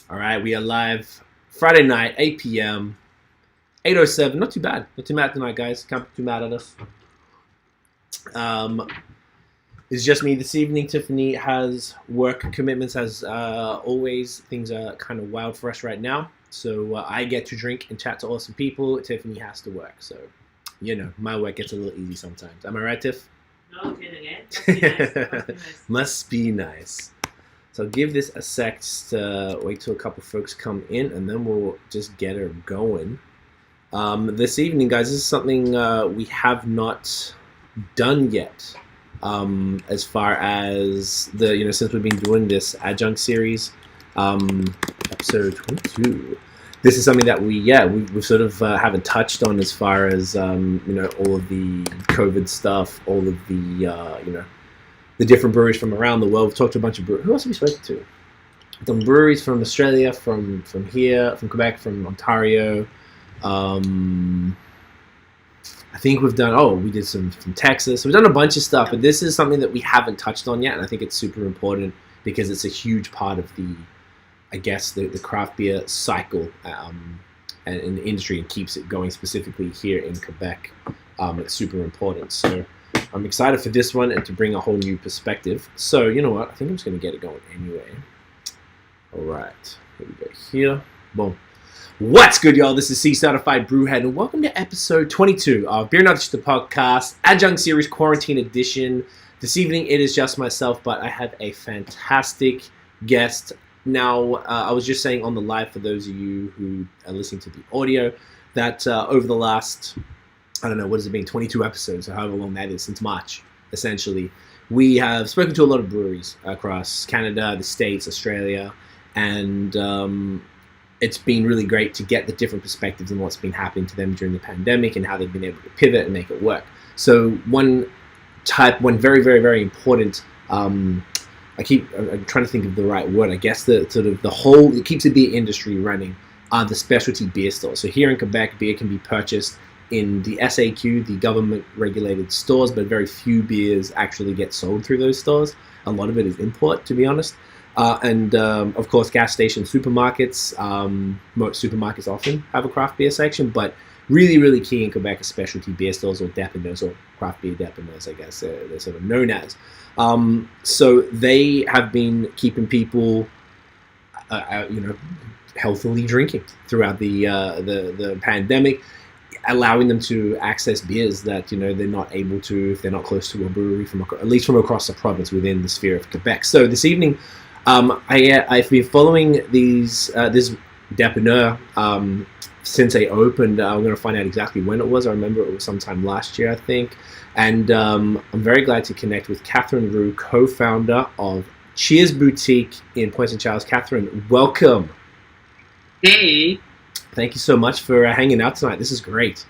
All right, we are live Friday night, 8 p.m., 8:07. Not too bad. Not too bad tonight, guys. Can't be too mad at us. Um, it's just me this evening. Tiffany has work commitments as always. Things are kind of wild for us right now. So I get to drink and chat to awesome people. Tiffany has to work. So, my work gets a little easy sometimes. Am I right, Tiff? No, okay. Must be nice. Must be nice. So I'll give this a sec to wait till a couple folks come in, and then we'll just get her going. This evening, guys, this is something we have not done yet. As far as since we've been doing this Adjunct series, episode 22. This is something that we sort of haven't touched on as far as all of the COVID stuff, all of the different breweries from around the world. We've talked to a bunch of breweries. Who else have we spoken to? Some breweries from Australia, from here, from Quebec, from Ontario. I think we've done, we did some from Texas. We've done a bunch of stuff, but this is something that we haven't touched on yet, and I think it's super important because it's a huge part of the craft beer cycle and in the industry, and keeps it going specifically here in Quebec. It's super important. So I'm excited for this one and to bring a whole new perspective. So, you know what? I think I'm just going to get it going anyway. All right. Here we go here. Boom. What's good, y'all? This is C-Certified Brewhead, and welcome to episode 22 of Beer Not Just the Podcast, Adjunct Series Quarantine Edition. This evening, it is just myself, but I have a fantastic guest. Now, I was just saying on the live, for those of you who are listening to the audio, that over the last, I don't know, what has it been, 22 episodes, or however long that is, since March, essentially, we have spoken to a lot of breweries across Canada, the States, Australia, and it's been really great to get the different perspectives on what's been happening to them during the pandemic and how they've been able to pivot and make it work. So one very, very, very important, I'm trying to think of the right word, I guess, it keeps the beer industry running, are the specialty beer stores. So here in Quebec, beer can be purchased in the SAQ, the government-regulated stores, but very few beers actually get sold through those stores. A lot of it is import, to be honest. And of course, gas stations, supermarkets. Most supermarkets often have a craft beer section, but really, really key in Quebec is specialty beer stores, or dépanneurs, or craft beer dépanneurs, I guess they're sort of known as. So they have been keeping people, healthily drinking throughout the pandemic, allowing them to access beers that they're not able to if they're not close to a brewery at least from across the province within the sphere of Quebec. So this evening, I've been following this dépanneur since they opened. I'm going to find out exactly when it was. I remember it was sometime last year, I think. And I'm very glad to connect with Catherine Roux, co-founder of Cheers Boutique in Pointe St. Charles. Catherine, welcome. Hey. Thank you so much for hanging out tonight. This is great.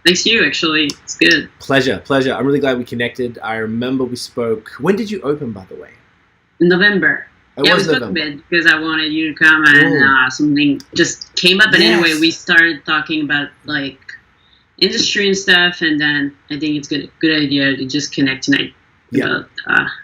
Thanks to you, actually. It's good. Pleasure. I'm really glad we connected. I remember we spoke. When did you open, by the way? In November. We spoke a bit because I wanted you to come, and something just came up. And anyway, we started talking about like industry and stuff, and then I think it's good idea to just connect tonight about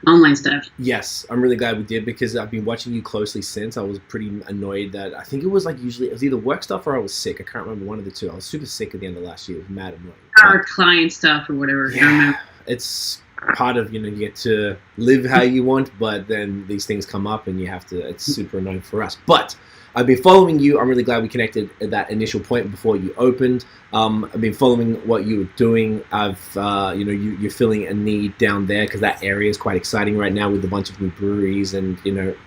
online stuff. Yes, I'm really glad we did, because I've been watching you closely since. I was pretty annoyed that I think it was either work stuff or I was sick. I can't remember, one of the two. I was super sick at the end of last year. It was mad annoying. Our client stuff or whatever. Yeah, I don't know. It's part of, you get to live how you want, but then these things come up and you have to, it's super annoying for us. But I've been following you. I'm really glad we connected at that initial point before you opened. I've been following what you were doing. You're filling a need down there because that area is quite exciting right now with a bunch of new breweries, and you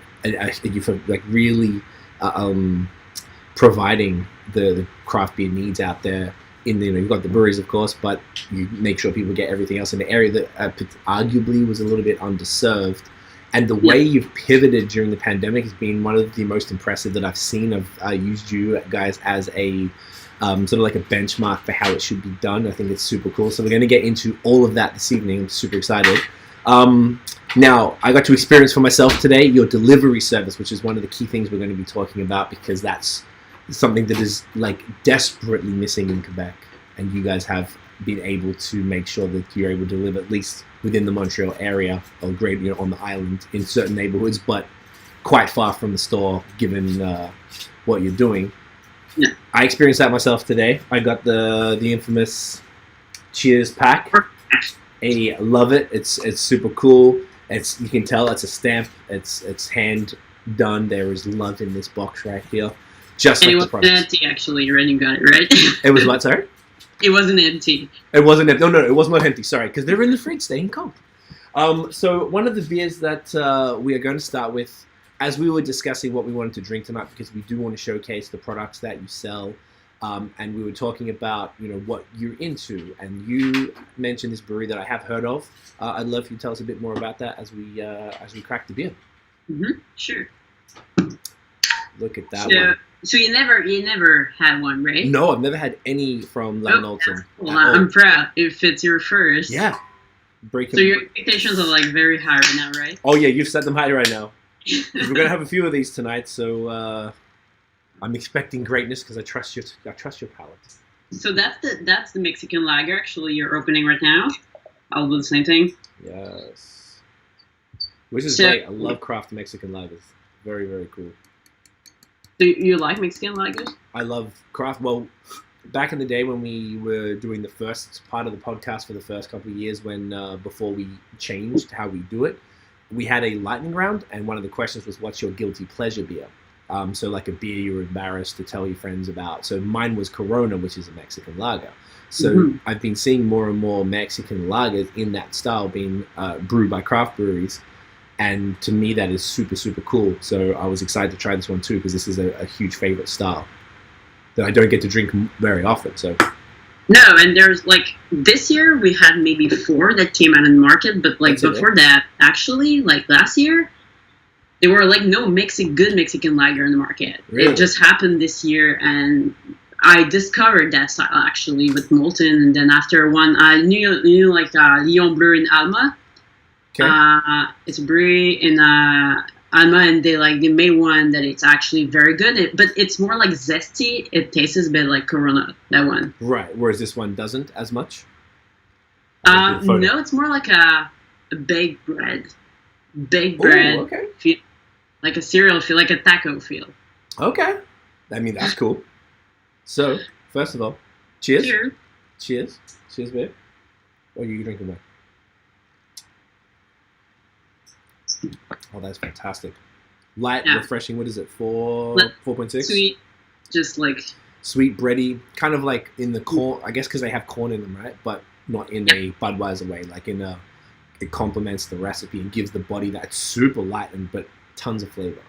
feel like really providing the craft beer needs out there. You've got the breweries, of course, but you make sure people get everything else in the area that arguably was a little bit underserved. And the way you've pivoted during the pandemic has been one of the most impressive that I've seen. I've used you guys as a sort of like a benchmark for how it should be done. I think it's super cool. So we're going to get into all of that this evening. I'm super excited. Now, I got to experience for myself today your delivery service, which is one of the key things we're going to be talking about, because that's something that is like desperately missing in Quebec, and you guys have been able to make sure that you're able to live at least within the Montreal area, or great, on the island in certain neighborhoods, but quite far from the store, given what you're doing. Yeah. I experienced that myself today. I got the infamous Cheers pack. I love it. It's super cool. You can tell it's a stamp. It's hand done. There is love in this box right here. Just and like it the products. wasn't empty, actually, when you got it, right? It was what, sorry? It wasn't empty. It wasn't empty. No, it was not empty, sorry, because they're in the fridge, staying cold. So one of the beers that we are going to start with, as we were discussing what we wanted to drink tonight, because we do want to showcase the products that you sell, and we were talking about, what you're into, and you mentioned this brewery that I have heard of. I'd love if you tell us a bit more about that as we crack the beer. Mm-hmm. Sure. Look at that one. So you never had one, right? No, I've never had any from Knowlton. Cool. I'm proud if it's your first. Yeah. So your expectations are like very high right now, right? Oh yeah, you've set them high right now. We're gonna have a few of these tonight, so I'm expecting greatness because I trust your palate. So that's the Mexican lager. Actually, you're opening right now. I'll do the same thing. Yes. Which is great. I love craft Mexican lagers. Very, very cool. So you like Mexican lagers? I love craft. Well, back in the day when we were doing the first part of the podcast for the first couple of years, before we changed how we do it, we had a lightning round, and one of the questions was, "What's your guilty pleasure beer?" So like a beer you're embarrassed to tell your friends about. So mine was Corona, which is a Mexican lager. So I've been seeing more and more Mexican lagers in that style being brewed by craft breweries. And to me, that is super, super cool. So I was excited to try this one too, because this is a huge favorite style that I don't get to drink very often. So no, and there's like this year we had maybe 4 that came out in the market, but like before that, actually, like last year, there were like no good Mexican lager in the market. Really? It just happened this year, and I discovered that style actually with Knowlton, and then after one, I knew like Lion Bleu in Alma. okay. It's a brewery in Alma, and they made one that it's actually very good. But it's more like zesty. It tastes a bit like Corona. That one. Right. Whereas this one doesn't as much. No, it's more like a baked bread. Baked bread. Ooh, okay. Feel, like a cereal feel, like a taco feel. Okay. I mean, that's cool. So first of all, cheers. Cheers. Cheers. Cheers, babe. What are you drinking, babe? Oh, that's fantastic. Light, refreshing. What is it? 4.6? Sweet. Just like... Sweet, bready. Kind of like in the corn. I guess because they have corn in them, right? But not in a Budweiser way. Like it complements the recipe and gives the body that super light but tons of flavor.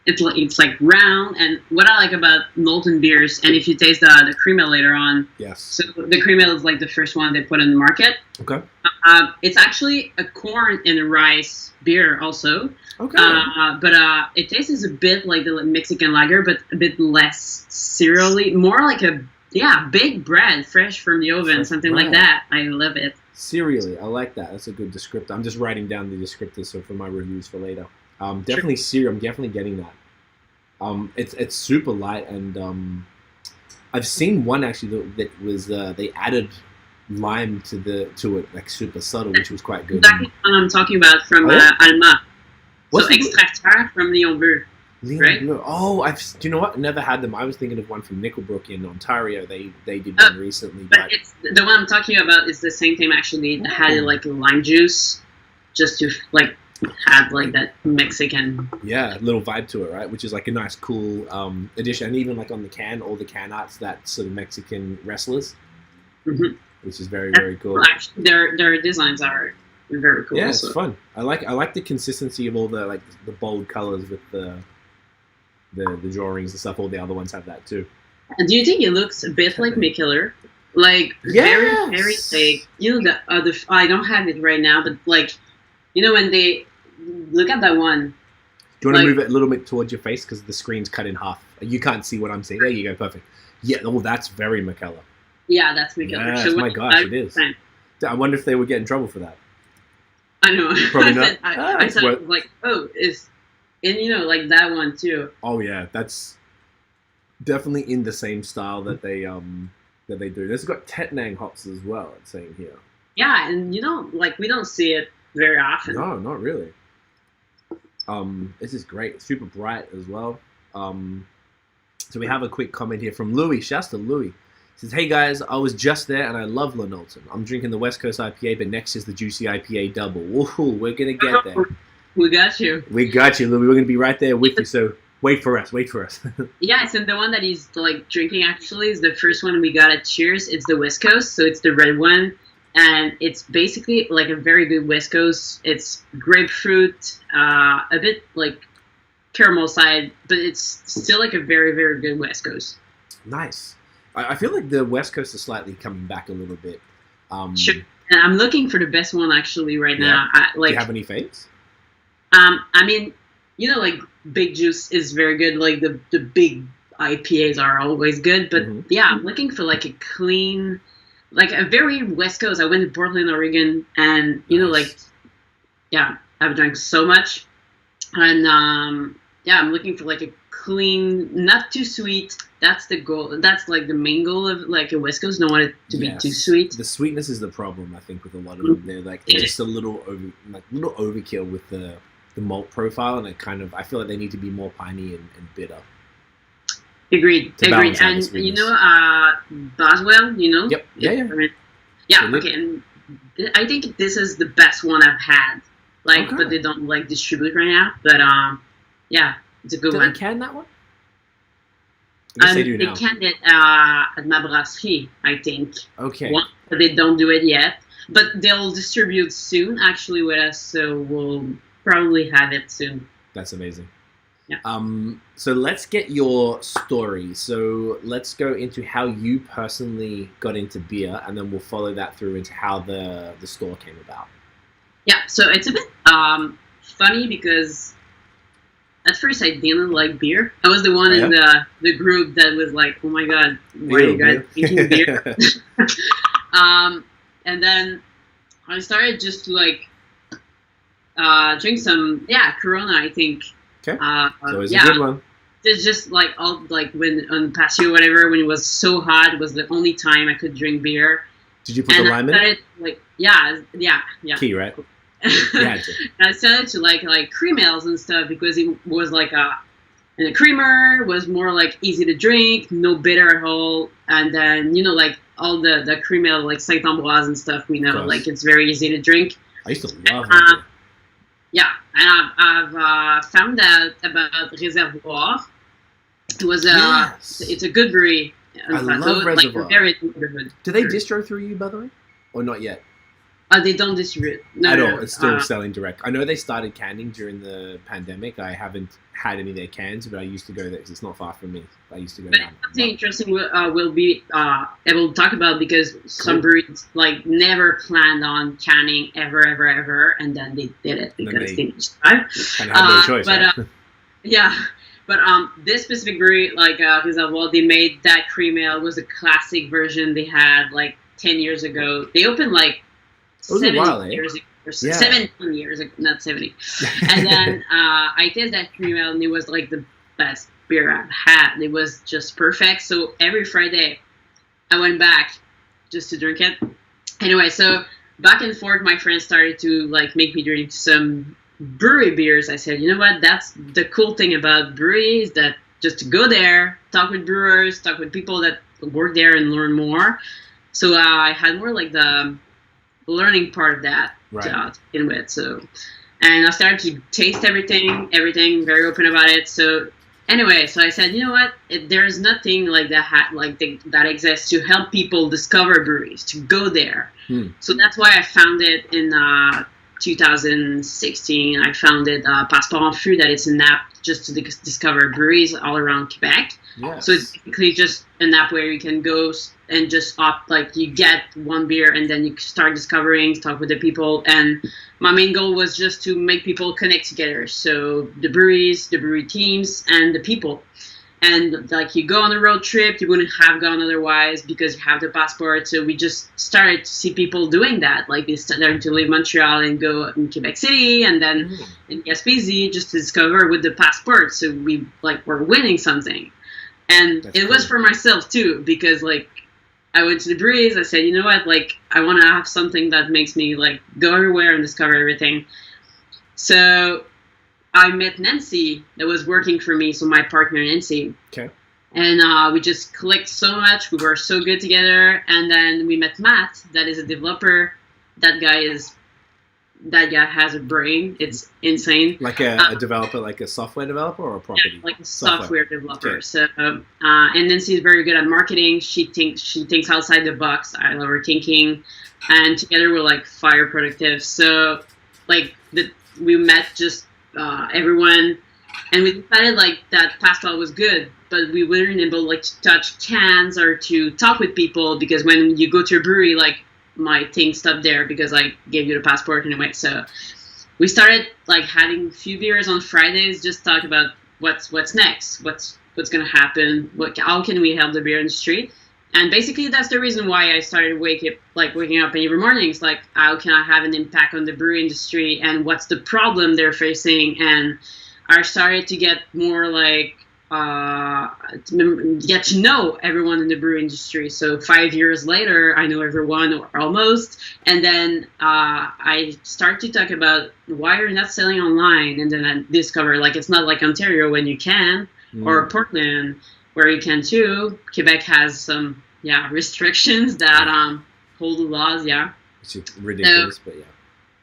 It's like round, and what I like about Knowlton beers, and if you taste the cream ale later on, yes. So the cream ale is like the first one they put in the market. Okay. It's actually a corn and a rice beer also. Okay. But it tastes a bit like the Mexican lager, but a bit less cereally, more like baked bread, fresh from the oven, something like that. I love it. Cereally, I like that. That's a good descriptor. I'm just writing down the descriptors so for my reviews for later. Definitely cereal. I'm definitely getting that. It's super light, and I've seen one actually that was they added lime to it, like super subtle, which was quite good. Exactly what I'm talking about from Alma. So extracteur from Lion Bleu. Right? Bleu. Oh, do you know what? Never had them. I was thinking of one from Nickelbrook in Ontario. They did one recently. But it's the one I'm talking about is the same thing actually. That had like lime juice, just to like have like that Mexican little vibe to it, right? Which is like a nice cool addition. And even like on the can, all the can art's that sort of Mexican wrestlers, which is very, very cool. Actually, their designs are very cool. Yeah, it's fun. I like the consistency of all the the bold colors with the drawings and stuff. All the other ones have that too. And do you think it looks a bit like Mikkeller? Like very, very like the other. I don't have it right now, but like when they look at that one. Do you want to move it a little bit towards your face because the screen's cut in half? You can't see what I'm saying. There you go, perfect. Yeah, that's very Mikkeller. Yeah, that's Mikkeller. Yes, my gosh, it is. I wonder if they would get in trouble for that. I know. Probably not. I thought like, and like that one too. Oh yeah, that's definitely in the same style that they do. This has got Tettnang hops as well. It's saying here. Yeah, and we don't see it very often. No, not really. This is great. It's super bright as well. So we have a quick comment here from Louis. Shouts to Louis. He says, hey guys, I was just there and I love Knowlton. I'm drinking the West Coast IPA, but next is the Juicy IPA double. Woohoo, we're going to get there. We got you. We got you, Louis. We're going to be right there with you. So wait for us. Yeah, so the one that he's like drinking actually is the first one we got at Cheers. It's the West Coast, so it's the red one. And it's basically like a very good West Coast. It's grapefruit, a bit like caramel side, but it's still like a very, very good West Coast. Nice. I feel like the West Coast is slightly coming back a little bit. Sure. And I'm looking for the best one actually right now. Do you have any faves? I mean, you know, like Big Juice is very good. Like the big IPAs are always good. But yeah, I'm looking for like a clean, like a very West Coast. I went to Portland, Oregon, and you know, like, yeah, I've drank so much. And yeah, I'm looking for like a clean, not too sweet. That's the goal. That's like the main goal of like a West Coast. Don't want it to be too sweet. The sweetness is the problem, I think, with a lot of them. They're like just a little overkill with the malt profile, and I feel like they need to be more piney and bitter. Agreed. And you know, Boswell, you know. Yep. Yeah. Yeah. Okay. And I think this is the best one I've had. Like, but they don't like distribute right now. But yeah, it's a good one. Do they can that one? They canned it at Ma Brasserie, I think. Okay. But they don't do it yet. But they'll distribute soon, actually, with us. So we'll probably have it soon. That's amazing. Yeah. So let's get your story. So let's go into how you personally got into beer, and then we'll follow that through into how the store came about. Yeah, so it's a bit funny because at first I didn't like beer. I was the one in the group that was like, oh my god, why are you guys drinking beer? And then I started just to like drink some, Corona, I think. Okay, so it's a good one. It's just like all like when on patio or whatever, when it was so hot, it was the only time I could drink beer. Did you put the lime in it? Like, yeah. Key, right? And I started to like cream ales and stuff because it was like and the creamer was more like easy to drink, no bitter at all, and then you know like all the cream ale like Saint Ambroise and stuff, we know like it's very easy to drink. I used to love that. Yeah, and I've found out about Reservoir. It was it's a good brewery. I love Reservoir. Like, very neighborhood. Do they distro through you, by the way, or not yet? They don't distribute at all. It's still selling direct. I know they started canning during the pandemic. I haven't had any of their cans, but I used to go there because it's not far from me. I used to go down. Something interesting we'll be able to talk about because some breweries like never planned on canning ever, and then they did it because they just kind of had no choice. But right? yeah. But this specific brewery, like Reservoir, they made that cream ale. It was a classic version they had like 10 years ago. They opened like 17 years ago, not 70. And then I tasted that cream ale, and it was like the best beer I've had. It was just perfect. So every Friday, I went back just to drink it. Anyway, so back and forth, my friends started to like make me drink some brewery beers. I said, you know what? That's the cool thing about breweries, that just to go there, talk with brewers, talk with people that work there, and learn more. So I had more like the learning part of that to begin with. So, and I started to taste everything, very open about it. So anyway, so I said, you know what? There's nothing like that that exists to help people discover breweries, to go there. So that's why I found it in 2016. I founded Passeport en Fût, that it's an app just to discover breweries all around Quebec. Yes. So it's basically just an app where you can go and just like you get one beer and then you start discovering, talk with the people. And my main goal was just to make people connect together. So the breweries, the brewery teams, and the people. And like you go on a road trip, you wouldn't have gone otherwise because you have the passport. So we just started to see people doing that. Like they started to leave Montreal and go in Quebec City and then in SPZ just to discover with the passport. So we like were winning something. And it was for myself too, because like I went to the breweries. I said, you know what, like I want to have something that makes me like go everywhere and discover everything. So I met Nancy that was working for me, so my partner Nancy. Okay. And we just clicked so much. We were so good together. And then we met Matt, that is a developer. That guy has a brain. It's insane. Like a developer, like a software developer or a property? Yeah, like a software developer. Okay. So, and Nancy's very good at marketing. She thinks outside the box. I love her thinking. And together we're like fire productive. So, like, we met just everyone. And we decided like that Pascal was good, but we weren't able like to touch cans or to talk with people, because when you go to a brewery, like my thing stopped there because I gave you the passport anyway. So we started like having a few beers on Fridays, just talk about what's next, what's gonna happen, how can we help the beer industry. And basically that's the reason why I started waking up every morning. It's like, how can I have an impact on the brewery industry, and what's the problem they're facing. And I started to get more like get to know everyone in the brewery industry. So 5 years later, I know everyone, or almost. And then I start to talk about why you're not selling online. And then I discover like it's not like Ontario when you can, or Portland where you can too. Quebec has some restrictions that hold the laws. Yeah, it's ridiculous, so, but yeah,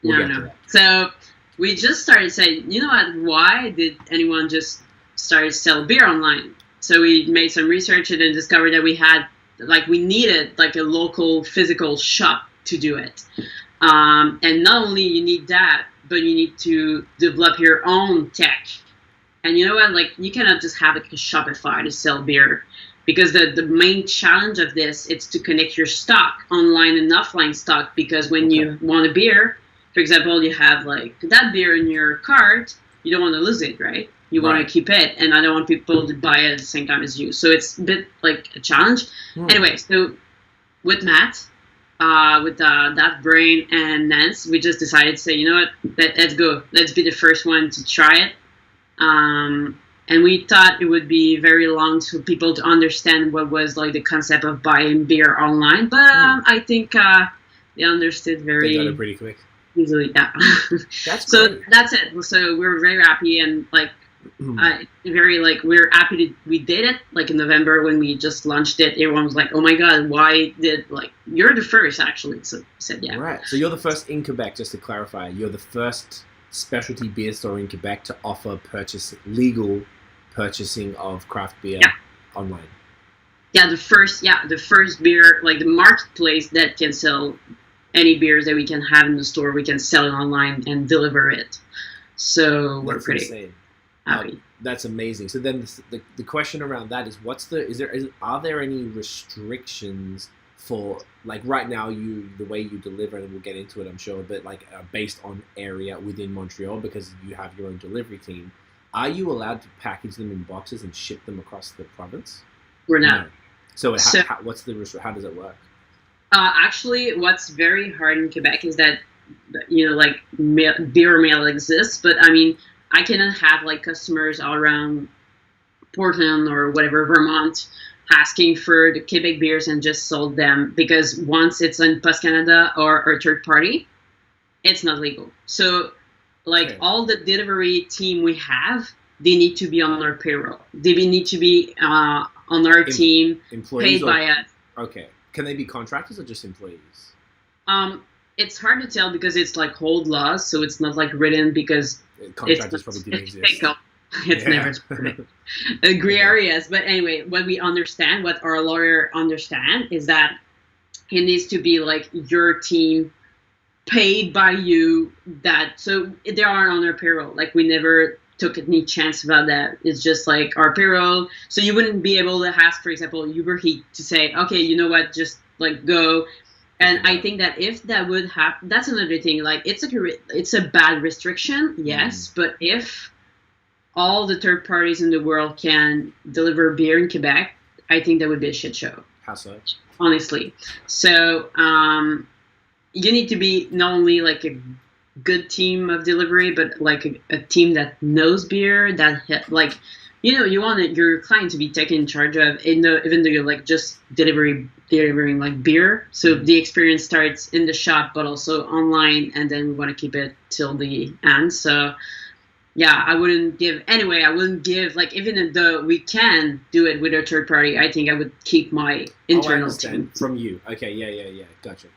we'll get to that. So we just started saying, you know what, why did anyone just start to sell beer online? So we made some research and then discovered that we needed like a local physical shop to do it. And not only you need that, but you need to develop your own tech. And you know what, like you cannot just have like a Shopify to sell beer, because the main challenge of this is to connect your stock, online and offline stock, because when you want a beer, for example, you have like that beer in your cart, you don't want to lose it, right? You want to keep it, and I don't want people to buy it at the same time as you. So it's a bit like a challenge. Anyway, so with Matt, with that brain and Nance, we just decided to say, you know what, let's go. Let's be the first one to try it. And we thought it would be very long for people to understand what was like the concept of buying beer online. But I think they understood They got it pretty quick. Easily, yeah. That's so great. That's it. So we're very happy, and like we're happy we did it. Like in November when we just launched it, everyone was like, "Oh my god, why did like you're the first actually?" So said yeah. Right. So you're the first in Quebec. Just to clarify, you're the first specialty beer store in Quebec to offer legal purchasing of craft beer online. Yeah, the first beer, like the marketplace that can sell any beers that we can have in the store, we can sell it online and deliver it. So we're pretty happy. That's amazing. So then the question around that is, are there any restrictions for, like right now, the way you deliver, and we'll get into it I'm sure, but like based on area within Montreal, because you have your own delivery team, are you allowed to package them in boxes and ship them across the province? We're not. No. So how does it work? Actually, what's very hard in Quebec is that, you know, like beer mail exists, but I mean, I cannot have like customers all around Portland or whatever, Vermont, asking for the Quebec beers and just sold them, because once it's in Post Canada or a third party, it's not legal. So like all the delivery team we have, they need to be on our payroll. They need to be on our team, paid by us. Okay. Can they be contractors or just employees? It's hard to tell because it's like old laws, so it's not like written, because contractors probably didn't exist. It's never gray areas. But anyway, what we understand, what our lawyer understand, is that it needs to be like your team paid by you, so they are on our payroll. Like we never took any chance about that. It's just like our payroll. So you wouldn't be able to ask, for example, Uber Heat to say, okay, you know what, just like go. And I think that if that would happen, that's another thing. Like it's a bad restriction, yes, but if all the third parties in the world can deliver beer in Quebec, I think that would be a shit show. How so? Honestly. So you need to be not only like a good team of delivery, but like a team that knows beer, that like, you know, you want your client to be taken in charge of, even though you're like just delivering like beer. So the experience starts in the shop, but also online, and then we want to keep it till the end. So yeah, I wouldn't give like, even though we can do it with a third party, I think I would keep my internal team. From you. Okay, yeah. Gotcha.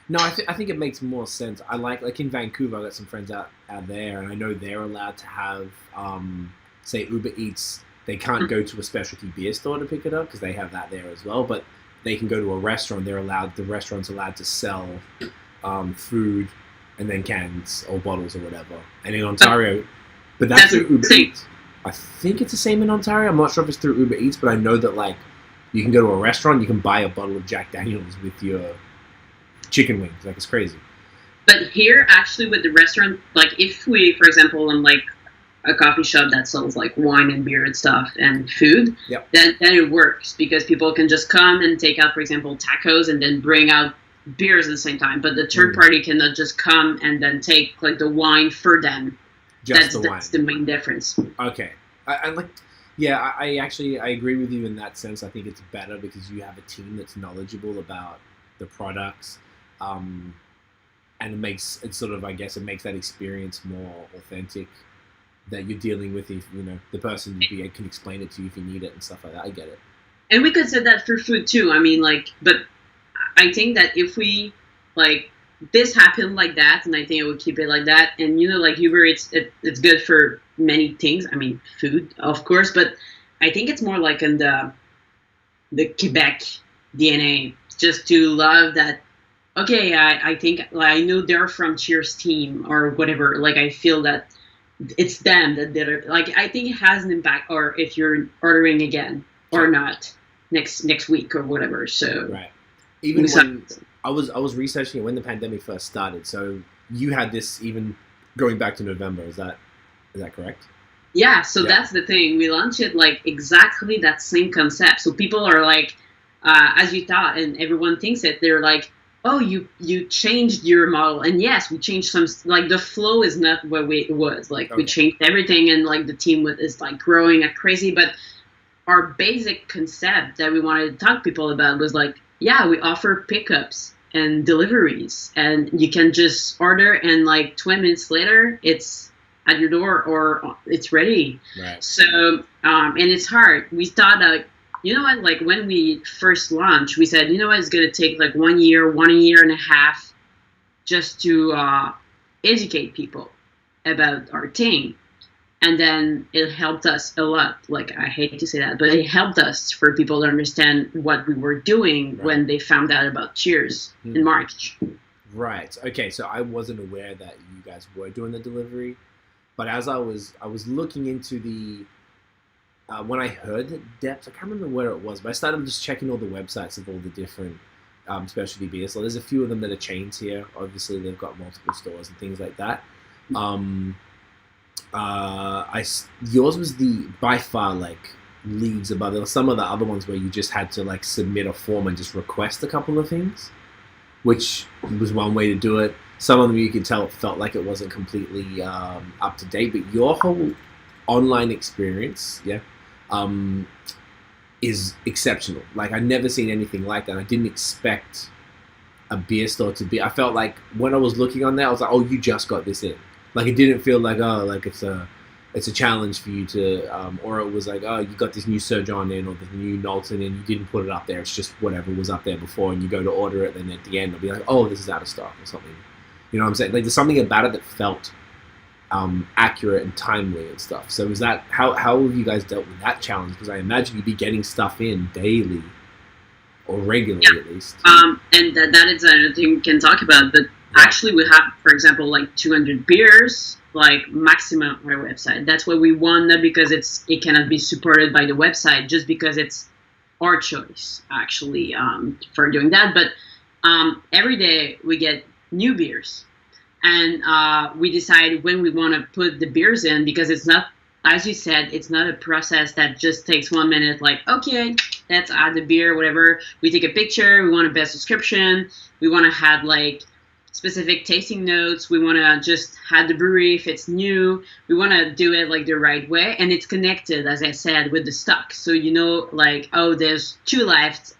No, I think it makes more sense. I like in Vancouver, I got some friends out there, and I know they're allowed to have, say, Uber Eats. They can't go to a specialty beer store to pick it up because they have that there as well, but they can go to a restaurant. The restaurant's allowed to sell food and then cans or bottles or whatever. And in Ontario, but that's through Uber Eats. I think it's the same in Ontario. I'm not sure if it's through Uber Eats, but I know that, like, you can go to a restaurant, you can buy a bottle of Jack Daniels with your chicken wings. Like, it's crazy. But here, actually, with the restaurant, like, if we, for example, in, like, a coffee shop that sells, like, wine and beer and stuff and food, then it works, because people can just come and take out, for example, tacos and then bring out beers at the same time. But the third party cannot just come and then take, like, the wine for them. That's the main difference. Okay. I agree with you in that sense. I think it's better because you have a team that's knowledgeable about the products, and it makes that experience more authentic, that you're dealing with, if the person can explain it to you if you need it and stuff like that. I get it. And we could say that for food too. I mean, like, but I think that if we, like, this happened like that, and I think I would keep it like that. And like Uber, it's good for many things. I mean, food, of course, but I think it's more like in the Quebec DNA, just to love that. Okay, I think, like, I know they're from Cheers team or whatever. Like, I feel that it's them that did it. Like, I think it has an impact, or if you're ordering again or not next week or whatever. So right. Even when I was researching it when the pandemic first started, so you had this even going back to November. Is that correct? Yeah. So that's the thing. We launched it like exactly that same concept. So people are like, as you thought, and everyone thinks it. They're like, oh, you changed your model, and yes, we changed some. Like, the flow is not what it was. Like, we changed everything, and like the team is like growing like crazy. But our basic concept that we wanted to talk to people about was like, yeah, we offer pickups and deliveries, and you can just order, and like 20 minutes later, it's at your door or it's ready. Right. So, and it's hard. We thought, what, like, when we first launched, we said, it's going to take like 1 year and a half just to educate people about our thing. And then it helped us a lot. Like, I hate to say that, but it helped us for people to understand what we were doing when they found out about Cheers in March. Right. Okay. So I wasn't aware that you guys were doing the delivery, but as I was looking into the when I heard deps, I can't remember where it was, but I started just checking all the websites of all the different specialty beers. So there's a few of them that are chains here. Obviously, they've got multiple stores and things like that. Yours was by far like leagues above. There were some of the other ones where you just had to like submit a form and just request a couple of things, which was one way to do it. Some of them you could tell it felt like it wasn't completely up to date, but your whole online experience, is exceptional. Like, I'd never seen anything like that. I didn't expect a beer store to be. I felt like when I was looking on there, I was like, oh, you just got this in. Like, it didn't feel like, oh, like it's a challenge for you to, or it was like, oh, you got this new Sir John in or the new Knowlton and you didn't put it up there. It's just whatever was up there before, and you go to order it, and at the end it'll be like, oh, this is out of stock or something. You know what I'm saying? Like, there's something about it that felt accurate and timely and stuff. So was that how have you guys dealt with that challenge? Because I imagine you'd be getting stuff in daily or regularly at least. And that is another thing we can talk about. But actually, we have, for example, like 200 beers, like maximum on our website. That's what we want, not because it cannot be supported by the website, just because it's our choice actually for doing that. But every day we get new beers. And we decide when we want to put the beers in, because it's not, as you said, it's not a process that just takes 1 minute, like, okay, let's add the beer, whatever. We take a picture, we want a best description, we want to have, like, specific tasting notes, we want to just have the brewery if it's new, we want to do it, like, the right way, and it's connected, as I said, with the stock. So, like, oh, there's 2 left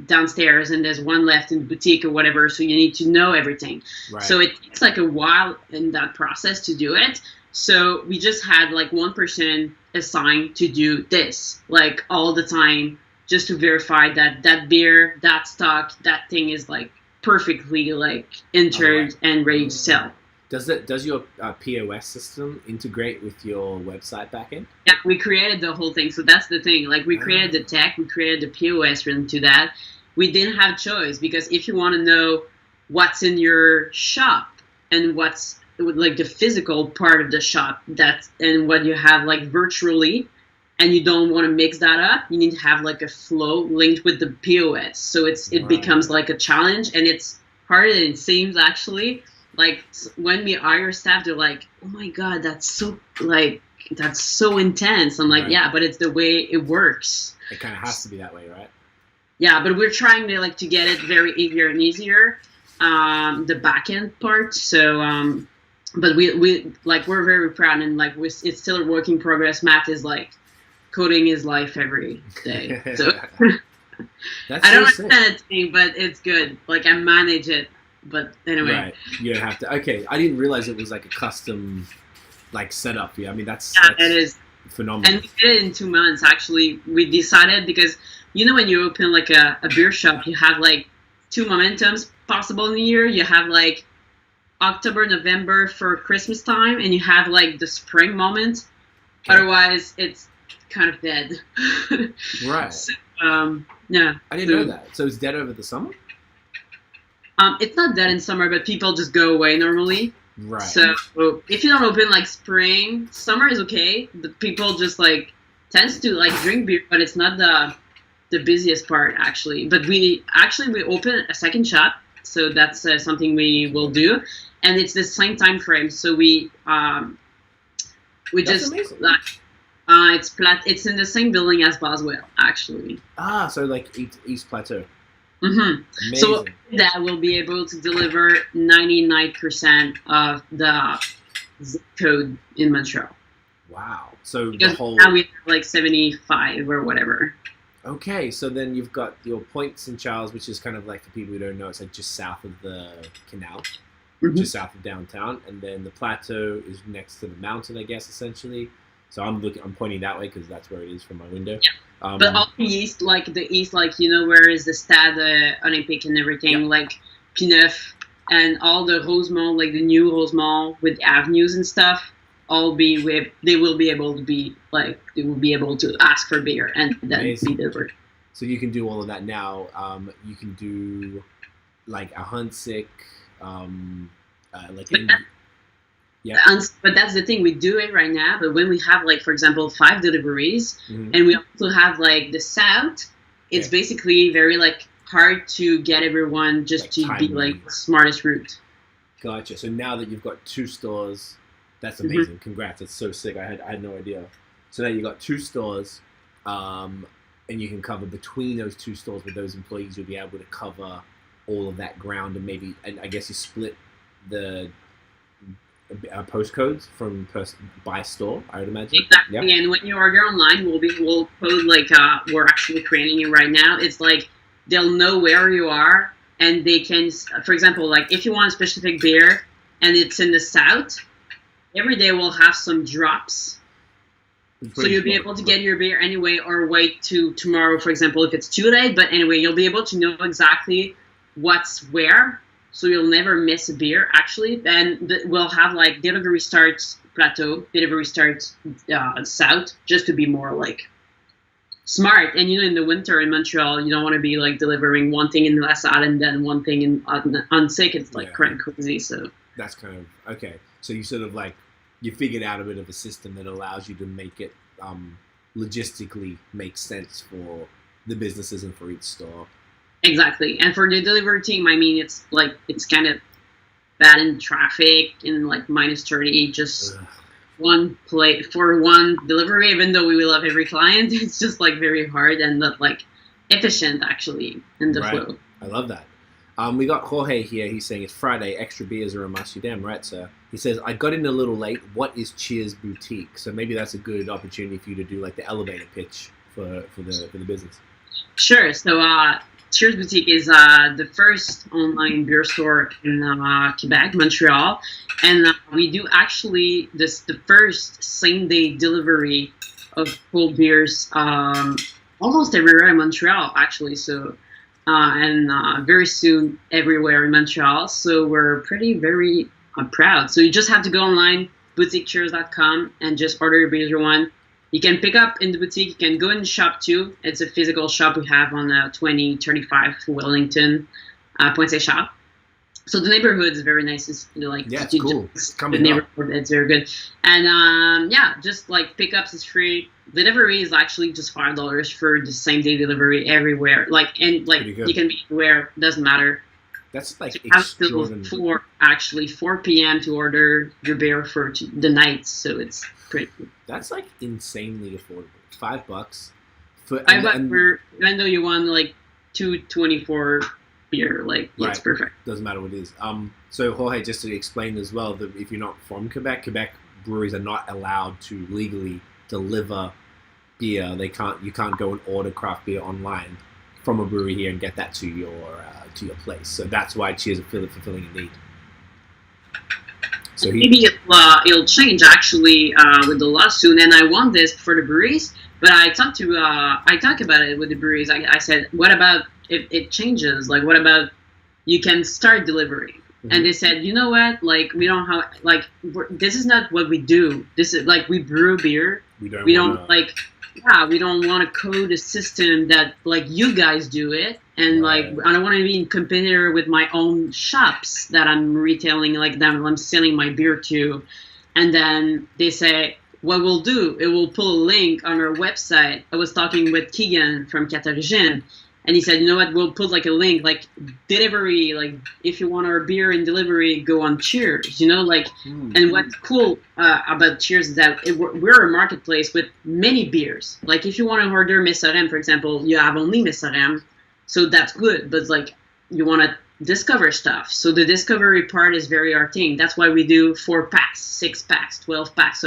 downstairs, and there's 1 left in the boutique or whatever, so you need to know everything. Right. So it takes, like, a while in that process to do it. So we just had like one person assigned to do this, like all the time, just to verify that that beer, that stock, that thing is like perfectly like entered and ready to sell. Does your POS system integrate with your website backend? Yeah, we created the whole thing. So that's the thing. Like we created the tech, we created the POS related to that. We didn't have choice, because if you want to know what's in your shop and what's like the physical part of the shop, and what you have like virtually, and you don't want to mix that up, you need to have like a flow linked with the POS. So it becomes like a challenge, and it's harder than it seems actually. Like when we hire staff, they're like, "Oh my god, that's so intense." I'm like, "Yeah, but it's the way it works." It kind of has to be that way, right? Yeah, but we're trying to get it very easier and easier, the back end part. So, but we're very proud, and it's still a work in progress. Matt is like coding his life every day. So I don't understand it, thing, but it's good. Like I manage it. But anyway, right? You don't have to. Okay, I didn't realize it was like a custom, like setup. Yeah, I mean that's it is phenomenal. And we did it in 2 months. Actually, we decided, because when you open like a beer shop, you have like 2 momentums possible in the year. You have like October, November for Christmas time, and you have like the spring moment. Okay. Otherwise, it's kind of dead. Right. So, yeah. I didn't know that. So it's dead over the summer. It's not dead in summer, but people just go away normally. Right. So if you don't open like spring, summer is okay. The people just like tends to like drink beer, but it's not the busiest part actually. But we open a second shop, so that's something we will do, and it's the same time frame. So we that's just amazing. It's in the same building as Boswell actually. So like East Plateau. Mm-hmm. So that will be able to deliver 99% of the zip code in Montreal. Wow. So because the whole... now we have like 75 or whatever. Okay, so then you've got your Point St. Charles, which is kind of like, for people who don't know, it's like just south of the canal, just south of downtown, and then the Plateau is next to the mountain, I guess, essentially. So I'm pointing that way because that's where it is from my window. Yeah. But all the east, where is the Stade Olympique and everything, like P9 and all the Rosemont, like the new Rosemont with avenues and stuff, they will be able to ask for beer and then be delivered. So you can do all of that now. You can do like a Huntsick, but that's the thing, we do it right now. But when we have like, for example, 5 deliveries, and we also have like the south, it's basically very like hard to get everyone just like to be like the smartest route. Gotcha. So now that you've got 2 stores, that's amazing. Congrats, that's so sick. I had no idea. So now you've got 2 stores, and you can cover between those 2 stores with those employees. You'll be able to cover all of that ground, and I guess you split the postcodes from by store, I would imagine. Exactly. Yep. And when you order online, we'll put like we're actually creating it right now. It's like they'll know where you are, and they can, for example, like if you want a specific beer and it's in the south, every day we'll have some drops. So you'll be able to get your beer anyway, or wait to tomorrow, for example, if it's too late. But anyway, you'll be able to know exactly what's where. So you'll never miss a beer, actually. And we'll have like delivery starts Plateau, delivery starts south, just to be more like smart. And in the winter in Montreal, you don't want to be like delivering one thing in La Salle and then one thing in Untitled. It's like crazy. So that's kind of okay. So you sort of like you figured out a bit of a system that allows you to make it logistically make sense for the businesses and for each store. Exactly. And for the delivery team, I mean, it's kind of bad in traffic in like -30, just one plate for one delivery, even though we will love every client. It's just like very hard and not like efficient actually in the flow. I love that. We got Jorge here. He's saying it's Friday. Extra beers are a must. You damn right, sir. He says, I got in a little late. What is Cheers Boutique? So maybe that's a good opportunity for you to do like the elevator pitch for the business. Sure. So, Cheers Boutique is the first online beer store in Quebec, Montreal, and we do actually the first same day delivery of cold beers almost everywhere in Montreal, actually. So, and very soon everywhere in Montreal. So we're very proud. So you just have to go online, boutiquecheers.com, and just order your beer one. You can pick up in the boutique. You can go in the shop too. It's a physical shop we have on 2035 Wellington, Pointe Shop. So the neighborhood is very nice. It's it's cool. The neighborhood, it's very good. And just like pickups is free. Delivery is actually just $5 for the same day delivery everywhere. You can be anywhere. Doesn't matter. That's like extraordinary. 4 p.m. to order your beer for the night. So it's pretty cool. That's like insanely affordable. $5 for $5 even though you want like 224 beer, it's perfect. Doesn't matter what it is. So Jorge, just to explain as well, that if you're not from Quebec breweries are not allowed to legally deliver beer. You can't go and order craft beer online from a brewery here and get that to your place. So that's why Cheers is fulfilling a need. So maybe it'll change actually with the law soon. And I want this for the breweries, but I talked about it with the breweries. I said, what about if it changes? Like, what about you can start delivery? Mm-hmm. And they said, you know what? Like, we don't have this is not what we do. This is we brew beer. We don't want to code a system that you guys do it. And I don't want to be in competitor with my own shops that I'm retailing, that I'm selling my beer to. And then they say, what we'll do, it will pull a link on our website. I was talking with Keegan from Origines, and he said, you know what, we'll put a link, delivery, if you want our beer in delivery, go on Cheers, And what's cool about Cheers is that we're a marketplace with many beers. If you want to order Messorem, for example, you have only Messorem. So that's good, but you want to discover stuff. So the discovery part is very our thing. That's why we do 4 packs, 6 packs, 12 packs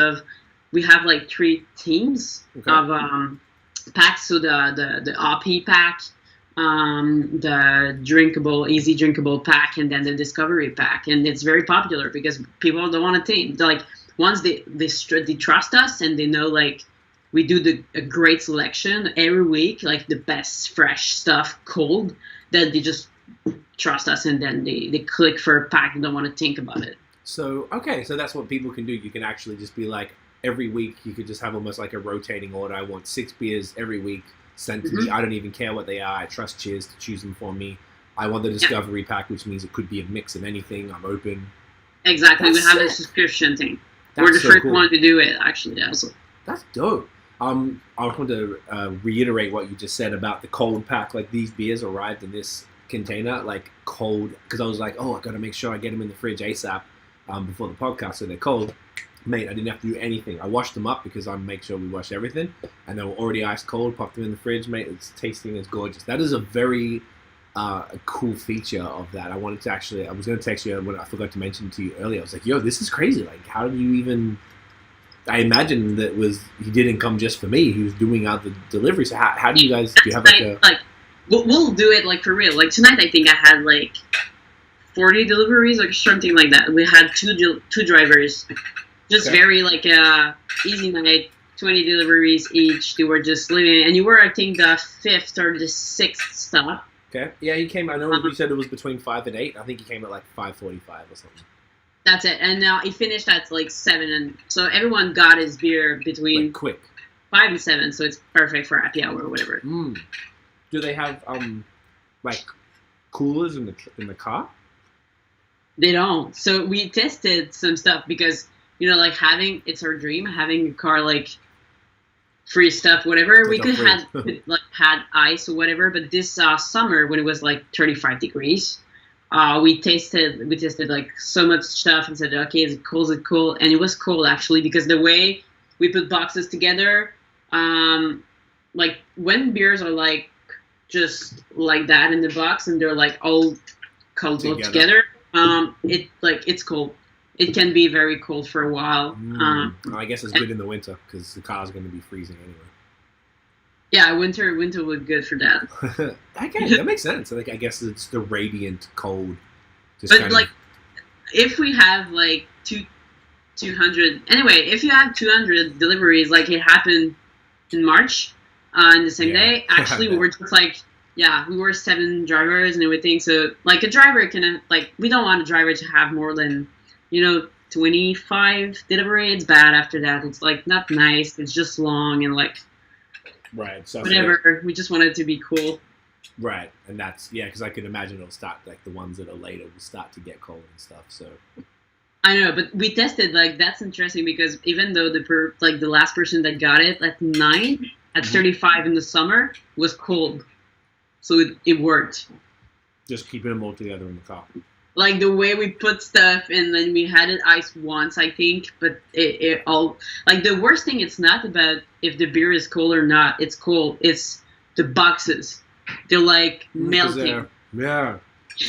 we have 3 themes of packs. So the RP pack, the easy drinkable pack, and then the discovery pack. And it's very popular because people don't want to think, once they trust us and they know we do a great selection every week, the best fresh stuff cold, then they just trust us and then they click for a pack and don't want to think about it. So that's what people can do. You can actually just be every week you could just have almost a rotating order. I want 6 beers every week sent to me. I don't even care what they are. I trust Cheers to choose them for me. I want the discovery pack, which means it could be a mix of anything. I'm open. Exactly. We have a subscription thing. We're the first one to do it, actually. Also. That's dope. I want to reiterate what you just said about the cold pack. These beers arrived in this container, cold, because I was I got to make sure I get them in the fridge ASAP before the podcast, so they're cold. Mate, I didn't have to do anything. I washed them up because I make sure we wash everything, and they were already ice cold. Popped them in the fridge, mate. It's tasting, it's gorgeous. That is a very cool feature of that. I wanted to actually, I was going to text you when I forgot to mention to you earlier. I was yo, this is crazy. How do you even... I imagine that he didn't come just for me. He was doing out the delivery. So how do you guys, do you have we'll do it for real. Tonight I think I had 40 deliveries or something like that. We had two drivers, just very easy night, 20 deliveries each. They were just living, and you were I think the 5th or the 6th stop. Okay. Yeah, he came. I know you said it was between 5 and 8. I think he came at 5:45 or something. That's it. And now he finished at 7, and so everyone got his beer between quick 5 and 7. So it's perfect for happy hour or whatever. Do they have coolers in the car? They don't. So we tested some stuff because it's our dream having a car free stuff, whatever. We could have had ice or whatever, but this summer when it was 35 degrees. We tasted so much stuff and said, okay, is it cool? And it was cool actually, because the way we put boxes together, when beers are just like that in the box and they're all cuddled together, it's cold. It can be very cold for a while. I guess it's good in the winter because the car's going to be freezing anyway. Yeah, winter would good for that. Okay, that makes sense. Like I guess it's the radiant cold. But like, if we have like 200 anyway, if you have 200 deliveries, like it happened in March, in the same day. Actually, we were just like, we were 7 drivers and everything. So like a driver can like, we don't want a driver to have more than 25 delivery. It's bad after that. It's like not nice. It's just long and like. Right. So whatever. We just want it to be cool. Right, and that's because I can imagine it'll start like the ones that are later will start to get cold and stuff. So I know, but we tested like that's interesting because even though the last person that got it at 9 at 35 in the summer was cold, so it worked. Just keeping them all together in the car. Like the way we put stuff, and then we had it iced once, I think, but it all like the worst thing. It's not about if the beer is cold or not. It's cold. It's the boxes. They're like melting. Yeah,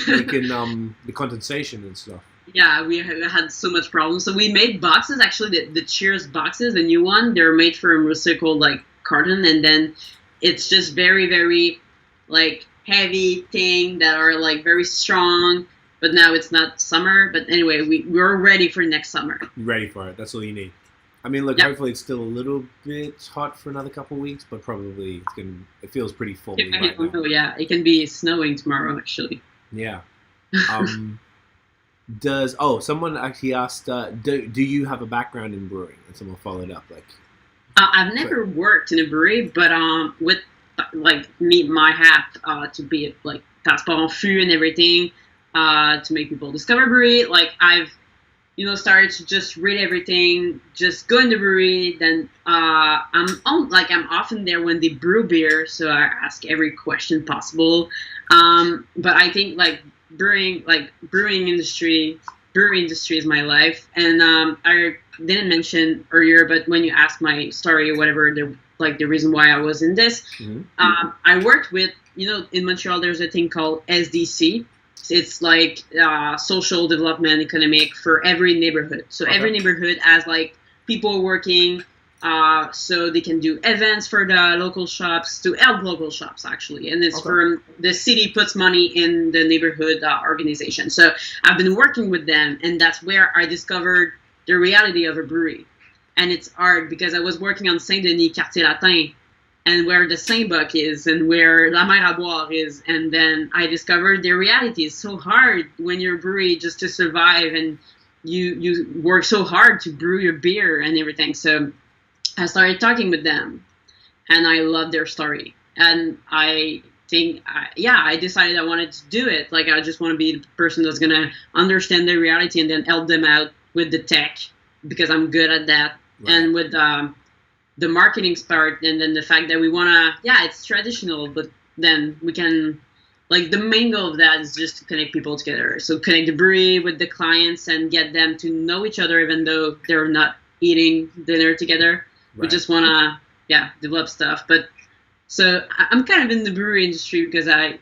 making the condensation and stuff. Yeah, we had so much problems. So we made boxes. Actually, the Cheers boxes, the new one, they're made from recycled like carton, and then it's just very, very like heavy thing that are like very strong. But now it's not summer. But anyway, we're ready for next summer. Ready for it. That's all you need. I mean, look, hopefully it's still a little bit hot for another couple of weeks, but probably it feels pretty full right now. Yeah, it can be snowing tomorrow, actually. Yeah. Someone actually asked, do you have a background in brewing? And someone followed up, like... I've never worked in a brewery, but with, like, my hat to be, like, passport en fût and everything, to make people discover brewery, like, I've started to just read everything, just go in the brewery. Then I'm often there when they brew beer, so I ask every question possible. But I think like brewery industry is my life. And I didn't mention earlier, but when you asked my story or whatever, the reason why I was in this, I worked with in Montreal. There's a thing called SDC. It's like social development economic for every neighborhood. So every neighborhood has like people working, so they can do events for the local shops to help local shops actually. And it's from the city puts money in the neighborhood organization. So I've been working with them, and that's where I discovered the reality of a brewery. And it's hard because I was working on Saint-Denis, Quartier Latin, and where the Saint-Bock is, and where La Mer à Boire is. And then I discovered the reality is so hard when you're a brewery just to survive, and you work so hard to brew your beer and everything. So I started talking with them, and I loved their story. And I think, I decided I wanted to do it. Like, I just want to be the person that's going to understand the reality and then help them out with the tech, because I'm good at that. Right. And with the marketing part, and then the fact that we want to, it's traditional, but then we can, like, the main goal of that is just to connect people together. So connect the brewery with the clients and get them to know each other, even though they're not eating dinner together. Right. We just want to, develop stuff. But so I'm kind of in the brewery industry because I've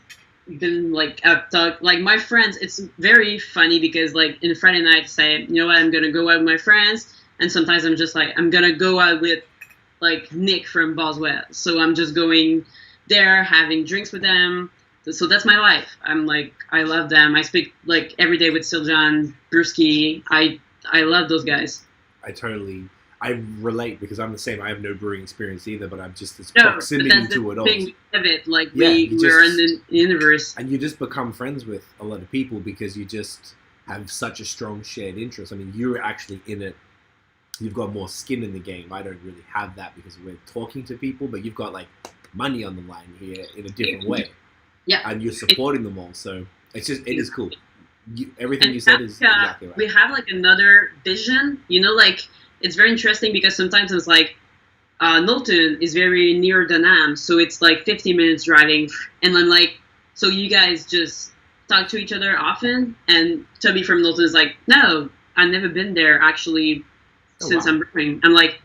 talked, like, my friends, it's very funny because, like, in Friday night, I say, you know what, I'm going to go out with my friends. And sometimes I'm just like, I'm going to go out with, like, Nick from Boswell. So I'm just going there, having drinks with them. So that's my life. I'm like, I love them. I speak, like, every day with Siljan, Brewski. I love those guys. I relate because I'm the same. I have no brewing experience either, but I'm just this proximity to it all. Of it. Like, we're in the universe. And you just become friends with a lot of people because you just have such a strong shared interest. I mean, you're actually in it. You've got more skin in the game. I don't really have that because we're talking to people, but you've got, like, money on the line here in a different way. Yeah. And you're supporting them all. So it is cool. Everything you said is exactly right. We have, like, another vision, like, it's very interesting because sometimes it's like, Knowlton is very near Dunham, so it's like 50 minutes driving. And I'm like, so you guys just talk to each other often? And Toby from Knowlton is like, no, I've never been there actually since I'm brewing. I'm like,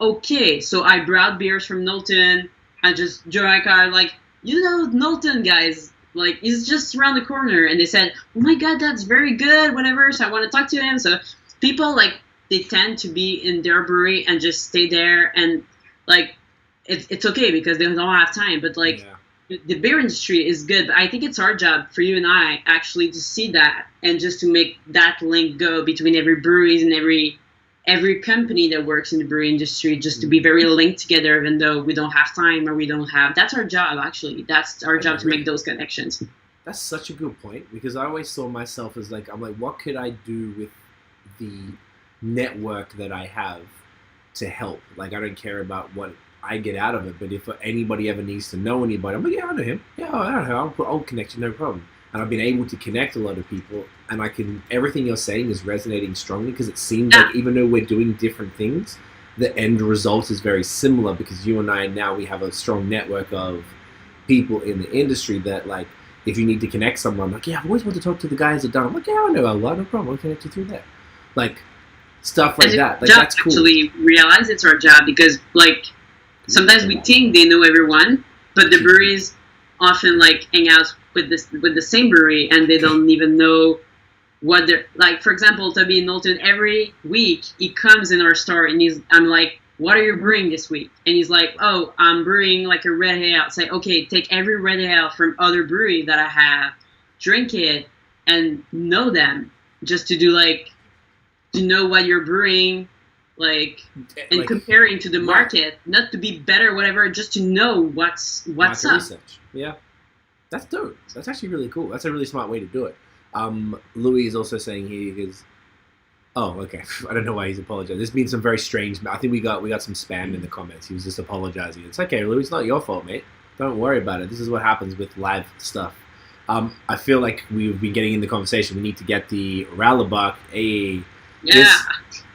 okay, so I brewed beers from Knowlton. I just drank like, Knowlton, guys, like, he's just around the corner. And they said, oh my God, that's very good, whatever. So I want to talk to him. So people, like, they tend to be in their brewery and just stay there. And, like, it's okay because they don't have time. But like the beer industry is good. But I think it's our job for you and I actually to see that and just to make that link go between every breweries and every company that works in the brewery industry, just to be very linked together, even though we don't have time or we don't have. That's our job, actually. That's our job to make those connections. That's such a good point, because I always saw myself as like, I'm like, what could I do with the network that I have to help? Like, I don't care about what I get out of it, but if anybody ever needs to know anybody, I'm like, yeah, I know him. Yeah, I don't know. I'll connect you, no problem. And I've been able to connect a lot of people, and everything you're saying is resonating strongly, because it seems like even though we're doing different things, the end result is very similar, because you and I now, we have a strong network of people in the industry that, like, if you need to connect someone, like, yeah, I've always wanted to talk to the guys that done. I'm like, yeah, I know a lot, no problem. I'll connect you through that. Like, stuff like that. Like, that's cool. Actually realize it's our job, because, like, sometimes we think they know everyone, but the breweries often, like, hang out with the same brewery, and they don't even know what they're, like, for example, Toby in Knowlton, every week he comes in our store and I'm like, what are you brewing this week? And he's like, oh, I'm brewing like a red ale. It's like, okay, take every red ale from other brewery that I have, drink it, and know them, just to do, like, to know what you're brewing, like, and like, comparing to the market, not to be better, whatever, just to know what's up. Research. Yeah, that's dope. That's actually really cool. That's a really smart way to do it. Louis is also saying he is. Oh, okay. I don't know why he's apologizing. There's been some very strange. I think we got some spam in the comments. He was just apologizing. It's okay, Louis. It's not your fault, mate. Don't worry about it. This is what happens with live stuff. I feel like we've been getting in the conversation. We need to get the Ras L'Bock AA. Yeah. This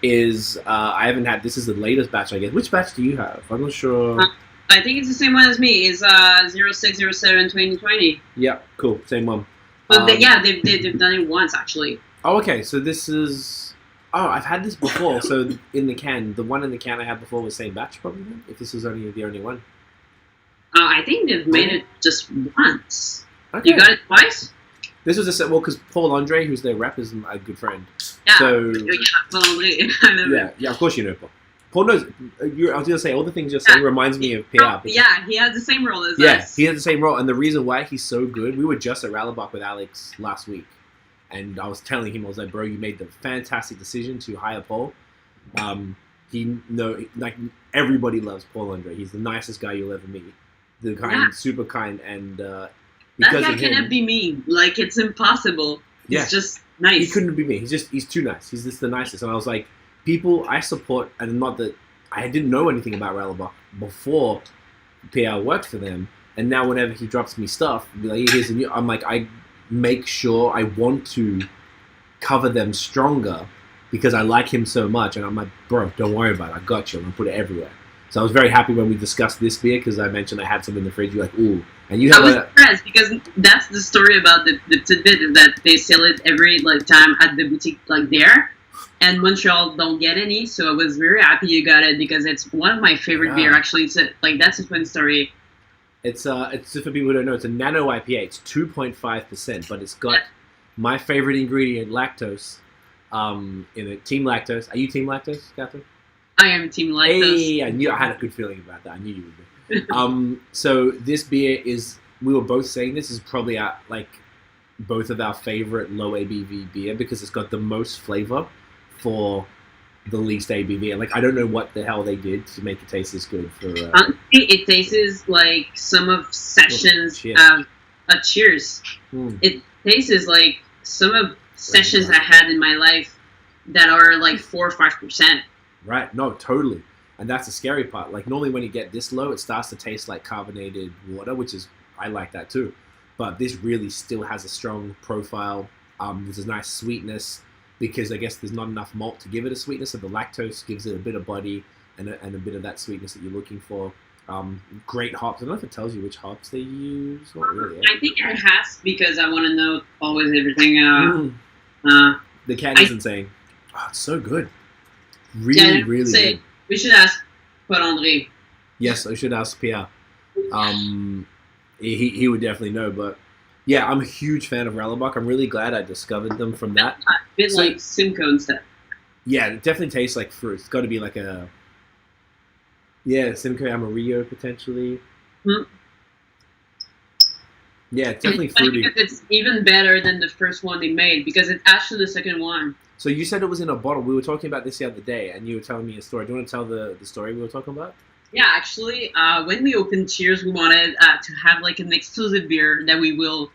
is I haven't had. This is the latest batch, I guess. Which batch do you have? I'm not sure. I think it's the same one as me. It's 0607-2020. Yeah, cool. Same one. But they've done it once, actually. Oh, okay. So this is. Oh, I've had this before. So in the can, the one in the can I had before was same batch, probably. Then, if this was only the only one. I think they've made it just once. Okay. You got it twice? This was because Paul Andre, who's their rep, is a good friend. Yeah. So Paul Andre. I know him. Yeah. Of course you know Paul. Paul knows. I was gonna say all the things you're saying reminds me of PR. Yeah, he has the same role as us. Yeah, he has the same role, and the reason why he's so good. We were just at Ras L'Bock with Alex last week. And I was telling him, I was like, bro, you made the fantastic decision to hire Paul. Like, everybody loves Paul Andre. He's the nicest guy you'll ever meet. The kind, super kind, and that guy cannot be mean. Like, it's impossible. He's just nice. He couldn't be mean. He's too nice. He's just the nicest. And I was like, people I support, and not that I didn't know anything about Ras L'Bock before PR worked for them, and now whenever he drops me stuff, be like, here's a new. I'm like, I make sure I want to cover them stronger because I like him so much, and I'm like, bro, don't worry about it. I got you. I'm gonna put it everywhere. So I was very happy when we discussed this beer because I mentioned I had some in the fridge. You're like, ooh, and you have. I was impressed because that's the story about the tidbit is that they sell it every time at the boutique there, and Montreal don't get any. So I was very happy you got it because it's one of my favorite beer. Actually, it's that's a fun story. It's just for people who don't know, it's a Nano IPA. It's 2.5%, but it's got my favorite ingredient, lactose, in it. Team lactose. Are you team lactose, Catherine? I am team lactose. Hey, I had a good feeling about that. I knew you would be. So this beer is, we were both saying this is probably both of our favorite low ABV beer because it's got the most flavor for the least ABV. And I don't know what the hell they did to make it taste this good. It tastes like some of Sessions. Cheers. It tastes like some of Sessions I had in my life that are 4 or 5%. Right. No, totally. And that's the scary part. Normally when you get this low, it starts to taste like carbonated water, which is, I like that too. But this really still has a strong profile. There's a nice sweetness because I guess there's not enough malt to give it a sweetness. So the lactose gives it a bit of body and a bit of that sweetness that you're looking for. Great hops. I don't know if it tells you which hops they use. Not really. I think it has because I want to know always everything. The cat isn't saying, oh, it's so good. Really, really good. We should ask Paul Andre. Yes, I should ask Pierre. He would definitely know, but yeah, I'm a huge fan of Ras L'Bock. I'm really glad I discovered them from that. A bit like Simcoe and stuff. Yeah, it definitely tastes like fruit. It's got to be like a Yeah, Simcoe Amarillo potentially. Mm. Yeah, it's definitely it's funny fruity. because it's even better than the first one they made because it's actually the second one. So you said it was in a bottle. We were talking about this the other day, and you were telling me a story. Do you want to tell the story we were talking about? Yeah, actually, when we opened Cheers, we wanted to have like an exclusive beer that we will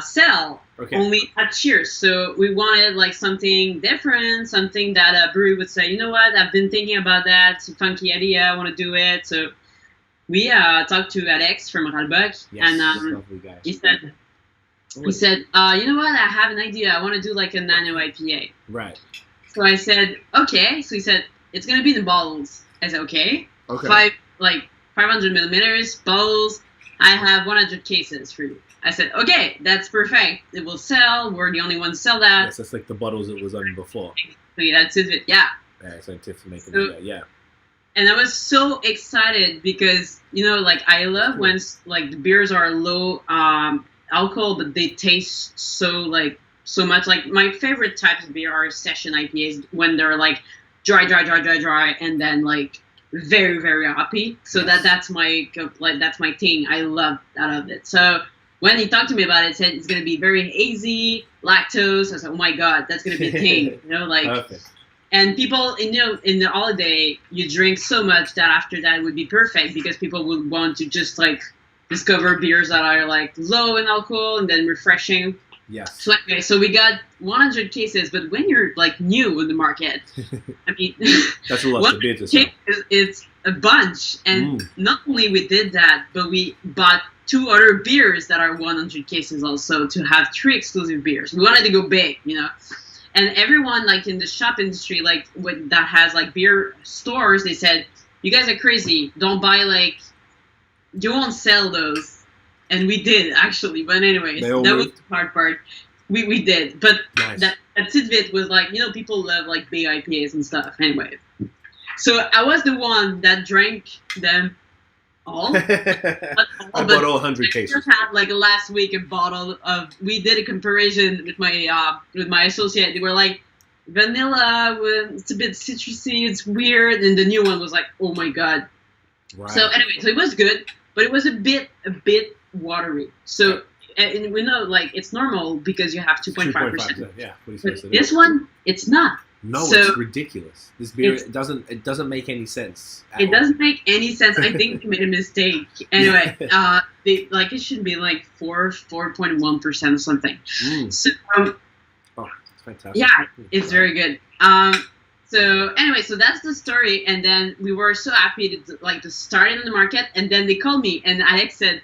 sell only at Cheers. So we wanted like something different, something that a brewery would say, you know what, I've been thinking about that. It's a funky idea. I want to do it. So we talked to Alex from Ras L'Bock, and he said, you know what, I have an idea. I want to do like a Nano IPA. Right. So I said, okay. So he said, it's going to be in the bottles. I said, okay. 500 millimeters bottles. I have 100 cases for you. I said, okay, that's perfect. It will sell. We're the only ones sell that. Yes, that's like the bottles it was on before. That's it. Yeah. Yeah, so Tiff making it. Yeah. And I was so excited because like I love when like the beers are low alcohol, but they taste so much. Like my favorite types of beer are session IPAs when they're like dry, and then like very, very hoppy. So that's my thing. I love that of it. So when he talked to me about it, he said it's gonna be very hazy, lactose. I was like, oh my god, that's gonna be a thing. Perfect. And people, in the holiday, you drink so much that after that it would be perfect because people would want to just like discover beers that are like low in alcohol and then refreshing. Yes. So anyway, so we got 100 cases, but when you're like new in the market, I mean, that's a lot of beer to sell. It's a bunch, and not only we did that, but we bought 2 other beers that are 100 cases also to have 3 exclusive beers. We wanted to go big, and everyone like in the shop industry, like that has like beer stores, they said, "You guys are crazy. Don't buy you won't sell those." And we did, actually. But anyways, that was the hard part. We did. But nice. that tidbit was like, people love like big IPAs and stuff. Anyway. So I was the one that drank them all. I bought all 100 cases. I just had like last week a bottle of, we did a comparison with my associate. They were like, vanilla, it's a bit citrusy, it's weird. And the new one was like, oh my God. Right. So anyway, so it was good, but it was a bit watery. So and we know like it's normal because you have 2.5%. Yeah. This one, it's not. No, it's ridiculous. This beer it doesn't make any sense. It doesn't make any sense. I think they made a mistake. Anyway, it should be like 4.1% or something. So it's fantastic. Yeah, it's very good. So anyway, so that's the story, and then we were so happy to start it in the market, and then they called me, and Alex said,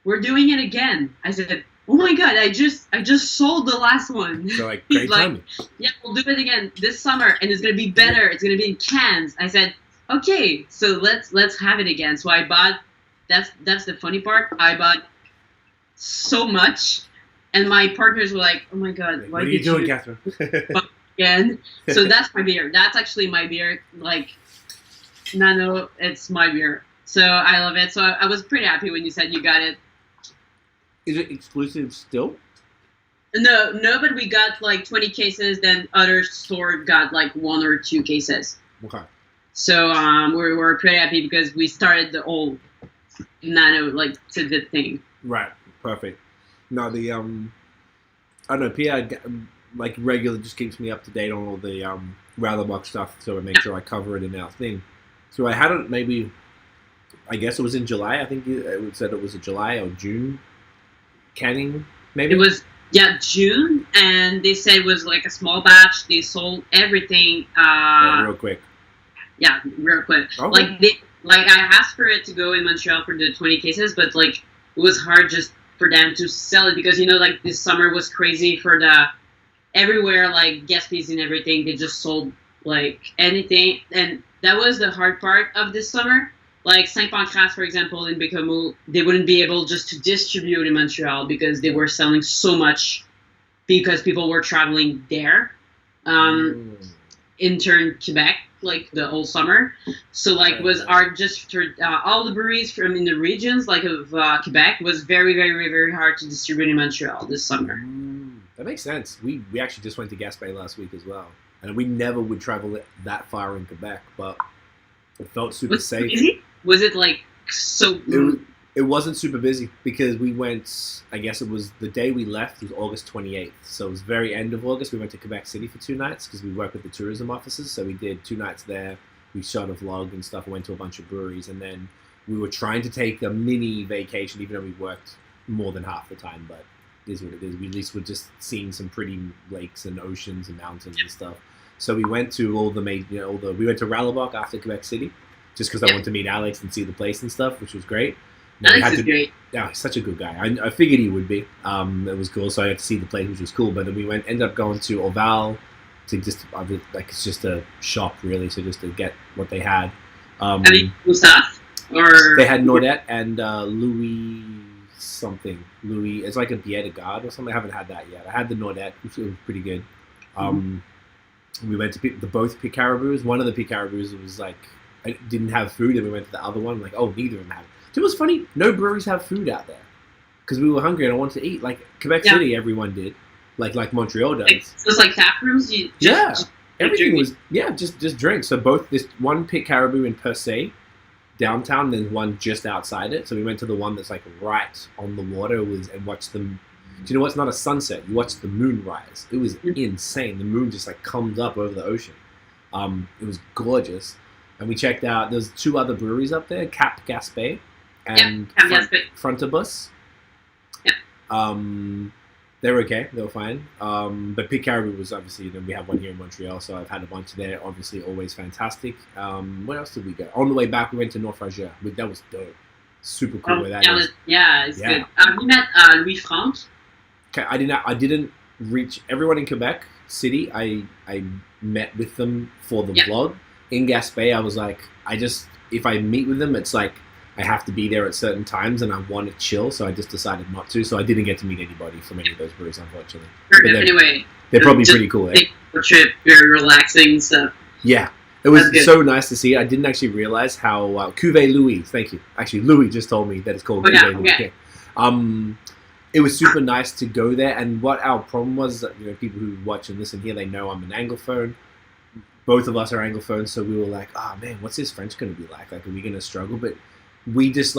"We're doing it again." I said, "Oh my God, I just sold the last one." So like, great timing. Yeah, we'll do it again this summer, and it's gonna be better. It's gonna be in cans. I said, "Okay, so let's have it again." So I bought. That's the funny part. I bought so much, and my partners were like, "Oh my God, what are you doing, Catherine?" Again. So that's my beer. That's actually my beer. Like, Nano, it's my beer. So I love it. So I was pretty happy when you said you got it. Is it exclusive still? No, but we got like 20 cases. Then other store got like 1 or 2 cases. Okay. So we were pretty happy because we started the whole Nano like tidbit thing. Right. Perfect. No, the I don't know. Pierre like regularly just keeps me up to date on all the Ras L'Bock stuff, so I make sure I cover it in our thing. So I had it maybe, I guess it was in July. I think it said it was a July or June canning, maybe? It was, June, and they said it was like a small batch. They sold everything. Real quick. Yeah, real quick. Okay. I asked for it to go in Montreal for the 20 cases, but like it was hard just for them to sell it because like this summer was crazy for everywhere, like Gaspésie and everything. They just sold like anything, and that was the hard part of this summer. Like Saint Pancras, for example, in Bécomo, they wouldn't be able just to distribute in Montreal because they were selling so much because people were traveling there. In turn, Quebec, like the whole summer. So like was hard just for all the breweries from in the regions like of Quebec was very, very, very hard to distribute in Montreal this summer. That makes sense. We actually just went to Gaspé last week as well. And we never would travel that far in Quebec, but It felt super safe. Busy? Was it like so? It wasn't super busy because we went, I guess it was the day we left was August 28th. So it was very end of August. We went to Quebec City for 2 nights because we work with the tourism offices. So we did 2 nights there. We shot a vlog and stuff. Went to a bunch of breweries. And then we were trying to take a mini vacation, even though we worked more than half the time. But it is what it is. We at least were just seeing some pretty lakes and oceans and mountains and stuff. So we went to we went to Ras L'Bock after Quebec City just because I wanted to meet Alex and see the place and stuff, which was great. Alex is great. Yeah, he's such a good guy. I figured he would be. It was cool, so I got to see the place, which was cool. But then we ended up going to Orval to just it's just a shop really, so just to get what they had. Stuff or they had Nordette and Louis something. Louis, it's like a Bière de Garde or something. I haven't had that yet. I had the Nordette, which was pretty good. We went to both Pit Caribous. One of the Pit Caribous was like I didn't have food, and we went to the other one. Like, oh, neither of them had it. It was funny. No breweries have food out there because we were hungry and I wanted to eat. Like Quebec City, everyone did. Like Montreal does. It was like tap rooms. Everything was just drink. So both this one Pit Caribou in Per Se downtown, then one just outside it. So we went to the one that's like right on the water and watched them. Do you know what? It's not a sunset. You watch the moon rise. It was insane. The moon just like comes up over the ocean. It was gorgeous. And we checked out. There's 2 other breweries up there: Cap Gaspé and Frontabus. Yeah. They were okay. They were fine. But Pit Caribou was obviously, we have one here in Montreal, so I've had a bunch there. Obviously, always fantastic. Where else did we go? On the way back, we went to North Frageur. That was dope. Super cool where that is. It's good. We met Louis Franck. Okay, I didn't reach everyone in Quebec City. I met with them for the vlog. In Gaspé, I was like, if I meet with them, it's like I have to be there at certain times and I want to chill, so I just decided not to. So I didn't get to meet anybody from any of those breweries, unfortunately. Anyway, they're probably pretty cool. Take a trip, very relaxing stuff. Yeah, it was so nice to see. I didn't actually realize how Cuvée Louis. Thank you. Actually, Louis just told me that it's called Cuvée Louis. Okay. It was super nice to go there, and what our problem was, people who watch and listen here, they know I'm an Anglophone. Both of us are Anglophones, so we were like, oh man, what's this French going to be like? Like, are we going to struggle? But we just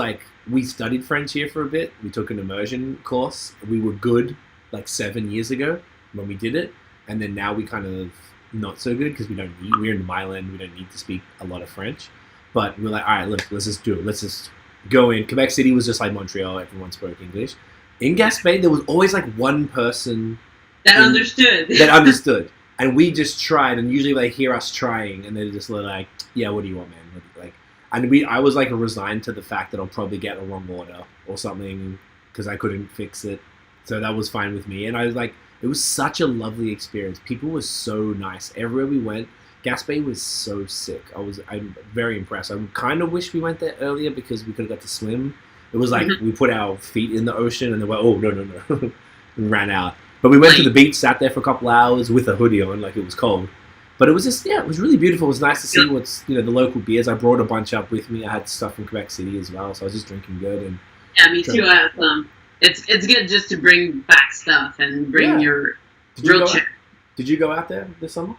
we studied French here for a bit. We took an immersion course. We were good 7 years ago when we did it. And then now we kind of not so good because we're in Milan. We don't need to speak a lot of French. But we're like, all right, look, let's just do it. Let's just go in. Quebec City was just like Montreal. Everyone spoke English. In Gaspé, there was always one person that understood. And we just tried, and usually they hear us trying, and they're just like, yeah, what do you want, man? I was resigned to the fact that I'll probably get a wrong order or something because I couldn't fix it. So that was fine with me. And I was like, it was such a lovely experience. People were so nice. Everywhere we went, Gaspé was so sick. I'm very impressed. I kind of wish we went there earlier because we could have got to swim. It was like we put our feet in the ocean and they were, oh, no. And ran out. But we went to the beach, sat there for a couple hours with a hoodie on, like it was cold. But it was just, it was really beautiful. It was nice to see the local beers. I brought a bunch up with me. I had stuff from Quebec City as well, so I was just drinking good. And me too. I have some. It's good just to bring back stuff and bring your real check. Did you go out there this summer?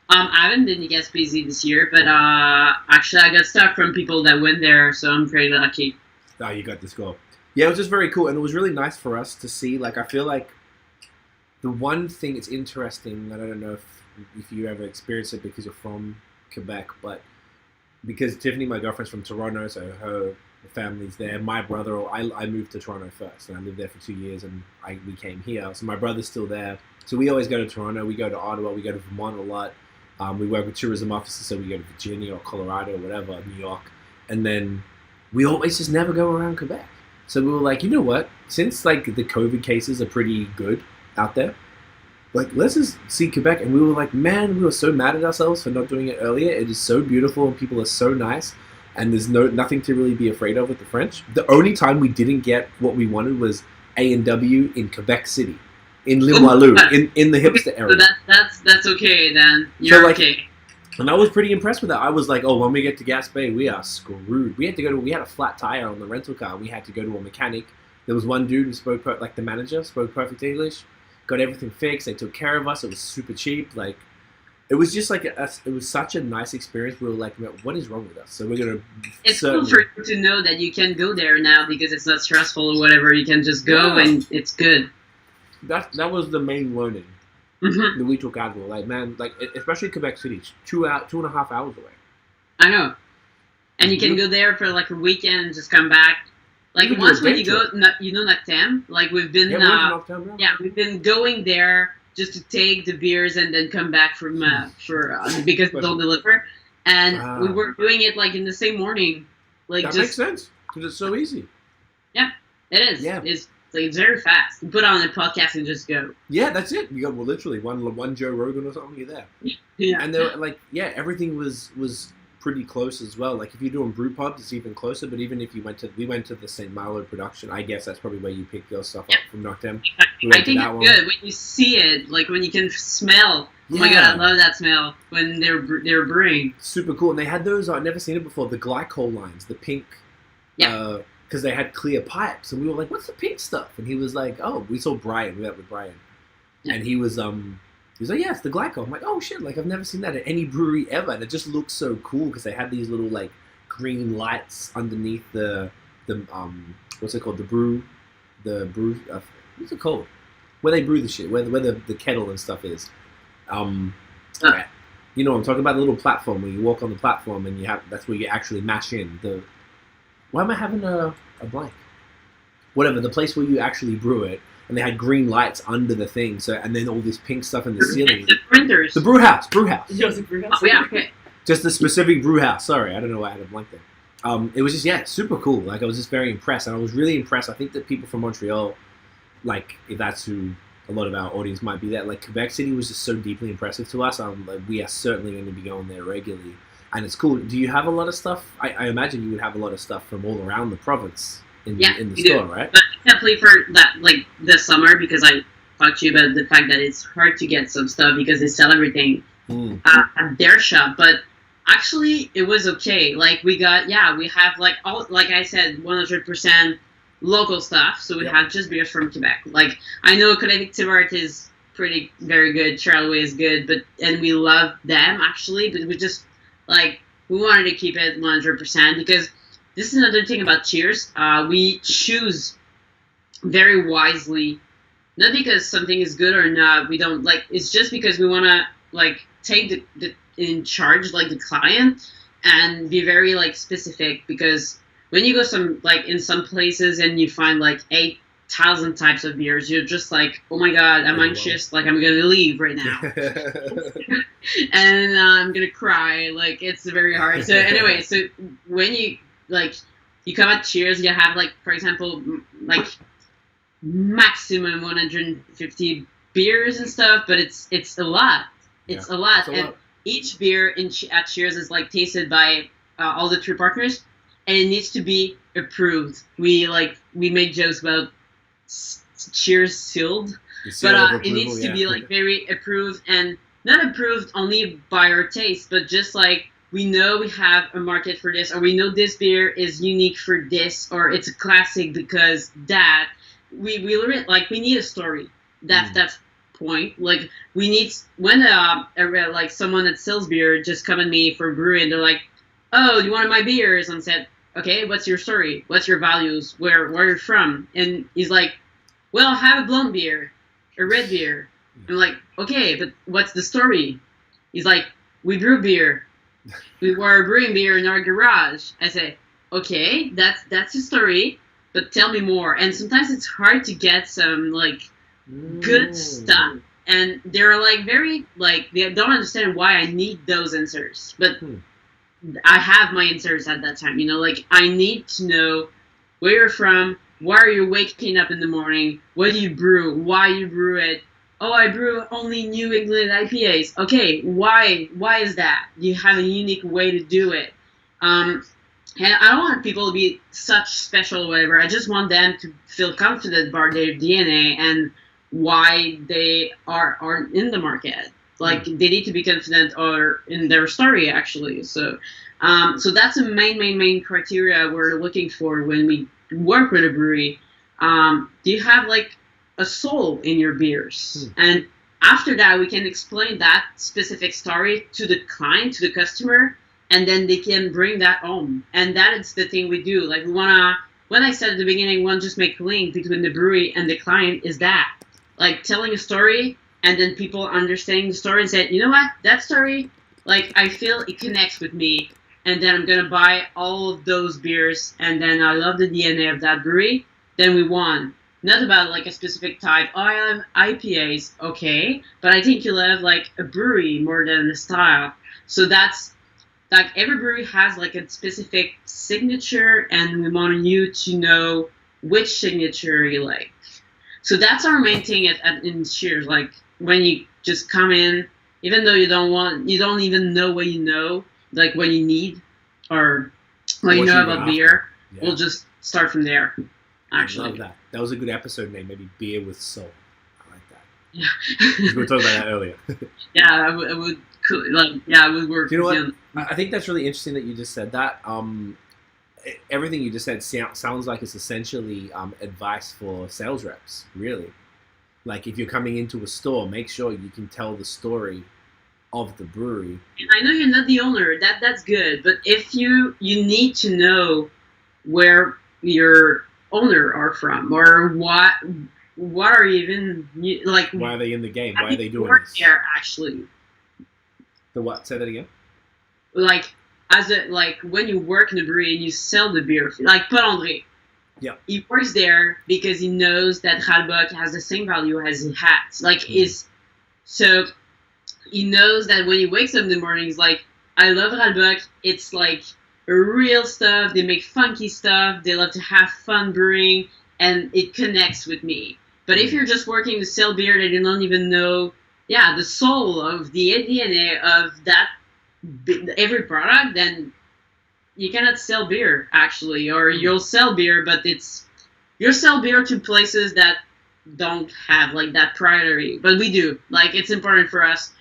I haven't been to Gaspésie this year, but actually I got stuff from people that went there, so I'm pretty lucky. Oh, you got the score. Yeah, it was just very cool, and it was really nice for us to see. I feel like the one thing it's interesting, and I don't know if you ever experienced it because you're from Quebec, but because Tiffany, my girlfriend's from Toronto, so her family's there. My brother, I moved to Toronto first, and I lived there for 2 years, and we came here. So my brother's still there. So we always go to Toronto. We go to Ottawa. We go to Vermont a lot. We work with tourism offices, so we go to Virginia or Colorado or whatever, New York. And then we always just never go around Quebec. So we were like, you know what? Since the COVID cases are pretty good out there, let's just see Quebec. And we were like, man, we were so mad at ourselves for not doing it earlier. It is so beautiful and people are so nice. And there's nothing to really be afraid of with the French. The only time we didn't get what we wanted was A&W in Quebec City, in Limoilou, in the hipster area. So that's okay then. You're okay. And I was pretty impressed with that. I was like, oh, when we get to Gaspé, we are screwed. We had a flat tire on the rental car. We had to go to a mechanic. There was one dude who spoke, the manager, spoke perfect English, got everything fixed. They took care of us. It was super cheap. it was just like it was such a nice experience. We were like, what is wrong with us? So we're gonna. It's cool for you to know that you can go there now because it's not stressful or whatever. You can just go and it's good. That was the main learning that we took out of it. Like, man, like especially Quebec City, 2.5 hours away. I know, and you can go there for like a weekend and just come back. Like once when you go, you know Noctem. Like we've been, we've been going there just to take the beers and then come back from because they'll deliver. And we were doing it like in the same morning. Like that makes sense because it's so easy. Yeah, it is. Yeah. It's very fast. You put on a podcast and just go. Yeah, that's it. You got literally one Joe Rogan or something. You're there. Yeah. And they're like, everything was pretty close as well. Like if you're doing brew pubs, it's even closer. But even if we went to the St. Malo production, I guess that's probably where you pick your stuff up from Noctem. I think it's good when you see it, like when you can smell. Oh my god, I love that smell when they're brewing. Super cool. And they had those. I'd never seen it before. The glycol lines, the pink. Yeah. Because they had clear pipes, and we were like, "What's the pink stuff?" And he was like, "Oh, we saw Brian. We met with Brian, and he was like, yeah, it's the glycol." I'm like, "Oh shit! Like I've never seen that at any brewery ever." And it just looks so cool because they had these little like green lights underneath the what's it called? The brew. What's it called? Where they brew the shit, where the kettle and stuff is. You know, I'm talking about the little platform where you walk on the platform and that's where you actually mash in the. Why am I having a blank? Whatever, the place where you actually brew it, and they had green lights under the thing, and then all this pink stuff in the ceiling. The printers. The brew house. Just the brew house? Oh, yeah, okay. Just the specific brew house. Sorry, I don't know why I had a blank there. It was just, super cool. Like, I was just very impressed, and I was really impressed. I think that people from Montreal, like, if that's who a lot of our audience might be, that, like, Quebec City was just so deeply impressive to us. Like, we are certainly going to be going there regularly. And it's cool. Do you have a lot of stuff? I imagine you would have a lot of stuff from all around the province in the store, right? But definitely for that, like this summer, because I talked to you about the fact that it's hard to get some stuff because they sell everything at their shop. But actually, it was okay. Like we have like all, like I said, 100% local stuff. So we have just beers from Quebec. Like I know Collective Art is very good. Charleway is good, and we love them actually. But we just we wanted to keep it 100% because this is another thing about Cheers. We choose very wisely, not because something is good or not. We don't it's just because we want to take the in charge, the client, and be very specific. Because when you go in some places and you find 8,000 types of beers, you're just like, oh my god, I'm anxious, I'm gonna leave right now. And I'm gonna cry, it's very hard. So anyway, so when you you come at Cheers, you have for example maximum 150 beers and stuff, but it's a lot. It's a lot. And each beer at Cheers is tasted by all the 3 partners, and it needs to be approved. We make jokes about Cheers sealed, but it needs to be very approved, and not approved only by our taste, but just we know we have a market for this, or we know this beer is unique for this, or it's a classic because that we need a story. That's point. We need when someone that sells beer just come at me for brewing, they're like, oh, you want my beers? And said, okay, what's your story? What's your values? Where are you from? And he's like, well, I have a blonde beer, a red beer. I'm like, okay, but what's the story? He's like, we brew beer. We were brewing beer in our garage. I say, okay, that's the story, but tell me more. And sometimes it's hard to get some good stuff, and they're very they don't understand why I need those answers, but I have my answers at that time. I need to know where you're from. Why are you waking up in the morning? What do you brew? Why you brew it? Oh, I brew only New England IPAs. Okay, why is that? You have a unique way to do it. And I don't want people to be such special or whatever. I just want them to feel confident about their DNA and why they are in the market. They need to be confident or in their story, actually. So that's the main criteria we're looking for when we work with a brewery. Do you have a soul in your beers? And after that, we can explain that specific story to the client, to the customer, and then they can bring that home. And that is the thing we do. Like, we want to, when I said at the beginning, we want to just make a link between the brewery and the client, is that. Like, telling a story, and then people understanding the story and saying, you know what, that story, like, I feel it connects with me. And then I'm going to buy all of those beers, and then I love the DNA of that brewery, then we won. Not about like a specific type. Oh, I love IPAs, okay, but I think you love like a brewery more than a style. So that's like every brewery has like a specific signature, and we want you to know which signature you like. So that's our main thing in Cheers. Like when you just come in, even though you don't even know what you know, like what you need or what you know about beer. Yeah. We'll just start from there. Actually, I love that. That was a good episode name. Maybe Beer with Soul. I like that. Yeah, we were talking about that earlier. Yeah, it would. Yeah, it would work. Do you know what? I think that's really interesting that you just said that. Everything you just said sounds like it's essentially advice for sales reps. Really, like if you're coming into a store, make sure you can tell the story of the brewery. And I know you're not the owner. That's good. But if you need to know where your owner are from, or what are even like, why are they in the game? Why are they doing this? There actually. The what? Say that again. Like when you work in a brewery and you sell the beer, like Paul André. Yeah. He works there because he knows that Ras L'Bock has the same value as he has. Like so he knows that when he wakes up in the morning, he's like, I love Ras L'Bock. It's like real stuff. They make funky stuff. They love to have fun brewing, and it connects with me. But if you're just working to sell beer that you don't even know, the soul of the DNA of that every product, then you cannot sell beer actually, or you'll sell beer, but you'll sell beer to places that don't have like that priority. But we do. Like, it's important for us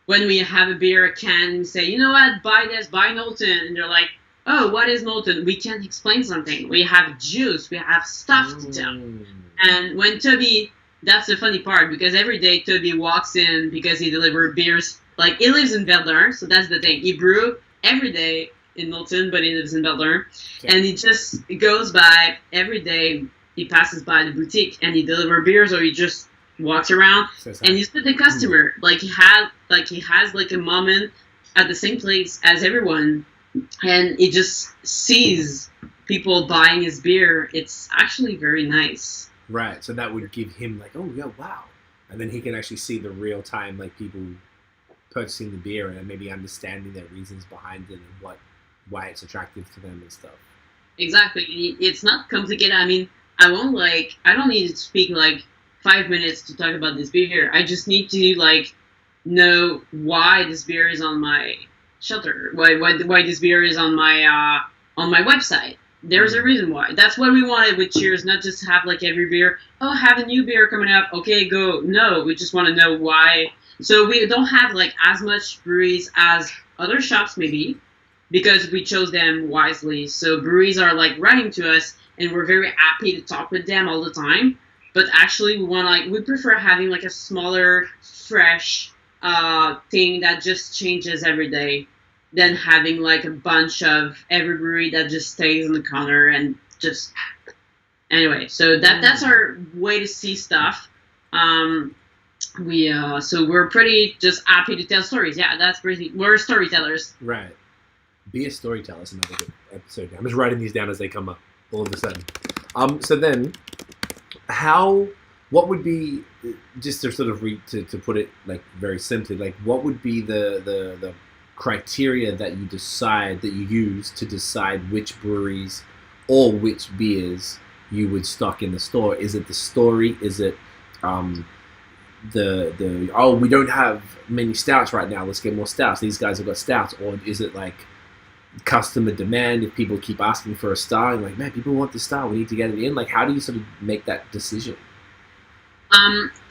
when we have a beer can and say, you know what, buy this, buy Knowlton, and they're like, oh, what is Knowlton? We can explain something. We have juice. We have stuff to tell. And when Toby, that's the funny part, because every day Toby walks in because he delivers beers. Like, he lives in Melbourne, so that's the thing. He brew every day in Knowlton, but he lives in Melbourne. Okay. And he just goes by every day. He passes by the boutique and he delivers beers, or he just walks around and he's with the customer. Like, he has like a moment at the same place as everyone. And he just sees people buying his beer. It's actually very nice. Right. So that would give him like, oh, yeah, wow. And then he can actually see the real time, like, people purchasing the beer and maybe understanding their reasons behind it and why it's attractive to them and stuff. Exactly. It's not complicated. I mean, I don't need to speak like 5 minutes to talk about this beer. I just need to like know why this beer is on my shelter, why this beer is on my website. There's a reason why. That's what we wanted with Cheers, not just have like every beer, oh, have a new beer coming up, okay, go. No, we just want to know why. So we don't have like as much breweries as other shops maybe, because we chose them wisely. So breweries are like writing to us, and we're very happy to talk with them all the time. But actually, we prefer having like a smaller, fresh thing that just changes every day, than having like a bunch of every brewery that just stays in the corner and just anyway. So that's our way to see stuff. So we're pretty just happy to tell stories. Yeah, that's pretty. We're storytellers. Right. Be a storyteller is another good episode. I'm just writing these down as they come up all of a sudden. So then, what would be, just to sort of to put it like very simply, like what would be the criteria that you use to decide which breweries or which beers you would stock in the store? Is it the story? Is it we don't have many stouts right now, let's get more stouts, these guys have got stouts? Or is it like customer demand, if people keep asking for a star and like, man, people want this star, we need to get it in? Like, how do you sort of make that decision?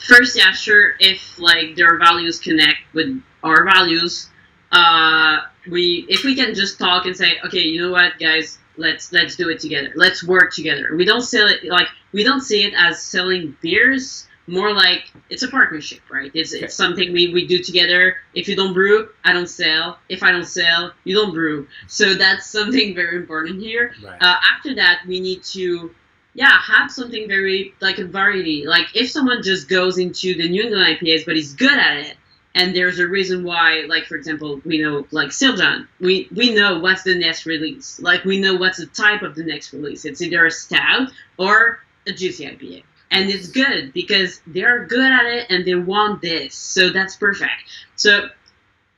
First, yeah, sure, if like their values connect with our values, if we can just talk and say, okay, you know what, guys, let's do it together, let's work together. We don't see it as selling beers, more like it's a partnership, right? It's something we do together. If you don't brew, I don't sell. If I don't sell, you don't brew. So that's something very important here. Right. After that, we need to have something very like a variety. Like if someone just goes into the New England IPAs but is good at it, and there's a reason why, like for example, we know like Siljan, we know what's the next release. Like we know what's the type of the next release. It's either a stout or a juicy IPA. And it's good because they're good at it and they want this. So that's perfect. So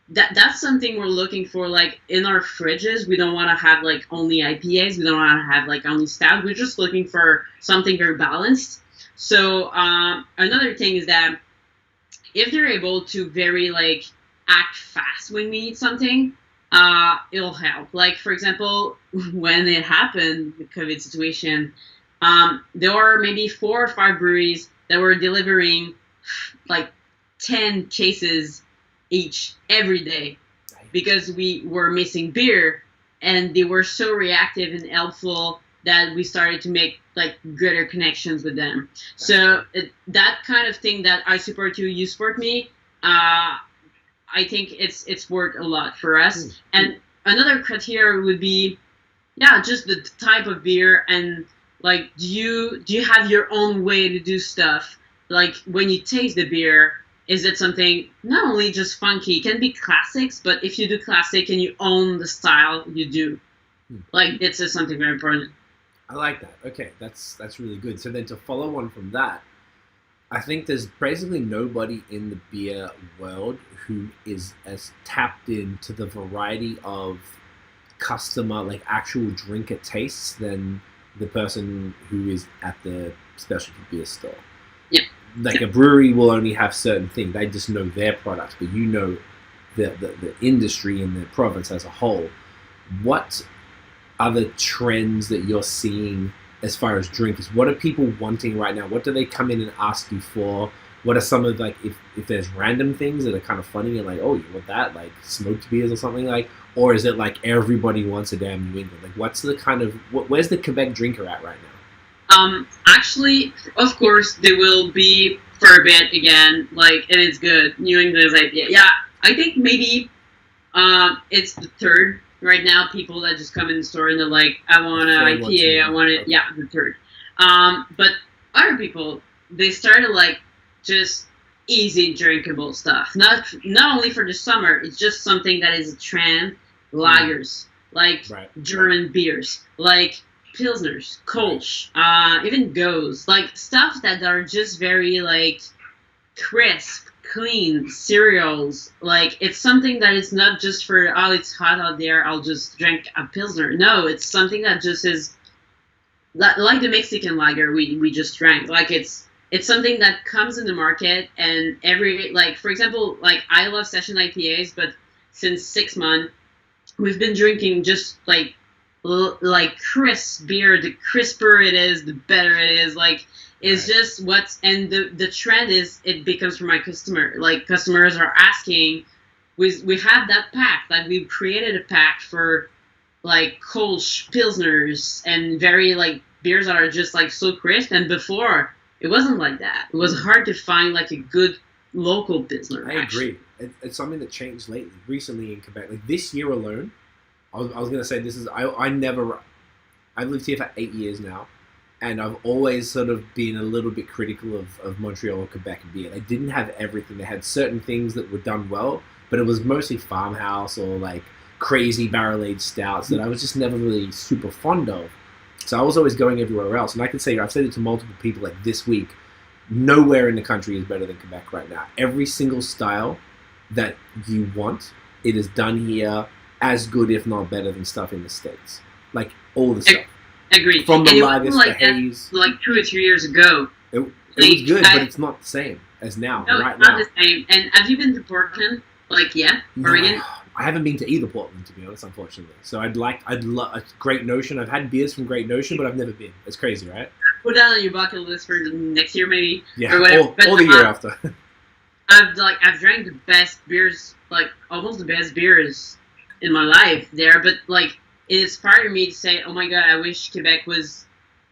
that's something we're looking for. Like in our fridges, we don't want to have like only IPAs. We don't want to have like only stout. We're just looking for something very balanced. So another thing is that if they're able to very like act fast when we need something, it'll help. Like for example, when it happened, the COVID situation, there were maybe 4 or 5 breweries that were delivering like 10 cases each every day because we were missing beer, and they were so reactive and helpful that we started to make like greater connections with them. So that kind of thing, that I support you support me, I think it's worked a lot for us. And another criteria would be just the type of beer, and like do you have your own way to do stuff? Like when you taste the beer, is it something not only just funky, it can be classics, but if you do classic and you own the style, you do. Like it's just something very important. I like that. Okay, that's really good. So then to follow on from that, I think there's basically nobody in the beer world who is as tapped into the variety of customer, like actual drinker tastes than the person who is at the specialty beer store. Yeah. Like a brewery will only have certain things. They just know their products, but you know the industry and the province as a whole. What are the trends that you're seeing as far as drinkers? What are people wanting right now? What do they come in and ask you for? What are some of, like, if there's random things that are kind of funny and like, oh, you want that, like smoked beers or something, like, or is it like everybody wants a damn New England? Like, what's the kind of, where's the Quebec drinker at right now? Actually, of course, there will be for a bit again, like, and it's good. New England's IPA. Yeah, I think maybe it's the third right now. People that just come in the store and they're like, I want an IPA, I want it. Okay. Yeah, the third. But other people, they started like just easy drinkable stuff. Not only for the summer, it's just something that is a trend. Lagers, like German beers, like Pilsners, Kolsch, even Goes, like stuff that are just very like crisp, clean cereals. Like it's something that is not just for, oh, it's hot out there, I'll just drink a Pilsner. No, it's something that just is like the Mexican lager we just drank. Like it's something that comes in the market, and every, like for example, like I love session IPAs, but since 6 months we've been drinking just like crisp beer. The crisper it is, the better it is. Like it's just what's, and the trend is it becomes for my customer. Like customers are asking, we have that pack, like we've created a pack for like Kolsch, Pilsners, and very like beers that are just like so crisp. And before it wasn't like that. It was hard to find like a good local Pilsner. I agree. It's something that changed recently in Quebec. Like this year alone, I was going to say this is, I've lived here for 8 years now, and I've always sort of been a little bit critical of Montreal or Quebec beer. They didn't have everything. They had certain things that were done well, but it was mostly farmhouse or like crazy barrel-aged stouts that I was just never really super fond of. So I was always going everywhere else. And I can say, I've said it to multiple people like this week, nowhere in the country is better than Quebec right now. Every single style that you want, it is done here as good, if not better, than stuff in the States. Like all the stuff. Agreed. From the lagers, like the haze. Like 2 or 3 years ago. It was good, but it's not the same as now. No, right it's not now. the same. And have you been to Portland? Like, Oregon? No, I haven't been to either Portland, to be honest, unfortunately. So I'd love a Great Notion. I've had beers from Great Notion, but I've never been. It's crazy, right? Put that on your bucket list for next year, maybe. Yeah, or whatever. or the year after. I've drank the best beers, like almost the best beers in my life there, but like it inspired me to say, oh my god, I wish Quebec was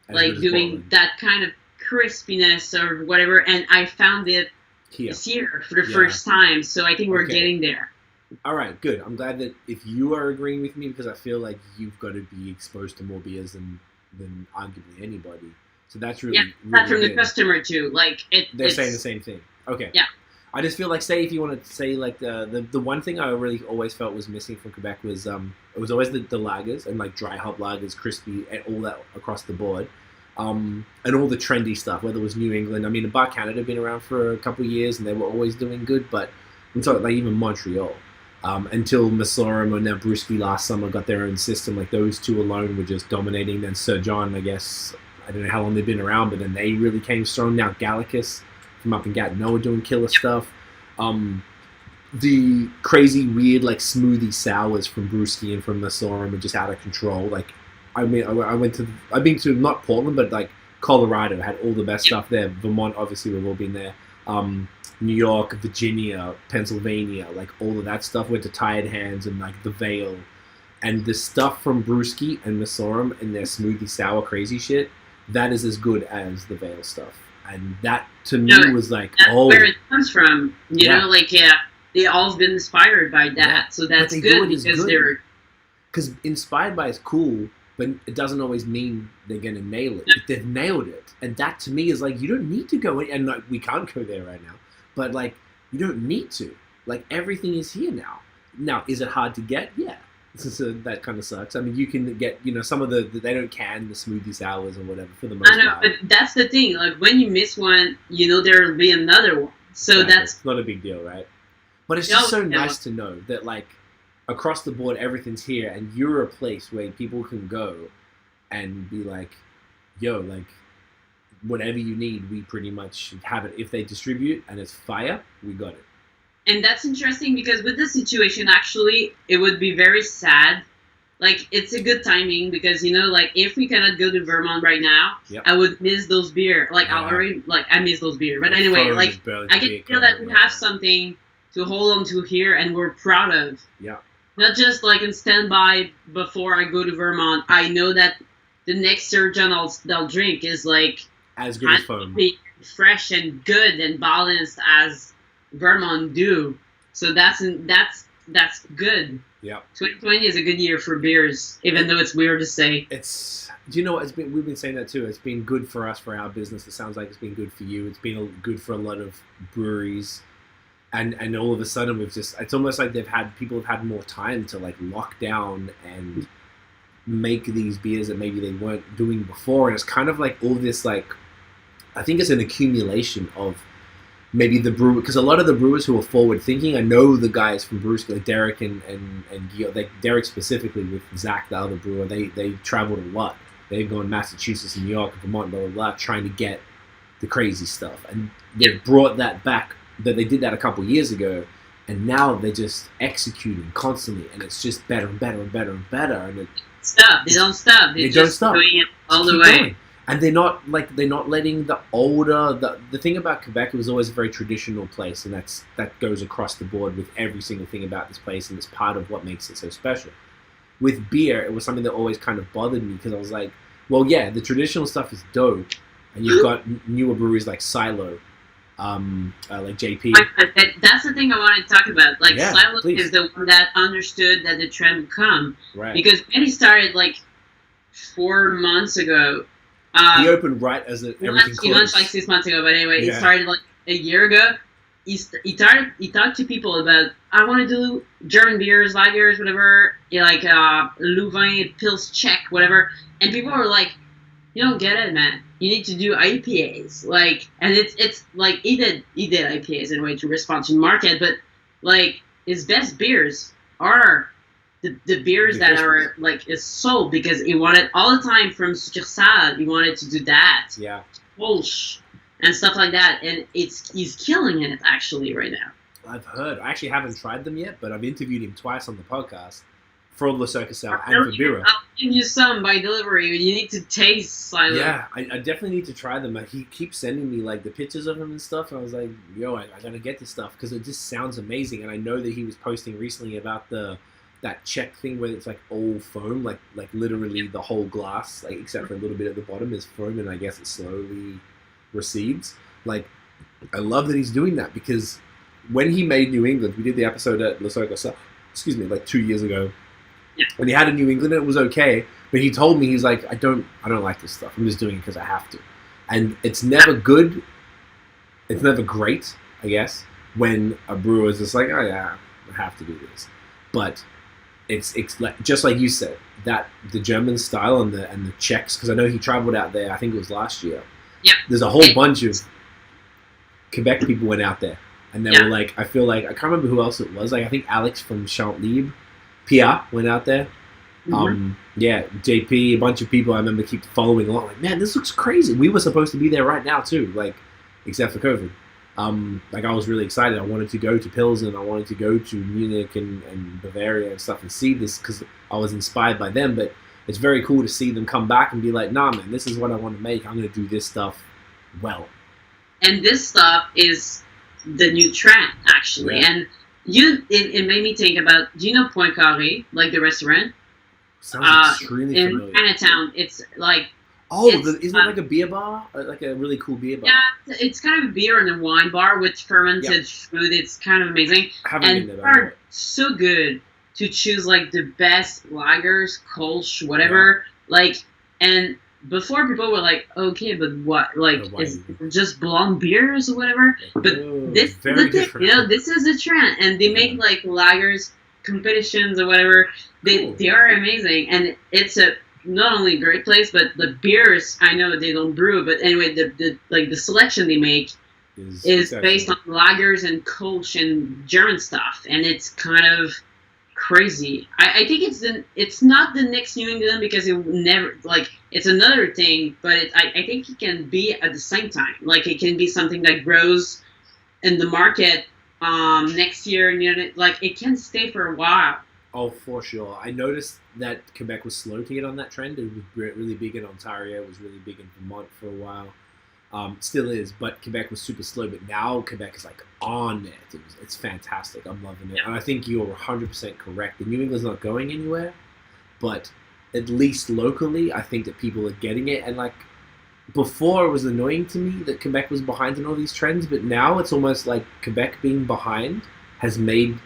like doing that kind of crispiness or whatever, and I found it this year for the first time. So I think we're getting there. All right, good. I'm glad that if you are agreeing with me, because I feel like you've got to be exposed to more beers than arguably anybody. So that's really that's from the customer too. Like they're saying the same thing. Okay. Yeah. I just feel like, say, if you want to say like the one thing I really always felt was missing from Quebec was it was always the lagers and like dry hop lagers, crispy, and all that across the board, and all the trendy stuff. Whether it was New England, I mean, Bar Canada had been around for a couple of years and they were always doing good, but I'm talking like even Montreal, until Messorem or now Brewski last summer got their own system. Like those two alone were just dominating. Then Sir John, I guess, I don't know how long they've been around, but then they really came strong. Now Gallicus from up in Gatineau doing killer stuff. The crazy weird like smoothie sours from Brewski and from Messorem are just out of control. Like I mean, I've been to not Portland, but like Colorado had all the best stuff there. Vermont, obviously, we've all been there. New York, Virginia, Pennsylvania, like all of that stuff. Went to Tired Hands and like the Vale, and the stuff from Brewski and Messorem and their smoothie sour crazy shit. That is as good as the Vale stuff. And that, to me, was like, that's where it comes from. You know, like, they all been inspired by that. Yeah. So that's good because they're... Because inspired by is cool, but it doesn't always mean they're going to nail it. If they've nailed it. And that, to me, is like, you don't need to go in. And like, we can't go there right now. But, like, you don't need to. Like, everything is here now. Now, is it hard to get? Yeah. So that kind of sucks. I mean, you can get, some of they don't can the smoothie sours or whatever for the most part. I know, but that's the thing. Like, when you miss one, there'll be another one. So that's not a big deal, right? But it's just so nice to know that, like, across the board, everything's here, and you're a place where people can go and be like, yo, like, whatever you need, we pretty much have it. If they distribute and it's fire, we got it. And that's interesting because with this situation, actually, it would be very sad. Like, it's a good timing because, like, if we cannot go to Vermont right now, I would miss those beer. Like, I miss those beer. But anyway, like, I can feel that we have something to hold on to here and we're proud of. Yeah. Not just, like, in standby before I go to Vermont. I know that the next surgeon I'll drink is, like, as good as foam. Fresh and good and balanced as Vermont do. So that's good. Yeah. 2020 is a good year for beers, even though it's weird to say. Do you know what? We've been saying that too. It's been good for us, for our business. It sounds like it's been good for you. It's been good for a lot of breweries. And all of a sudden it's almost like people have had more time to like lock down and make these beers that maybe they weren't doing before. And it's kind of like all this, like, I think it's an accumulation of maybe the brewer, because a lot of the brewers who are forward thinking, I know the guys from Bruce, like Derek and Guillaume, like Derek specifically with Zach, the other brewer, they traveled a lot. They've gone Massachusetts, New York, Vermont, blah, blah, blah, trying to get the crazy stuff. And they've brought that back, that they did that a couple years ago, and now they're just executing constantly, and it's just better and better and better and better. And They don't stop. They just don't stop. Doing it all the way. Going. And they're not letting the older, the thing about Quebec, it was always a very traditional place, and that goes across the board with every single thing about this place, and it's part of what makes it so special. With beer, it was something that always kind of bothered me, because I was like, well, yeah, the traditional stuff is dope, and you've got newer breweries like Silo, like JP. That's the thing I wanted to talk about. Like, Silo is the one that understood that the trend would come. Right. Because when he started, like, 4 months ago, he opened right as everything closed. He launched like 6 months ago, but anyway, he started like a year ago. He talked to people about, I want to do German beers, lagers, whatever, like Louvain, Pils, Czech, whatever. And people were like, you don't get it, man. You need to do IPAs. Like, and it's like, he did IPAs in a way to respond to the market, but like, his best beers are the beers that are like is sold, because he wanted all the time from Succursale. He wanted to do that, Walsh and stuff like that, and he's killing it actually right now. I've heard. I actually haven't tried them yet, but I've interviewed him twice on the podcast for Le Succursale and for Bira. I'll give you some by delivery. You need to taste Silo. Yeah, I definitely need to try them. He keeps sending me like the pictures of them and stuff, and I was like, yo, I gotta get this stuff because it just sounds amazing. And I know that he was posting recently about that Czech thing where it's like all foam, like literally the whole glass, like except for a little bit at the bottom is foam, and I guess it's slowly recedes. Like, I love that he's doing that, because when he made New England, we did the episode at like 2 years ago. Yeah. When he had a New England, it was okay, but he told me, he's like, I don't like this stuff. I'm just doing it because I have to. And it's never good. It's never great, I guess, when a brewer is just like, oh yeah, I have to do this. But it's like, just like you said, that the German style and the Czechs, because I know he traveled out there. I think it was last year. Yeah. There's a whole bunch of Quebec people went out there, and they were like, I feel like, I can't remember who else it was. Like, I think Alex from Chantlib, Pia, went out there. Mm-hmm. JP, a bunch of people I remember keep following along. Like, man, this looks crazy. We were supposed to be there right now too, like, except for COVID. Like, I was really excited. I wanted to go to Pilsen. I wanted to go to Munich and Bavaria and stuff and see this, because I was inspired by them. But it's very cool to see them come back and be like, nah, man, this is what I want to make. I'm going to do this stuff well. And this stuff is the new trend, actually. Yeah. And it made me think about, do you know Point Carré, like the restaurant? Sounds extremely familiar. In Chinatown, it's like... isn't it like a beer bar? Like a really cool beer bar? Yeah, it's kind of a beer and a wine bar with fermented food. It's kind of amazing. And they are so good to choose, like, the best lagers, Kolsch, whatever. Yeah. Like, and before people were like, okay, but what? Like, is it just blonde beers or whatever? But this is the thing, you know, this is a trend. And they make, like, lagers competitions or whatever. They are amazing. And it's a not only a great place, but the beers, I know they don't brew, but anyway, the selection they make is based on lagers and Kolsch and German stuff, and it's kind of crazy. I think it's not the next New England, because it never, like, it's another thing, but I think it can be at the same time. Like, it can be something that grows in the market next year, and, you know, like, it can stay for a while. Oh, for sure. I noticed that Quebec was slow to get on that trend. It was really big in Ontario. It was really big in Vermont for a while. Still is, but Quebec was super slow. But now Quebec is, like, on it. It's fantastic. I'm loving it. And I think you're 100% correct. The New England's not going anywhere, but at least locally, I think that people are getting it. And, like, before, it was annoying to me that Quebec was behind in all these trends, but now it's almost like Quebec being behind has made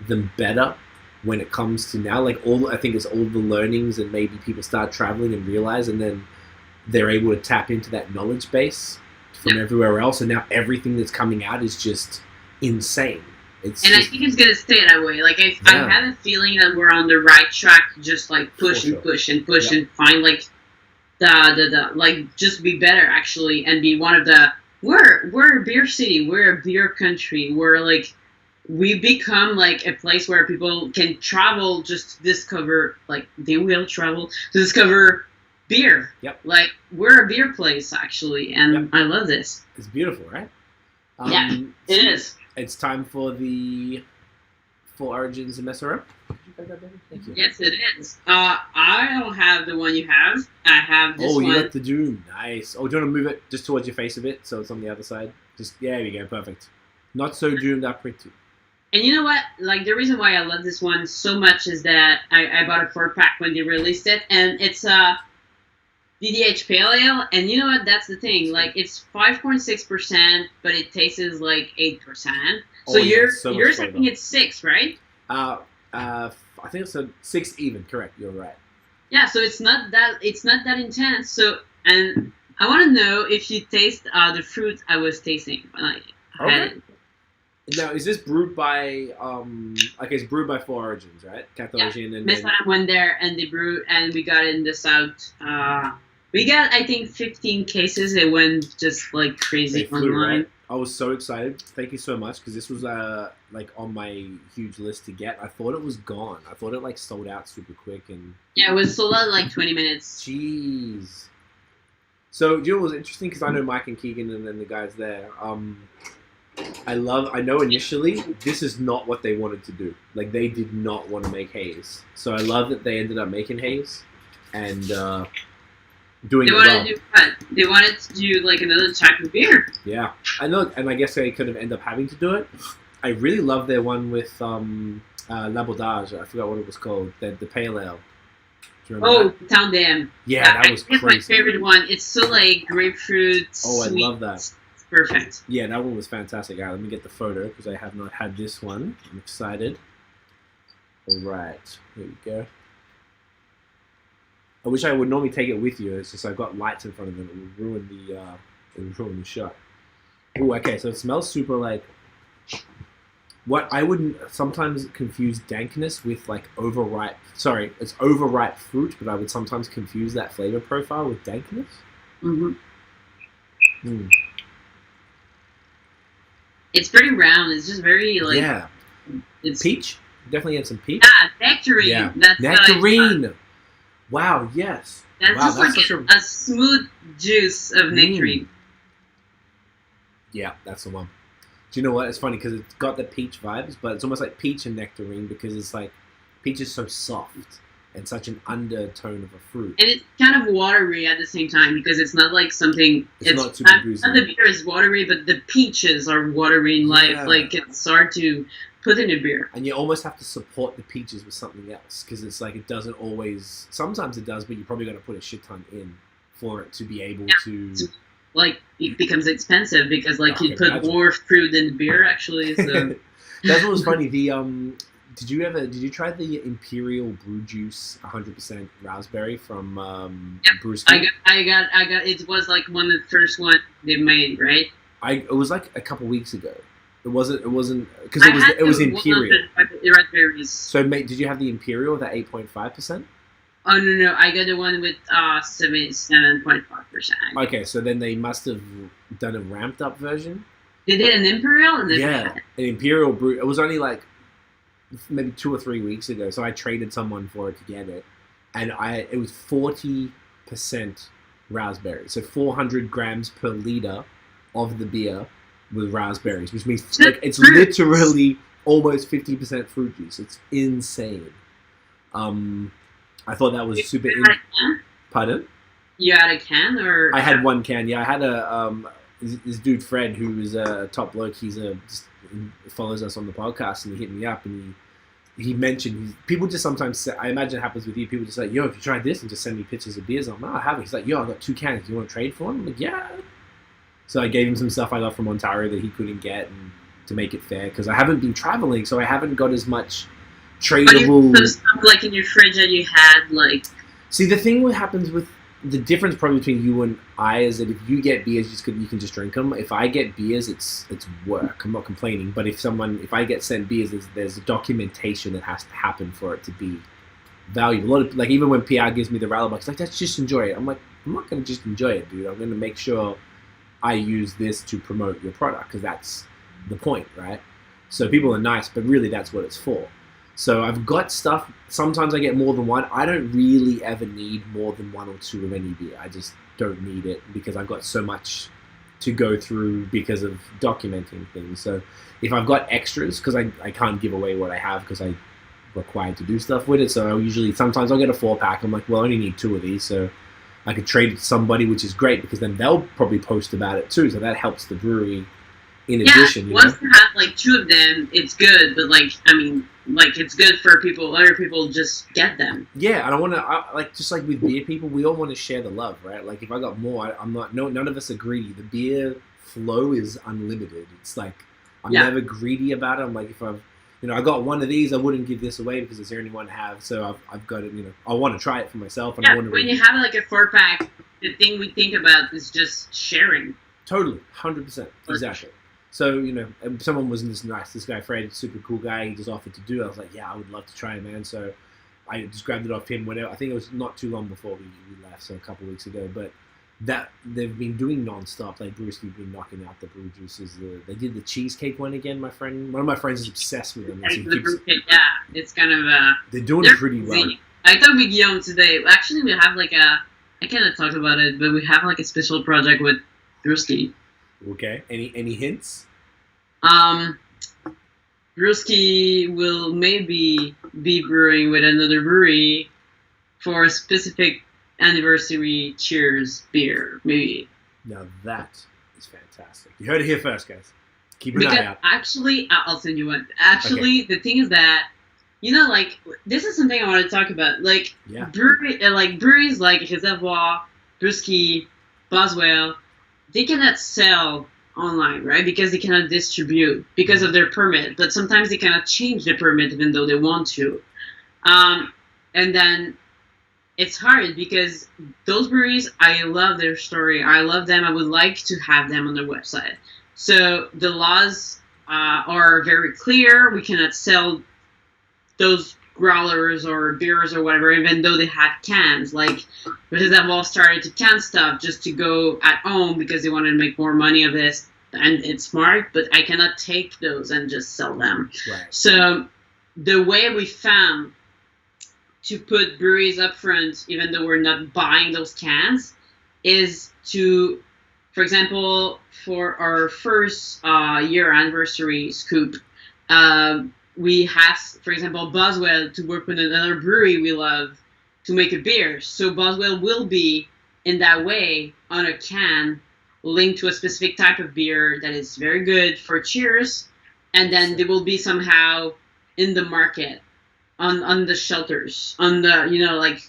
them better. When it comes to now, like, I think it's all the learnings, and maybe people start traveling and realize, and then they're able to tap into that knowledge base from everywhere else, and now everything that's coming out is just insane. I think it's gonna stay that way. Like, I have a feeling that we're on the right track to just, like, push and push and push and find, like, the like, just be better, actually, and be one of the we're a beer city, we're a beer country, we're, like, we become, like, a place where people can travel just to discover, like, they will travel to discover beer. Yep. Like, we're a beer place, actually, and I love this. It's beautiful, right? Yeah, it is. It's time for Origins and Messorem. Thank you. Yes, it is. I don't have the one you have. I have this one. Oh, you got the Doom. Nice. Oh, do you want to move it just towards your face a bit so it's on the other side? There we go. Perfect. Not so doomed, not pretty. And you know what? Like, the reason why I love this one so much is that I bought a 4-pack when they released it, and it's a DDH Pale Ale, and you know what? That's the thing. Like, it's 5.6%, but it tastes like 8%. So you're saying it's 6, right? I think it's a 6 even. Correct. You're right. Yeah. So it's not that intense. So, and I want to know if you taste the fruit I was tasting when I had it. Now, is this brewed by, it's brewed by 4 Origins, right? Origin and Messorem went there and they brewed, and we got it in the south. We got, I think, 15 cases. It went just, like, crazy online. Right? I was so excited. Thank you so much, because this was, like, on my huge list to get. I thought it was gone. I thought it, like, sold out super quick. And yeah, it was sold out in, like, 20 minutes. Jeez. So, you know what was interesting? Because I know Mike and Keegan and then the guys there. I know initially this is not what they wanted to do. Like, they did not want to make haze. So I love that they ended up making haze and doing it well. They wanted to do, like, another type of beer. Yeah, I know, and I guess they could have ended up having to do it. I really love their one with L'Abordage. I forgot what it was called. The pale ale. Do you remember that? Town Dam. Yeah, that was crazy. It's my favorite one. It's so like grapefruit. Oh, sweet. I love that. It's perfect. Yeah, that one was fantastic. Let me get the photo because I have not had this one. I'm excited. All right, here we go. I wish I would normally take it with you. It's just I've got lights in front of it. It would ruin the shot. Oh, okay. So it smells super like. What I would sometimes confuse dankness with like overripe. Sorry, it's overripe fruit, but I would sometimes confuse that flavor profile with dankness. It's pretty round. It's just very like. Yeah. It's peach. Definitely had some peach. Yeah, nectarine. Yeah. That's nectarine. Wow. Yes. That's just like a smooth juice of nectarine. Yeah, that's the one. Do you know what? It's funny because it's got the peach vibes, but it's almost like peach and nectarine because it's like peach is so soft and such an undertone of a fruit. And it's kind of watery at the same time because it's not like something. It's not super boozy. The beer is watery, but the peaches are watery in life. Yeah. Like it's hard to put in a beer. And you almost have to support the peaches with something else because it's like it doesn't always. Sometimes it does, but you probably got to put a shit ton in for it to be able to. Like it becomes expensive because like you put more fruit in the beer actually. So. That's what was funny. The did you try the Imperial Brew Juice 100% raspberry from Brewing? I got it was like one of the first one they made, right? It was like a couple weeks ago. It wasn't because it was Imperial. Raspberries. So mate, did you have the Imperial that 8.5%? Oh no! I got the one with 7.5%. Okay, so then they must have done a ramped up version. They did an Imperial, and then an Imperial brew. It was only like maybe 2 or 3 weeks ago, so I traded someone for it to get it, and it was 40% raspberry, so 400 grams per liter of the beer was raspberries, which means like it's literally almost 50% fruit juice. It's insane. I thought that was super. Pardon? You had a can, or I had one can. Yeah, I had this dude Fred, who is a top bloke. He follows us on the podcast, and he hit me up, and he mentioned people just sometimes say, I imagine it happens with you. People just like, yo, if you tried this, and just send me pictures of beers. I'm like, oh, I haven't. He's like, yo, I got 2 cans. Do you want to trade for them? I'm like, yeah. So I gave him some stuff I got from Ontario that he couldn't get, and to make it fair, because I haven't been traveling, so I haven't got as much tradable. But you stuff like in your fridge that you had like. See, the thing what happens with the difference probably between you and I is that if you get beers, you can just drink them. If I get beers, it's work. I'm not complaining, but if I get sent beers, there's a documentation that has to happen for it to be valuable. A lot of, like even when PR gives me the Ras L'Bock, it's like, let's just enjoy it. I'm like, I'm not going to just enjoy it, dude. I'm going to make sure I use this to promote your product because that's the point, right? So people are nice, but really that's what it's for. So I've got stuff. Sometimes I get more than one. I don't really ever need more than 1 or 2 of any beer. I just don't need it because I've got so much to go through because of documenting things. So if I've got extras, because I can't give away what I have because I'm required to do stuff with it. So sometimes I'll get a 4-pack. I'm like, well, I only need 2 of these. So I could trade it to somebody, which is great because then they'll probably post about it too. So that helps the brewery in addition. Once you have like 2 of them, it's good. But like, I mean, like it's good for people. Other people just get them. Yeah, and I want to just like with beer people, we all want to share the love, right? Like if I got more, I'm not. No, none of us are greedy. The beer flow is unlimited. It's like I'm never greedy about it. I'm like if I got one of these, I wouldn't give this away because it's the only one I have. So I've got it. I want to try it for myself. And I want to when you have like a 4-pack, the thing we think about is just sharing. Totally, 100%, exactly. So, someone wasn't this nice. This guy, Fred, super cool guy. He just offered to do it. I was like, yeah, I would love to try it, man. So I just grabbed it off him. Whatever. I think it was not too long before we left, so a couple of weeks ago. But that they've been doing non-stop. Like Bruce, we've been knocking out the brew juices. They did the cheesecake one again. One of my friends is obsessed with them. It's kind of they're doing it pretty well. I talked with Guillaume today. Actually, we have like I cannot talk about it, but we have like a special project with Brewski. Okay. Any hints? Brewski will maybe be brewing with another brewery for a specific anniversary cheers beer, maybe. Now that is fantastic. You heard it here first, guys. Keep an eye out. Actually, I'll send you one. Actually, the thing is that you know, like, this is something I want to talk about. Like, Yeah. breweries like Réservoir, Brewski, Boswell, they cannot sell online, right? Because they cannot distribute because of their permit. But sometimes they cannot change the permit even though they want to. And then it's hard because those breweries, I love their story. I love them. I would like to have them on their website. So the laws are very clear. We cannot sell those growlers or beers or whatever, even though they had cans. Like, because that all started to can stuff just to go at home because they wanted to make more money of this. And it's smart, but I cannot take those and just sell them. Right. So the way we found to put breweries up front, even though we're not buying those cans, is to, for example, for our first year anniversary scoop, we have, for example, Boswell to work with another brewery we love to make a beer. So Boswell will be, in that way, on a can linked to a specific type of beer that is very good for cheers, and then they will be somehow in the market, on the shelters, on the, you know, like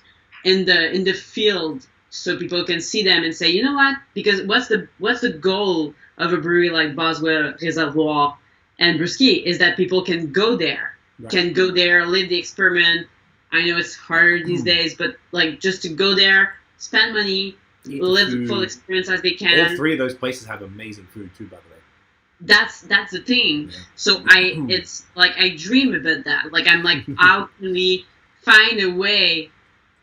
in the field, so people can see them and say, you know what? Because what's the goal of a brewery like Boswell, Réservoir, and Brewski is that people can go there, live the experiment. I know it's harder these days, but like just to go there, spend money, live the full experience as they can. All three of those places have amazing food too, by the way. That's the thing. Yeah. So it's like I dream about that. Like I'm like how can we find a way,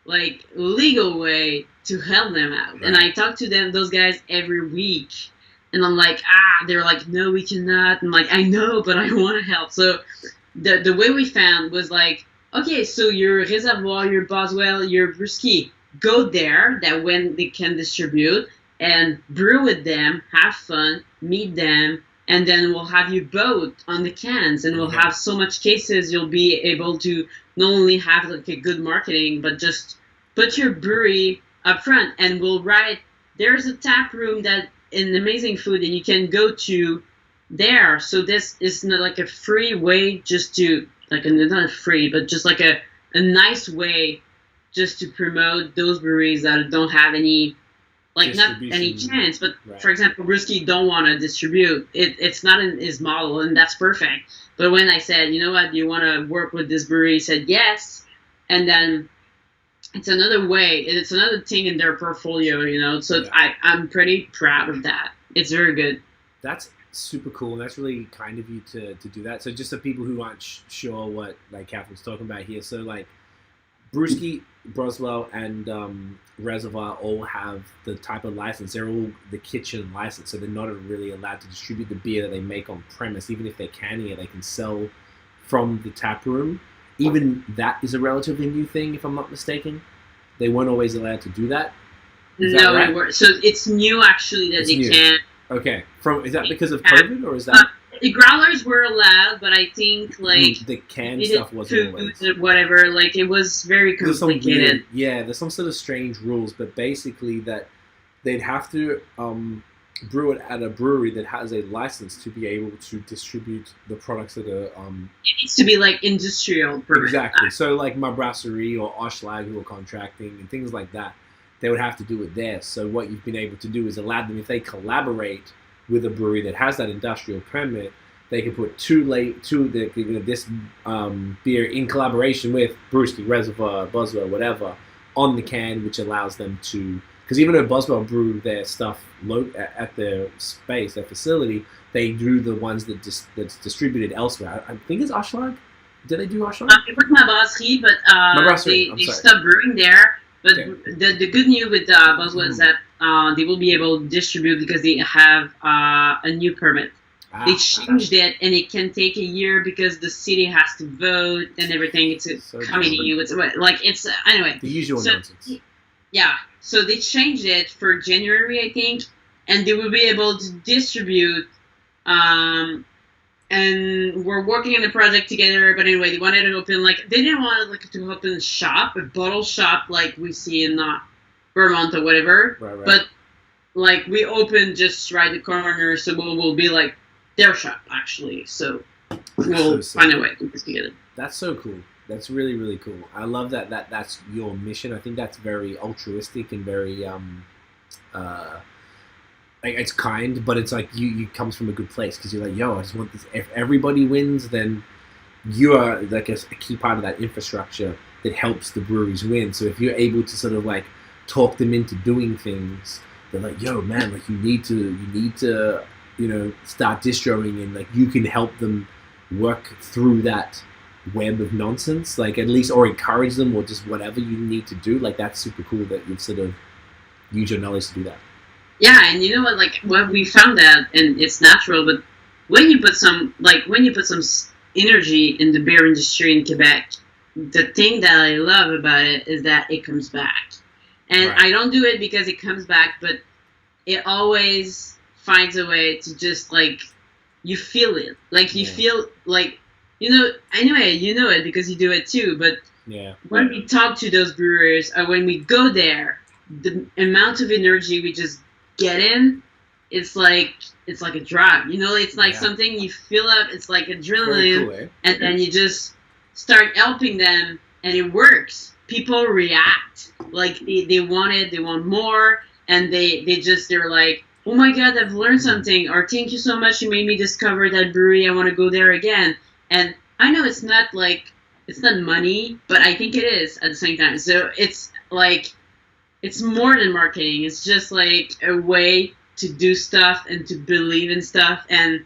like legal way to help them out? Right. And I talk to those guys every week. And I'm like, they're like, no, we cannot. I'm like, I know, but I want to help. So the way we found was like, okay, so your Réservoir, your Boswell, your Brewski, go there, that when they can distribute, and brew with them, have fun, meet them, and then we'll have you both on the cans, and we'll have so much cases you'll be able to not only have like a good marketing, but just put your brewery up front, and we'll write, there's a tap room that an amazing food and you can go to there. So this is not like a free way just to, like, not free, but just like a nice way just to promote those breweries that don't have any, like, not any chance. But right. For example, Brewski don't want to distribute. It's not in his model, and that's perfect. But when I said, you know what, do you want to work with this brewery? He said yes. And then it's another way. It's another thing in their portfolio, you know. So yeah. I'm pretty proud of that. It's very good. That's super cool, and that's really kind of you to do that. So just the people who aren't sure what like Catherine's talking about here. So like Brewski, Boswell, and Réservoir all have the type of license. They're all the kitchen license, so they're not really allowed to distribute the beer that they make on premise. Even if they're canning it, they can sell from the tap room. Even that is a relatively new thing, if I'm not mistaken. They weren't always allowed to do that. No, right? So it's new actually that they can't. Okay. Is that because of COVID, or is that? The growlers were allowed, but I think like the canned stuff wasn't always. Or whatever, like it was very complicated. There's some sort of strange rules, but basically that they'd have to brew it at a brewery that has a license to be able to distribute the products that are. It needs to be like industrial. Exactly. So like my brasserie or Oshlag who are contracting and things like that, they would have to do it there. So what you've been able to do is allow them, if they collaborate with a brewery that has that industrial permit, they can put this beer in collaboration with Brewski, Réservoir, Boswell, whatever, on the can, which allows them to. Because even though Boswell brew their stuff at their space, their facility, they do the ones that's distributed elsewhere. I think it's Oshlag. Did they do Oshlag? It was my brasserie, but they stopped brewing there. But the good news with Boswell is that they will be able to distribute because they have a new permit. They changed it, and it can take a year because the city has to vote and everything. It's a committee. It's anyway. The usual nonsense. Yeah. So they changed it for January, I think, and they will be able to distribute. And we're working on the project together. But anyway, they wanted to open they didn't want to open a bottle shop like we see in Vermont or whatever. Right. But we opened just right the corner, so we'll be like their shop actually. So we'll find a way to put it together. That's so cool. That's really, really cool. I love that's your mission. I think that's very altruistic and very uh, like it's kind, but it's like you comes from a good place because you're like, yo, I just want this. If everybody wins, then you are like a key part of that infrastructure that helps the breweries win. So if you're able to sort of like talk them into doing things, they're like, yo, man, like you need to, start distroing, and like you can help them work through that web of nonsense, like at least, or encourage them, or just whatever you need to do. Like that's super cool that you've sort of used your knowledge to do that. Yeah, and you know what? Like what we found out, and it's natural, but when you put some energy in the beer industry in Quebec, the thing that I love about it is that it comes back. And right. I don't do it because it comes back, but it always finds a way to just like, you feel it. Like you feel like, anyway, you know it because you do it too. But when we talk to those brewers or when we go there, the amount of energy we just get in, it's like a drug. It's like something you fill up. It's like adrenaline, cool, and then you just start helping them, and it works. People react like they want it. They want more, and they're like, oh my God, I've learned something, or thank you so much, you made me discover that brewery. I want to go there again. And I know it's not money, but I think it is at the same time. So it's like, it's more than marketing. It's just like a way to do stuff and to believe in stuff. And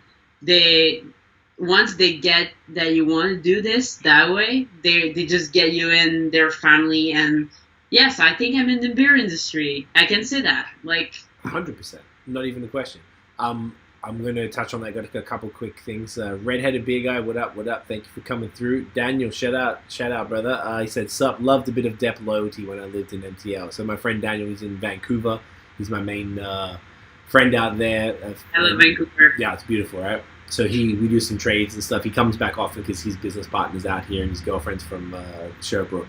once they get that you want to do this that way, they just get you in their family. And yes, I think I'm in the beer industry. I can say that. Like 100%. Not even a question. I'm going to touch on that. Got a couple quick things. Redheaded beer guy, what up? Thank you for coming through. Daniel, shout out, brother. He said, sup, loved a bit of dep loyalty when I lived in MTL. So my friend Daniel, he's in Vancouver. He's my main friend out there. I love Vancouver. Yeah, it's beautiful, right? So we do some trades and stuff. He comes back often because his business partner's out here and his girlfriend's from Sherbrooke.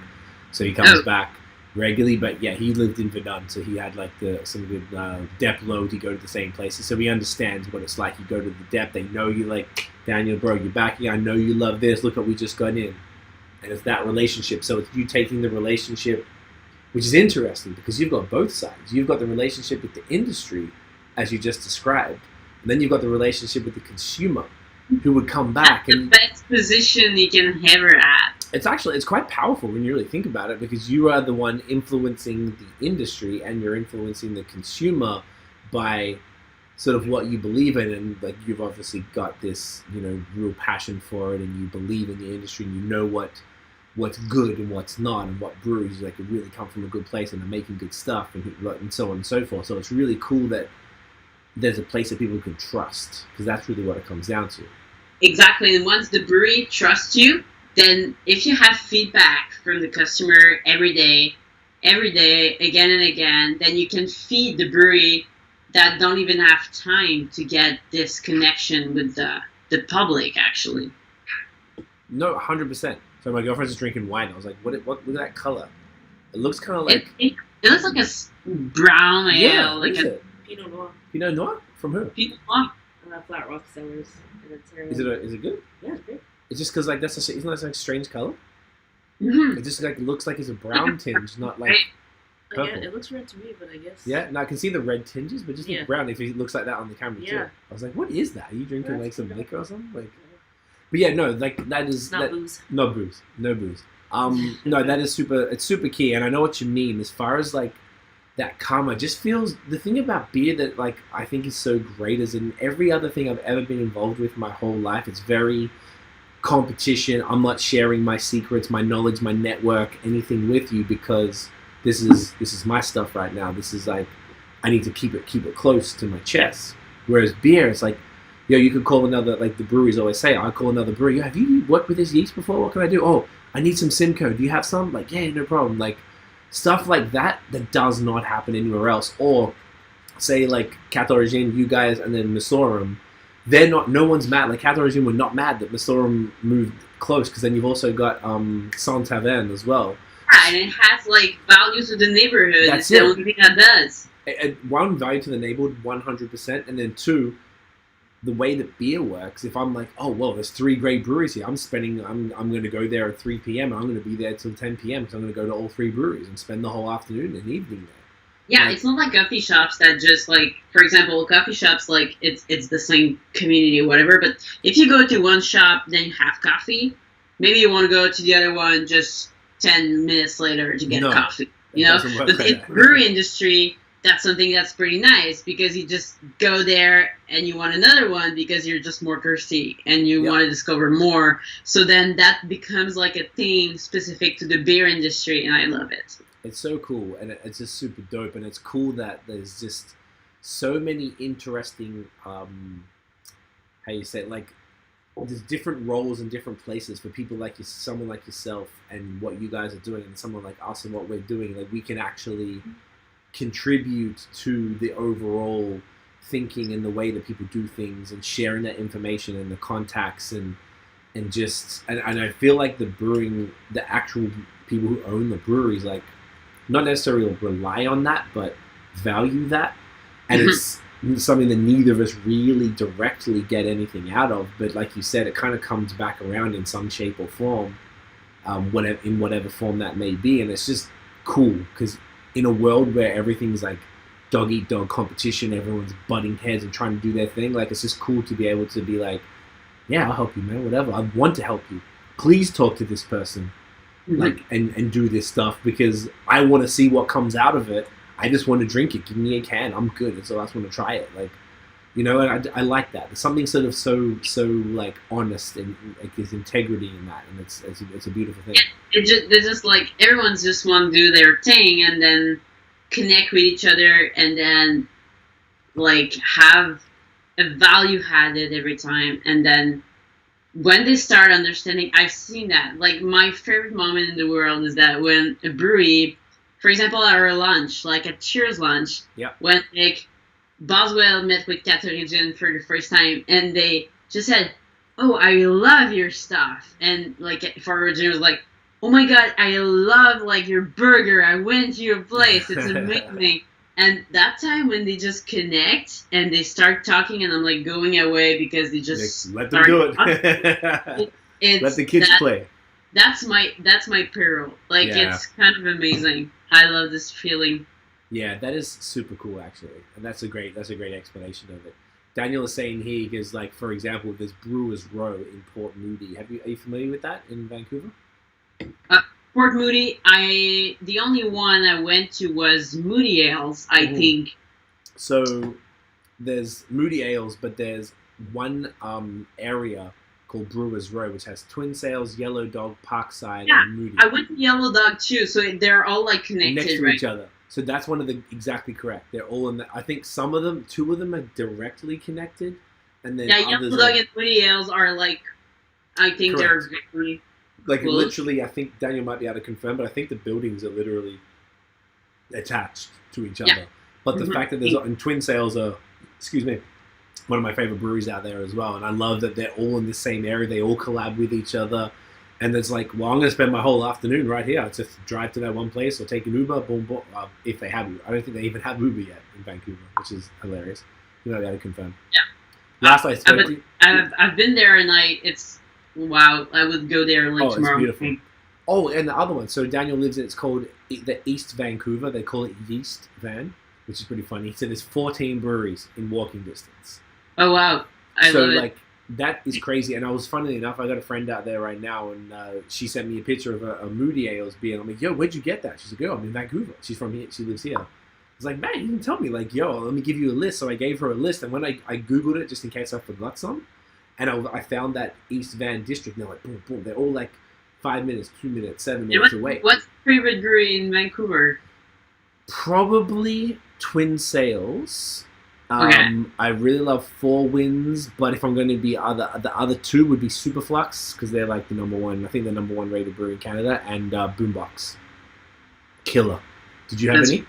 So he comes back regularly, but yeah, he lived in Verdun, so he had like some good dep load to go to the same places, so he understands what it's like. You go to the dep, they know you, like, Daniel, bro, you're back here, I know you love this, look what we just got in. And it's that relationship. So it's you taking the relationship, which is interesting because you've got both sides. You've got the relationship with the industry, as you just described, and then you've got the relationship with the consumer who would come back. That's the best position you can ever have. It's quite powerful when you really think about it, because you are the one influencing the industry and you're influencing the consumer by sort of what you believe in, and like you've obviously got this, real passion for it, and you believe in the industry, and you know what's good and what's not, and what breweries like really come from a good place and are making good stuff, and so on and so forth. So it's really cool that there's a place that people can trust, because that's really what it comes down to. Exactly, and once the brewery trusts you, then if you have feedback from the customer every day, again and again, then you can feed the brewery that don't even have time to get this connection with the public, actually. No, 100%. So my girlfriend's drinking wine. I was like, what look at that color. It looks kind of like... It looks like a brown ale. Yeah, like a Pinot Noir. Pinot Noir? From who? Pinot Noir. Flat Rock Cellars in Ontario. Is it good? Yeah, it's great. It's just because like isn't that like a strange color? Mm-hmm. It just like looks like it's a brown tinge, not like purple. Yeah, it looks red to me, but I guess. Yeah, no, I can see the red tinges, but just brown if it looks like that on the camera too. I was like, what is that? Are you drinking like some liquor or something? Like, but yeah, no, like that is not booze. No booze. No, that is super. It's super key, and I know what you mean as far as like that karma. Just feels the thing about beer that like I think is so great is in every other thing I've ever been involved with my whole life. It's very competition. I'm not sharing my secrets, my knowledge, my network, anything with you, because this is my stuff right now. This is like I need to keep it close to my chest. Whereas beer, it's like, you could call another, like the breweries always say, I call another brewery, have you worked with this yeast before? What can I do? Oh, I need some Simcoe. Do you have some? Like, yeah, no problem. Like stuff like that does not happen anywhere else. Or say like Cat Origines, you guys, and then Messorem. No one's mad. Like Cat Origines were not mad that Messorem moved close, because then you've also got Saint Taverne as well. Yeah, and it has like value to the neighborhood. That's it's the only thing that does. One, value to the neighborhood, 100%, and then two, the way that beer works, if I'm like, oh well, there's 3 great breweries here, I'm going to go there at 3 p.m. and I'm going to be there till 10 p.m. because I'm going to go to all 3 breweries and spend the whole afternoon and evening there. Yeah, like, it's not like coffee shops that just like, for example, coffee shops like it's the same community or whatever. But if you go to one shop, then you have coffee. Maybe you want to go to the other one just 10 minutes later to get coffee. You know, but in the brewery industry, that's something that's pretty nice because you just go there and you want another one because you're just more thirsty and you want to discover more. So then that becomes like a thing specific to the beer industry, and I love it. It's so cool, and it's just super dope, and it's cool that there's just so many interesting, how you say it, like, there's different roles in different places for people like you, someone like yourself, and what you guys are doing, and someone like us and what we're doing. Like, we can actually contribute to the overall thinking and the way that people do things, and sharing that information and the contacts, and I feel like the brewing, the actual people who own the breweries, like, not necessarily rely on that, but value that. And it's something that neither of us really directly get anything out of. But like you said, it kind of comes back around in some shape or form, whatever form that may be. And it's just cool because in a world where everything's like dog-eat-dog competition, everyone's butting heads and trying to do their thing, like, it's just cool to be able to be like, yeah, I'll help you, man, whatever. I want to help you. Please talk to this person. Like, and do this stuff because I want to see what comes out of it. I just want to drink it. Give me a can. I'm good. And so I just want to try it. Like, you know, and I like that. There's something sort of so like honest, and like there's integrity in that, and it's a beautiful thing. They're just like, everyone's just want to do their thing and then connect with each other and then like have a value added every time, and then when they start understanding, I've seen that. Like, my favorite moment in the world is that when a brewery, for example, at our lunch, like a Cheers lunch, when like Boswell met with Catherine for the first time, and they just said, "Oh, I love your stuff," and like for Origins, it was like, "Oh my God, I love like your burger. I went to your place. It's amazing." And that time when they just connect and they start talking, and I'm like going away because they just let them do it. Let the kids play. That's my peril. Like, it's kind of amazing. I love this feeling. Yeah, that is super cool actually, and that's a great explanation of it. Daniel is saying here, because like, for example, there's Brewers Row in Port Moody. Are you familiar with that in Vancouver? Port Moody, the only one I went to was Moody Ales, I think. So there's Moody Ales, but there's one area called Brewers Row, which has Twin Sails, Yellow Dog, Parkside, and Moody. I went to Yellow Dog too, so they're all like connected, next to right? each other. So that's one of the exactly correct. They're all in the. I think some of them, 2 of them are directly connected, and then Yellow Dog and Moody Ales are like, I think they're very like close. Literally. I think Daniel might be able to confirm, but I think the buildings are literally attached to each other. But the fact that there's and Twin Sails are, one of my favorite breweries out there as well, and I love that they're all in the same area. They all collab with each other. And it's like, well, I'm going to spend my whole afternoon right here. I just drive to that one place or take an Uber, boom, boom. If they have Uber. I don't think they even have Uber yet in Vancouver, which is hilarious. You might be able to confirm. Yeah. Last I spoke to you. I've been there, and wow, I would go there like tomorrow. It's beautiful. Oh, and the other one. So Daniel lives in, it's called the East Vancouver. They call it Yeast Van, which is pretty funny. So there's 14 breweries in walking distance. Oh, wow. I love it. That is crazy, and funnily enough, I got a friend out there right now, and she sent me a picture of a Moody Ales beer, and I'm like, yo, where'd you get that? She's like, yo, I'm in Vancouver. She's from here. She lives here. I was like, man, you didn't tell me. Like, yo, let me give you a list. So I gave her a list, and when I Googled it, just in case I forgot some, and I found that East Van district, and they're like, boom, boom. They're all like 5 minutes, 2 minutes, 7 minutes away. What's your favorite brewery in Vancouver? Probably Twin Sails. Okay. I really love Four Winds, but if I'm going to be the other 2 would be Superflux, because they're like the number 1. I think the number 1 rated brewery in Canada, and Boombox. Killer. Did you have any?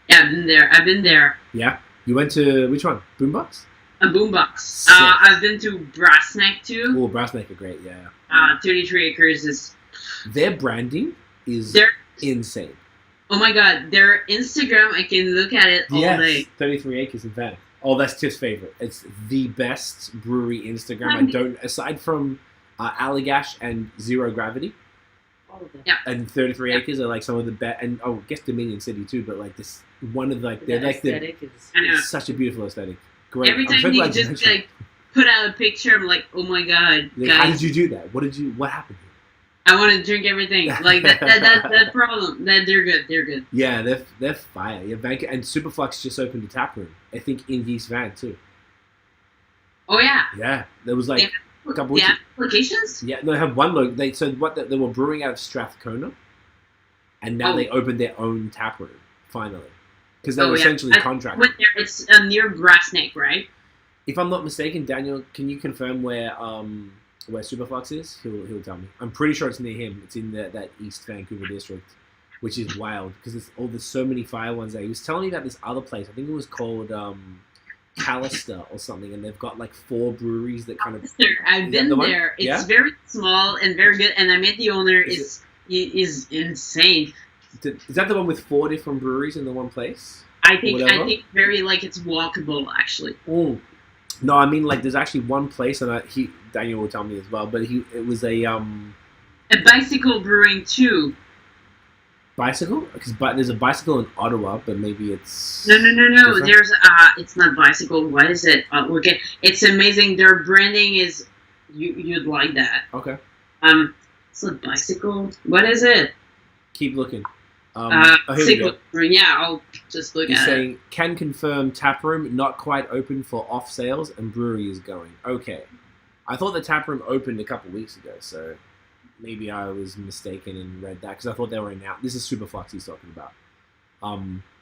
Yeah, I've been there. Yeah, you went to which one? Boombox. A Boombox. I've been to Brassneck too. Oh, Brassneck are great. Yeah. 33 Acres is. Their branding is insane. Oh my God, their Instagram, I can look at it all day. 33 Acres in Van. Oh, that's Tiff's favorite. It's the best brewery Instagram. I don't, aside from Allagash and Zero Gravity. Yeah. And 33 Acres are like some of the best, and I guess Dominion City too. But like this, one of like they're like it's such a beautiful aesthetic. Great. Every time you just like put out a picture, I'm like, oh my god, like, guys! How did you do that? What happened? I want to drink everything. Like that's the problem. That they're good. They're good. Yeah, they're fire. Yeah, and Superflux just opened a tap room. I think in East Van too. Oh yeah. Yeah, there was like. A couple weeks. Locations? Yeah, no, they have one location. They were brewing out of Strathcona, and now they opened their own tap room finally because they were essentially contracted. It's near Brass Neck, right? If I'm not mistaken, Daniel, can you confirm where Superflux is? He'll tell me. I'm pretty sure it's near him. It's in that East Vancouver district, which is wild because there's so many fire ones there. He was telling me about this other place. I think it was called. Callister or something, and they've got like 4 breweries that kind of. I've been there. It's very small and very good, and I met the owner. Is insane. Is that the one with 4 different breweries in the one place? I think very like it's walkable actually. Oh, no, I mean like there's actually one place, and Daniel will tell me as well. But it was a bicycle brewing too. Bicycle? Because there's a bicycle in Ottawa, but maybe it's no. different? There's it's not bicycle. What is it? Okay, it's amazing. Their branding is you'd like that. Okay. It's a bicycle. What is it? Keep looking. Here we go. Yeah, I'll just look He's at saying, it. can confirm tap room not quite open for off sales and brewery is going. Okay. I thought the tap room opened a couple weeks ago, so. Maybe I was mistaken and read that because I thought they were in out. This is Superflux he's talking about.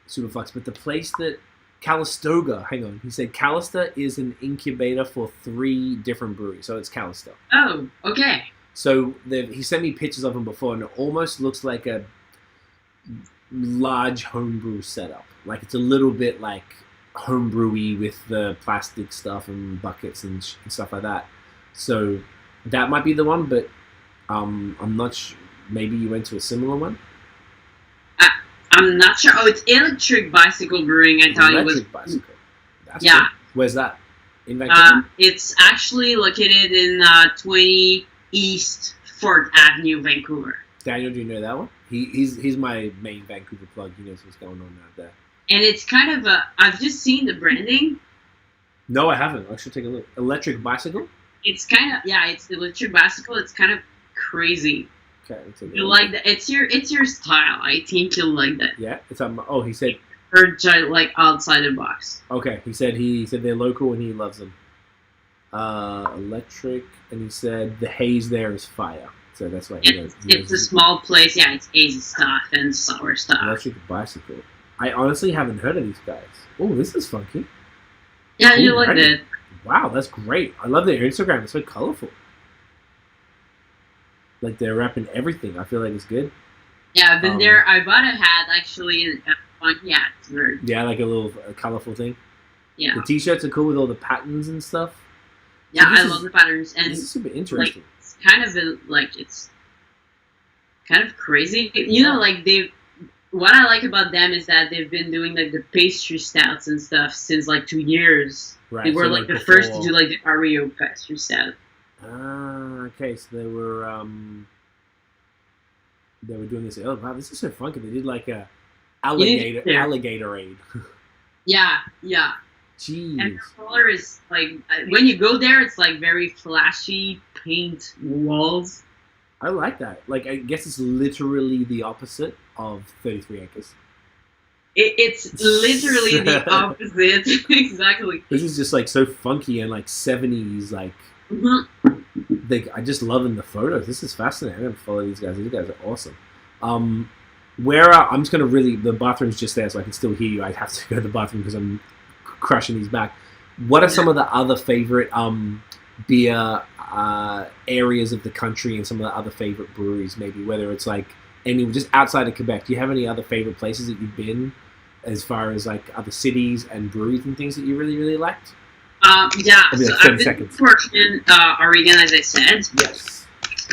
Superflux. But the place that Calistoga, hang on, he said Callister is an incubator for 3 different breweries. So it's Callister. Oh, okay. So he sent me pictures of them before, and it almost looks like a large homebrew setup. Like it's a little bit like homebrewy with the plastic stuff and buckets and stuff like that. So that might be the one, but I'm not sure. Maybe you went to a similar one? I'm not sure. Oh, it's Electric Bicycle Brewing. I thought it was. Electric Bicycle. That's yeah. Cool. Where's that? In Vancouver? It's actually located in 20 East 4th Avenue, Vancouver. Daniel, do you know that one? He's my main Vancouver plug. He knows what's going on out there. And it's kind of I've just seen the branding. No, I haven't. I should take a look. Electric Bicycle? It's kind of, it's Electric Bicycle. It's kind of crazy. Okay, you like that? It's your style. I think you'll like that. Yeah, it's he said. Or like outside the box. Okay, he said they're local and he loves them. Electric, and he said the haze there is fire. So that's why it's a small place. Yeah, it's hazy stuff and sour stuff. Electric Bicycle. I honestly haven't heard of these guys. Oh, this is funky. Yeah, you like it. Wow, that's great. I love their Instagram. It's so colorful. Like they're wrapping everything. I feel like it's good. Yeah, I've been there. I bought a hat actually. And it's very. Yeah, like a colorful thing. Yeah. The t-shirts are cool with all the patterns and stuff. Yeah, I love the patterns, and this is super interesting. Like, it's kind of it's kind of crazy. You know, like what I like about them is that they've been doing like the pastry stouts and stuff since like 2 years. Right. They were like the first to do like the Oreo pastry stout. Okay, so they were doing this. Oh wow, this is so funky. They did like a alligator aid. Yeah. Jeez. And the color is like when you go there, it's like very flashy paint walls. I like that. Like I guess it's literally the opposite of 33 Acres. It's literally the opposite. Exactly. This is just like so funky and like 70s like. Mm-hmm. I just loving the photos. This is fascinating. I'm gonna follow these guys. These guys are awesome. I'm just gonna the bathroom's just there, so I can still hear you. I have to go to the bathroom because I'm crushing these back. What are some of the other favorite beer areas of the country and some of the other favorite breweries? Maybe whether it's like just outside of Quebec. Do you have any other favorite places that you've been, as far as like other cities and breweries and things that you really really liked? Yeah, so I've been to Portland, Oregon, as I said. Yes.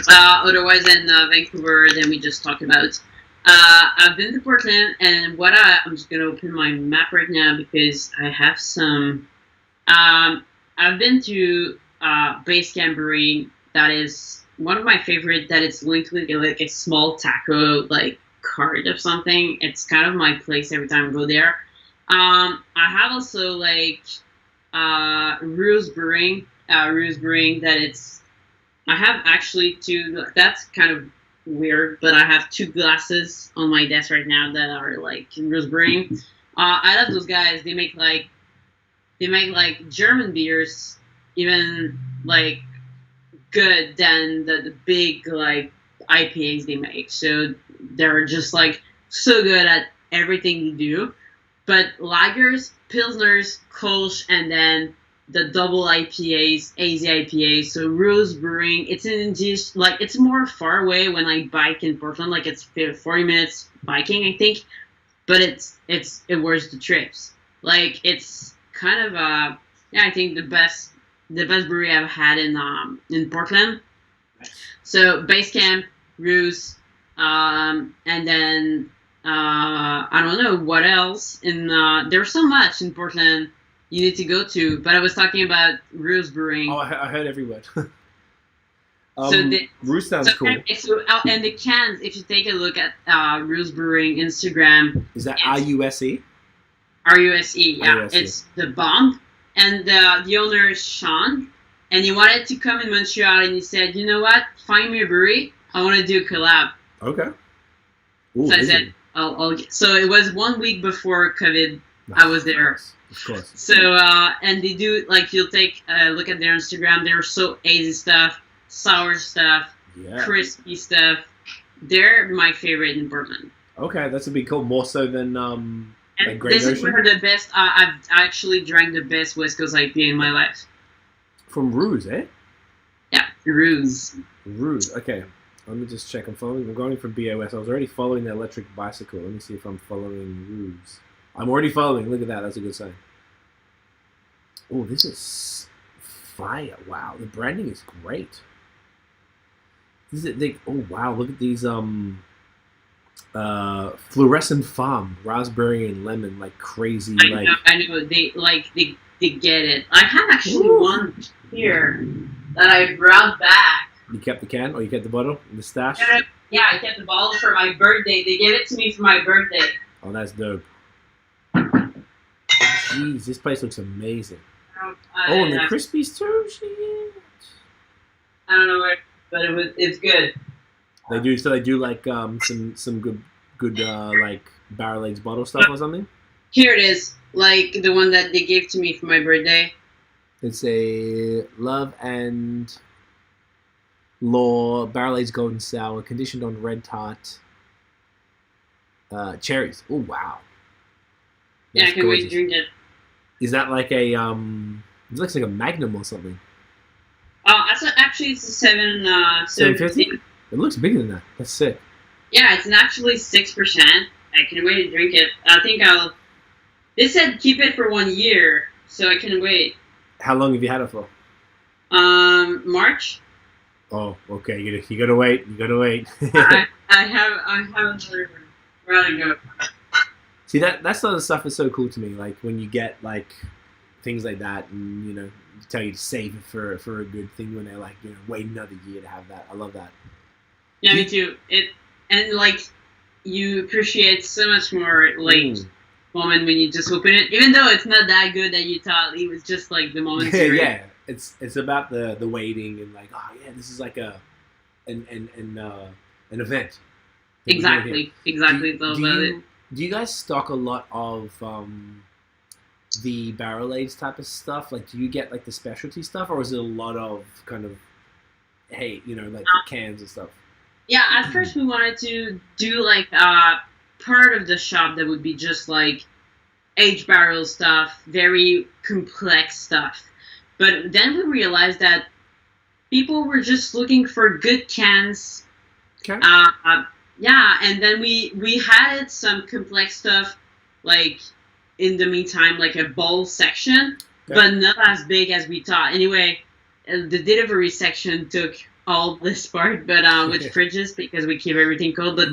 Otherwise, in Vancouver, then we just talked about. I've been to Portland, and I'm just going to open my map right now because I have some I've been to Basecamp Brewing. That is one of my favorite. That it's linked with like a small taco like cart of something. It's kind of my place every time I go there. I have also like Roux Brewing. Roux Brewing. That it's. I have actually two. That's kind of weird, but I have two glasses on my desk right now that are like Roux Brewing. I love those guys. They make like German beers, even like good than the big like IPAs they make. So they're just like so good at everything they do. But lagers, pilsners, Kolsch, and then the double IPAs, AZ IPAs. So Roux Brewing, it's in just like it's more far away when I bike in Portland. Like it's 40 minutes biking, I think. But it worth the trips. Like it's kind of I think the best brewery I've had in Portland. So Basecamp, Roux, and then I don't know what else. There's so much in Portland you need to go to. But I was talking about Roux Brewing. Oh, I heard every word. Roux sounds cool. And the cans, if you take a look at Roux Brewing Instagram, is that RUSE? RUSE, yeah. RUSE. It's the bomb. And the owner is Sean. And he wanted to come in Montreal and he said, you know what? Find me a brewery. I want to do a collab. Okay. Ooh, so I said, so it was 1 week before COVID. I was there. Of course. So, and they do, like, you'll take a look at their Instagram. They're so easy stuff, sour stuff, crispy stuff. They're my favorite in Portland. Okay, that's a bit cool. More so than like Great this Ocean? Is where the best. I've actually drank the best West Coast IPA in my life. From Roux, eh? Yeah, Roux. Roux. Okay, let me just check. I'm going from BAOS. I was already following the electric bicycle. Let me see if I'm following Roux. I'm already following. Look at that. That's a good sign. Oh, this is fire! Wow, the branding is great. Oh wow, look at these fluorescent farm, raspberry and lemon, like crazy. I know. They get it. I have actually one here that I brought back. You kept the can, or you kept the bottle in the stash? Yeah, I kept the bottle for my birthday. They gave it to me for my birthday. Oh, that's dope. Jeez, this place looks amazing. And the Crispies too. Shit. I don't know where, but it's good. They do. So they do like some good like barrel-aged bottle stuff or something. Here it is, like the one that they gave to me for my birthday. It's a Love and Law barrel-aged golden sour, conditioned on red tart cherries. Oh wow! Yeah, I can wait to drink it. Is that like a it looks like a Magnum or something. Actually it's a 750. It looks bigger than that. That's sick. Yeah, it's actually 6%. I can wait to drink it. I think they said keep it for 1 year, so I can wait. How long have you had it for? March. Oh, okay. You gotta wait. You gotta wait. I have another rather go. See, that sort of stuff is so cool to me. Like when you get like things like that, and you know, tell you to save it for a good thing when they're like, you know, wait another year to have that. I love that. Yeah, me too. And like you appreciate so much more like moment when you just open it, even though it's not that good that you thought it was just like the moment. Yeah, it's about the waiting and like, oh yeah, this is like an event. Exactly. Do you guys stock a lot of the barrel-aged type of stuff? Like, do you get like the specialty stuff, or is it a lot of kind of, hey, you know, like the cans and stuff? Yeah, at first we wanted to do like part of the shop that would be just like aged barrel stuff, very complex stuff. But then we realized that people were just looking for good cans. Okay. Yeah, and then we had some complex stuff like in the meantime, like a bowl section, but not as big as we thought. Anyway, the delivery section took all this part, but with fridges because we keep everything cold. But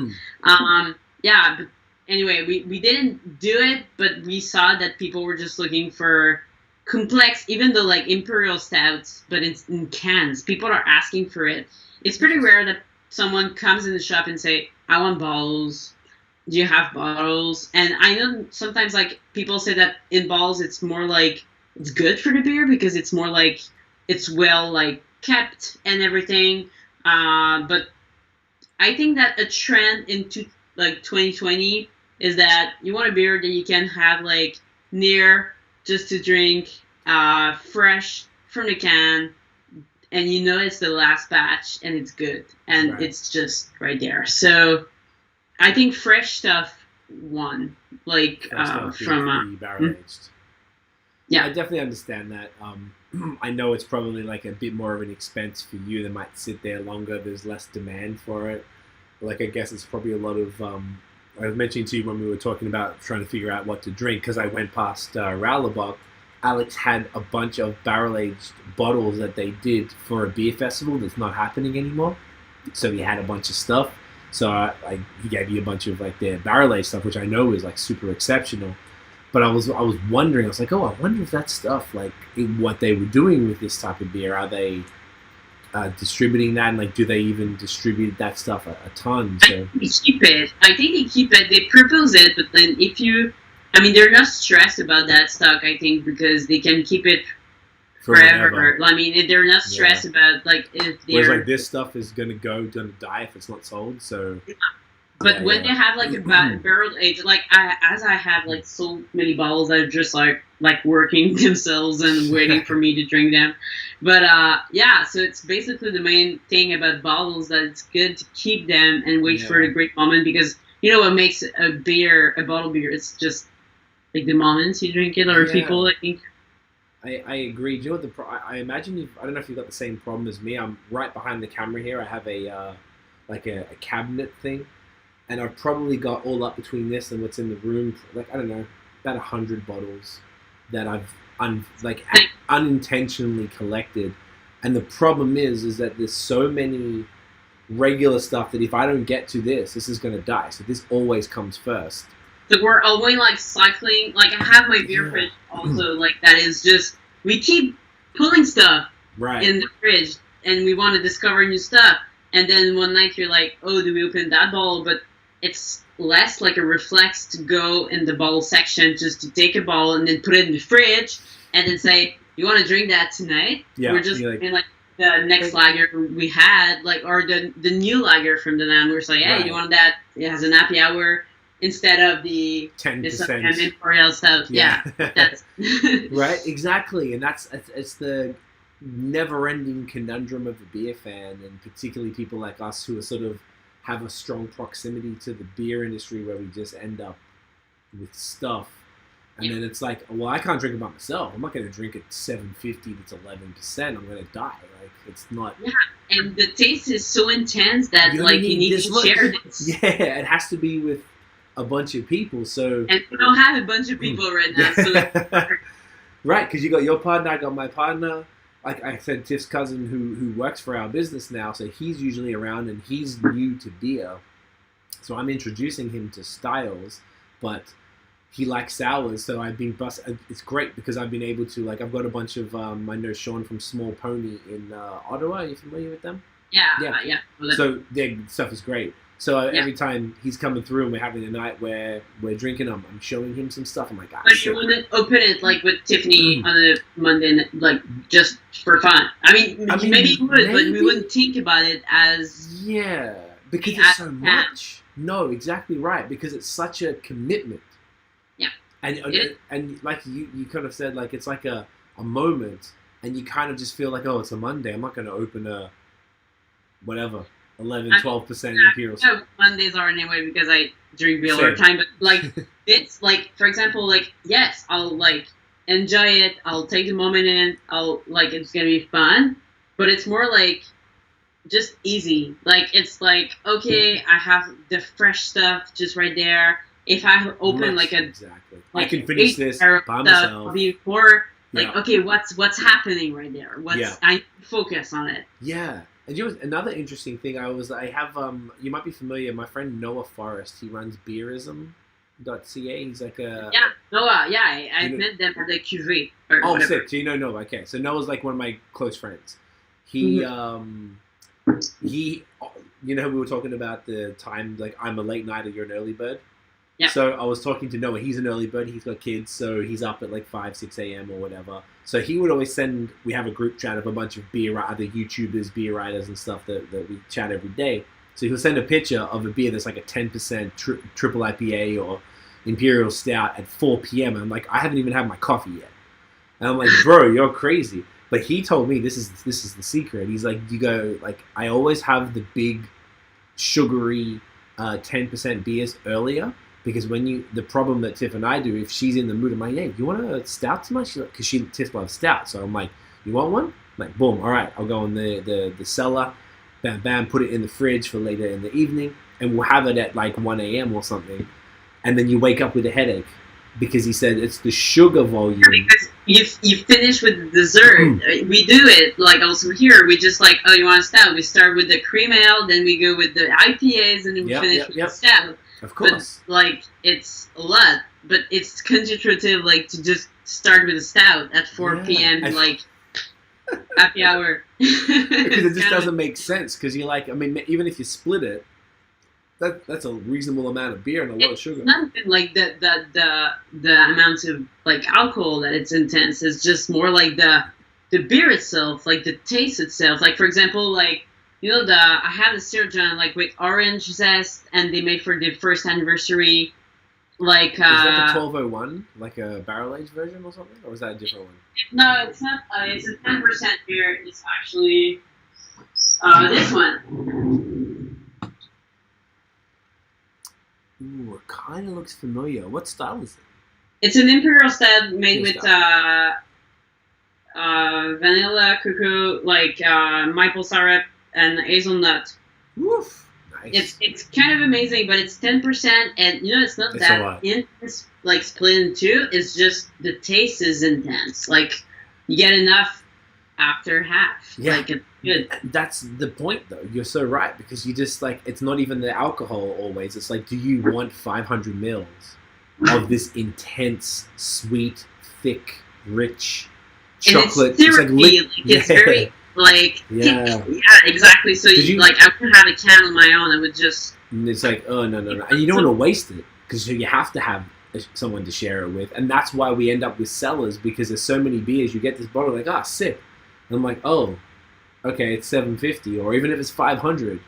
yeah, but anyway, we didn't do it, but we saw that people were just looking for complex, even the like imperial stouts, but it's in cans. People are asking for it. It's pretty rare that someone comes in the shop and say, I want bottles. Do you have bottles? And I know sometimes like people say that in bottles it's more like it's good for the beer because it's more like it's well like kept and everything. But I think that a trend into like 2020 is that you want a beer that you can have like near just to drink, fresh from the can, and you know it's the last batch and it's good and it's just right there. So I think fresh stuff won, like from barrel aged. Yeah, I definitely understand that. I know it's probably like a bit more of an expense for you. They might sit there longer. There's less demand for it. Like I guess it's probably a lot of. I was mentioning to you when we were talking about trying to figure out what to drink because I went past Ras L'Bock. Alex had a bunch of barrel aged bottles that they did for a beer festival that's not happening anymore. So he had a bunch of stuff. So he gave you a bunch of like their barrel aged stuff, which I know is like super exceptional. But I was wondering, I was like, oh, I wonder if that stuff, like what they were doing with this type of beer, are they distributing that, and like do they even distribute that stuff a ton? So they keep it. I think they keep it. They propose it, but then they're not stressed about that stock. I think because they can keep it forever. I mean, they're not stressed about like if they're. Whereas like this stuff is gonna die if it's not sold. So. But when they have like a barrel aged, like I have like so many bottles that are just like working themselves and waiting for me to drink them. But so it's basically the main thing about bottles that it's good to keep them and wait for a great moment because you know what makes a bottle beer? It's just like the moments you drink it or people. I think. I agree. Do you know what I imagine I don't know if you've got the same problem as me. I'm right behind the camera here. I have a cabinet thing. And I've probably got all up between this and what's in the room, like, I don't know, about 100 bottles that I've unintentionally collected. And the problem is that there's so many regular stuff that if I don't get to this is going to die. So this always comes first. So we're always like cycling. Like I have my beer fridge also, like that is just, we keep pulling stuff in the fridge and we want to discover new stuff. And then one night you're like, oh, do we open that bottle? But it's less like a reflex to go in the bottle section just to take a bottle and then put it in the fridge and then say, you want to drink that tonight? Yeah, we're just in like the next lager we had, like, or the new lager from the Nano. We're like, hey, you want that? It has an happy hour instead of the 10% imperial stuff. Yeah, that's right, exactly, and it's the never-ending conundrum of a beer fan, and particularly people like us who are sort of have a strong proximity to the beer industry where we just end up with stuff. And then it's like, well, I can't drink it by myself. I'm not going to drink it 750 that's 11%. I'm going to die. Like, it's not... Yeah, and the taste is so intense that, you need to share this. Yeah, it has to be with a bunch of people, so... And we don't have a bunch of people right now, so... Right, because you got your partner, I got my partner. Like I said, Tiff's cousin who works for our business now, so he's usually around and he's new to beer. So I'm introducing him to styles, but he likes sours, so I've been it's great because I've been able to, like, I've got a bunch of, I know Sean from Small Pony in Ottawa. Are you familiar with them? Yeah. So their stuff is great. So every time he's coming through and we're having a night where we're drinking, I'm showing him some stuff. I'm like, but you wouldn't open it like with Tiffany on a Monday, like just for fun. I mean maybe you would, but we wouldn't think about it as because it's so much. No, exactly right, because it's such a commitment. Yeah, and like you kind of said, like it's like a moment, and you kind of just feel like, oh, it's a Monday. I'm not going to open a whatever. 11-12% imperial. No, Mondays are anyway because I drink beer all the time. But like it's like, for example, like yes, I'll like enjoy it. I'll take the moment in. I'll like it's gonna be fun, but it's more like just easy. Like it's like okay, I have the fresh stuff just right there. If I open like I can finish this by myself before. Like okay, what's happening right there? I focus on it. Yeah. And you know, another interesting thing I have, you might be familiar, my friend Noah Forrest, he runs Beerism .ca. He's like a Yeah, Noah. Yeah, I you know, met them at the QV or oh, whatever. sick. So you know Noah. Okay, so Noah's like one of my close friends. He you know, we were talking about the time, like I'm a late nighter, you're an early bird. Yeah. So I was talking to Noah. He's an early bird. He's got kids, so he's up at like 5, 6 a.m. or whatever. So he would always send. We have a group chat of a bunch of other YouTubers, beer writers, and stuff that we chat every day. So he'll send a picture of a beer that's like a 10% triple IPA or Imperial Stout at 4 p.m. And I'm like, I haven't even had my coffee yet. And I'm like, bro, you're crazy. But he told me this is the secret. He's like, you go like, I always have the big, sugary, 10% beers earlier. Because the problem that Tiff and I do, if she's in the mood, I'm like, hey, you want a stout tonight? She's like, because Tiff loves stout. So I'm like, you want one? I'm like, boom, all right, I'll go in the cellar, bam, bam, put it in the fridge for later in the evening, and we'll have it at like 1 a.m. or something. And then you wake up with a headache because he said it's the sugar volume. Because you finish with the dessert. We do it like also here. We just like, oh, you want a stout? We start with the cream ale, then we go with the IPAs, and then we finish with the stout. Of course. But, like, it's a lot, but it's counterintuitive, like, to just start with a stout at 4 p.m., like, happy hour. Because it just doesn't make sense, because you're like, I mean, even if you split it, that's a reasonable amount of beer and a lot of sugar. It's not even, like, the amount of, like, alcohol that it's intense. It's just more like the beer itself, like, the taste itself. Like, for example, like, you know, I had a Sturgeon, like, with orange zest, and they made for the first anniversary, like... Is that the 1201? Like a barrel-aged version or something? Or was that a different one? No, it's not. It's a 10% beer. It's actually this one. Ooh, it kind of looks familiar. What style is it? It's an Imperial Stout made with vanilla, cocoa, like maple syrup, and hazelnut. Woof. Nice. It's kind of amazing, but it's 10%, and you know it's not that intense, like split in two. It's just the taste is intense. Like you get enough after half. Yeah. Like it's good. That's the point, though. You're so right, because you just like it's not even the alcohol always. It's like, do you want 500 mils of this intense, sweet, thick, rich chocolate? And it's syrupy. It's very. Like, yeah, exactly. So, like, I wouldn't have a can on my own. I would just... And it's like, oh, no. And you don't want to waste it, because you have to have someone to share it with. And that's why we end up with cellars, because there's so many beers. You get this bottle, like, sick. And I'm like, oh, okay, it's $750. Or even if it's $500,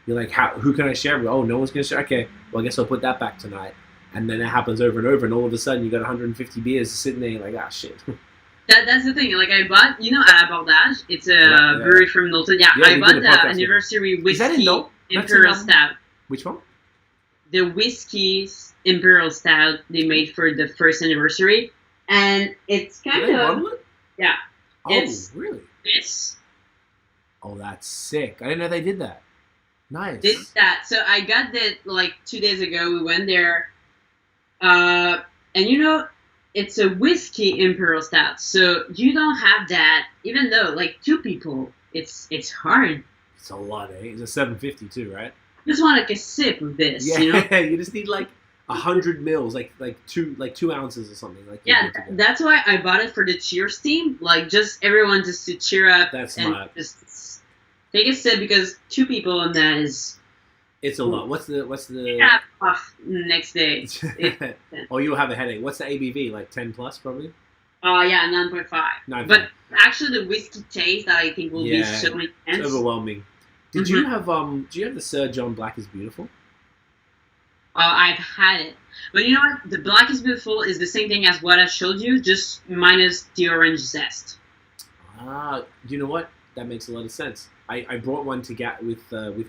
you're like, who can I share with? Oh, no one's going to share? Okay, well, I guess I'll put that back tonight. And then it happens over and over, and all of a sudden you got 150 beers sitting there, and you're like, shit. That's the thing. Like, I bought, you know, at Abordage, it's a brewery from Knowlton. Yeah, I bought the anniversary whiskey Imperial Stout. Which one? The whiskey's Imperial Stout they made for the first anniversary. And it's kind of... Yeah. Oh, really? Yes. Oh, that's sick. I didn't know they did that. Nice. Did that. So I got that, like, 2 days ago. We went there. And, you know... It's a whiskey Imperial Stout, so you don't have that. Even though, like, 2 people, it's hard. It's a lot, eh? It's a 750 too, right? I just want like a sip of this, yeah, you know. You just need like 100 mils, like 2 ounces or something. Like yeah, that's why I bought it for the cheers team. Like, just everyone just to cheer up. That's and smart. Just take a sip because 2 people on that is. It's a lot. What's the? Yeah, off next day. Oh, you'll have a headache. What's the ABV? Like 10 plus, probably. Oh yeah, 9.5. But actually, the whiskey taste that I think will be so intense. It's overwhelming. Did you have Do you have the Sir John Black is Beautiful? I've had it, but you know what? The Black is Beautiful is the same thing as what I showed you, just minus the orange zest. You know what? That makes a lot of sense. I brought one with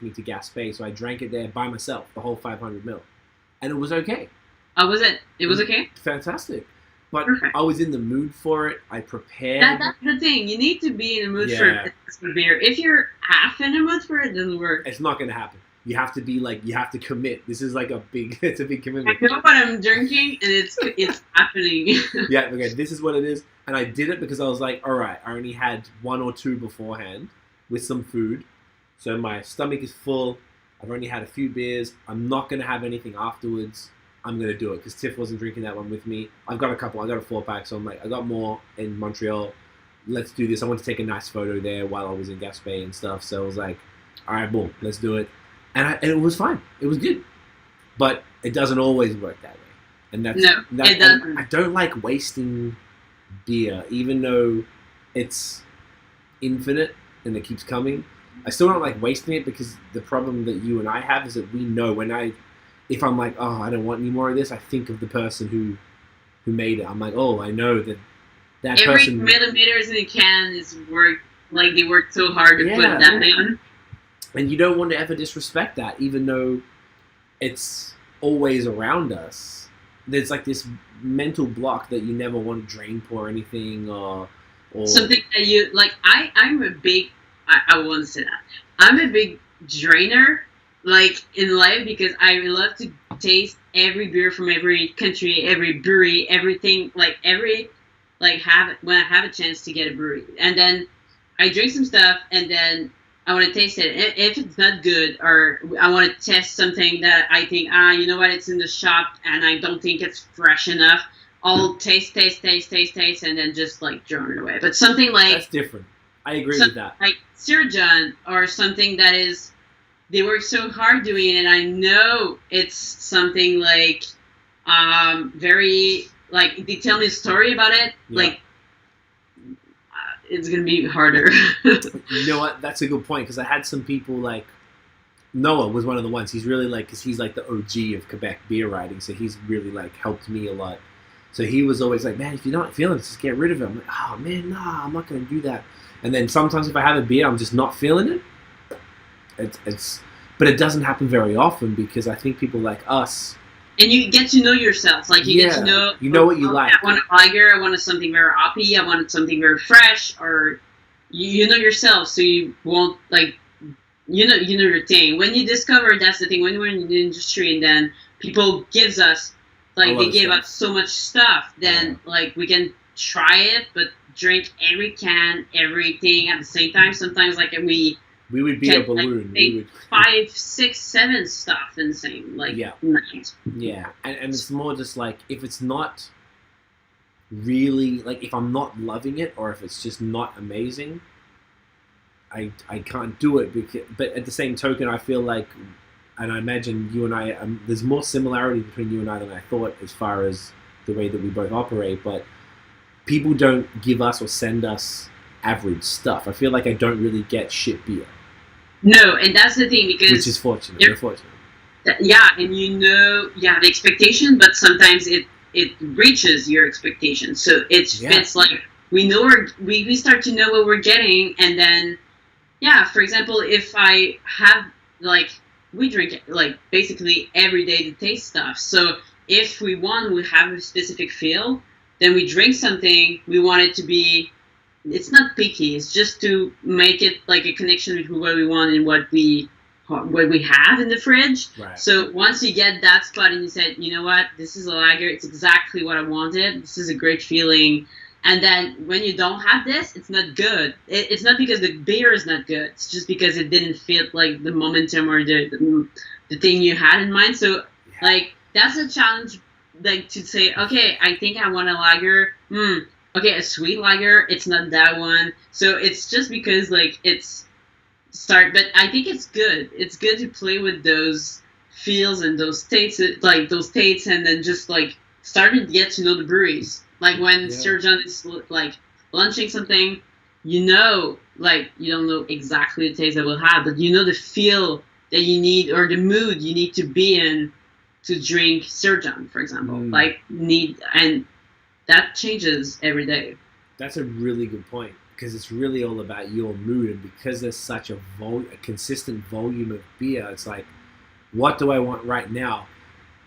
me to Gaspé, so I drank it there by myself, the whole 500 ml, and it was okay. Oh, was it? It was okay? Fantastic. But I was in the mood for it. I prepared. That's the thing. You need to be in the mood for beer. If you're half in the mood for it, it doesn't work. It's not going to happen. You have to be like, you have to commit. This is like it's a big commitment. I know what I'm drinking, and it's happening. Yeah, okay, this is what it is. And I did it because I was like, all right, I only had 1 or 2 beforehand with some food. So my stomach is full. I've only had a few beers. I'm not going to have anything afterwards. I'm gonna do it because Tiff wasn't drinking that one with me. I've got a couple. I got a 4-pack, so I'm like, I got more in Montreal. Let's do this. I want to take a nice photo there while I was in Gaspé and stuff. So I was like, all right, boom, let's do it. And it was fine. It was good. But it doesn't always work that way. And it doesn't. I don't like wasting beer, even though it's infinite and it keeps coming. I still don't like wasting it because the problem that you and I have is that we know if I'm like, oh, I don't want any more of this, I think of the person who made it. I'm like, oh, I know that every person. Every millimeters in the can is work, like they worked so hard to put that down. And you don't want to ever disrespect that, even though it's always around us. There's like this mental block that you never want to drain pour anything or something that you like. I'm a big. I won't say that. I'm a big drainer, like in life, because I love to taste every beer from every country, every brewery, everything. When I have a chance to get a brewery, and then I drink some stuff, and then I want to taste it. If it's not good, or I want to test something that I think, you know what, it's in the shop, and I don't think it's fresh enough, I'll taste, and then just like throw it away. But something like that's different. I agree with that. Like Surgeon or something that is, they work so hard doing it, and I know it's something like very, like, they tell me a story about it, like, it's going to be harder. You know what? That's a good point, because I had some people like, Noah was one of the ones. He's really like, because he's like the OG of Quebec beer writing, so he's really like helped me a lot. So he was always like, man, if you're not feeling it, just get rid of it. I'm like, oh man, nah, I'm not going to do that. And then sometimes if I have a beer, I'm just not feeling it. But it doesn't happen very often, because I think people like us. And you get to know yourself. Like, you get to know. You know what you like. I want a lager. I want something very hoppy. I want something very fresh. Or you know yourself, so you won't, like, you know your thing. When you discover, that's the thing. When we're in the industry, and then people gives us, like, they give us so much stuff, then like we can try it, but drink every can, everything at the same time. Sometimes, like, we would be a balloon. Like, we would 5, 6, 7 stuff in the same night. Yeah, and it's more just like, if it's not really, like, if I'm not loving it, or if it's just not amazing, I can't do it. But at the same token, I feel like, and I imagine you and I, there's more similarity between you and I than I thought, as far as the way that we both operate. But people don't give us or send us average stuff. I feel like I don't really get shit beer. No, and that's the thing, because... Which is fortunate. Unfortunate. Yeah, and the expectation, but sometimes it reaches your expectation. So it's like, we know we start to know what we're getting, and then, for example, if I have, like, we drink, like, basically every day to taste stuff. So if we have a specific feel, then we drink something, we want it to be, it's not picky, it's just to make it like a connection with what we want and what we have in the fridge. Right. So once you get that spot and you said, you know what, this is a lager, it's exactly what I wanted, this is a great feeling. And then when you don't have this, it's not good. It's not because the beer is not good, it's just because it didn't fit like the momentum or the thing you had in mind. So like, that's a challenge, like, to say, okay, I think I want a lager. Okay, a sweet lager, it's not that one. So it's just because, like, but I think it's good. It's good to play with those feels and those tastes, and then just, like, start to get to know the breweries. Like, when Surgeon is, like, launching something, like, you don't know exactly the taste that we'll have, but you know the feel that you need, or the mood you need to be in to drink Surgeon, for example. And that changes every day. That's a really good point, because it's really all about your mood, and because there's such a consistent volume of beer, it's like, what do I want right now?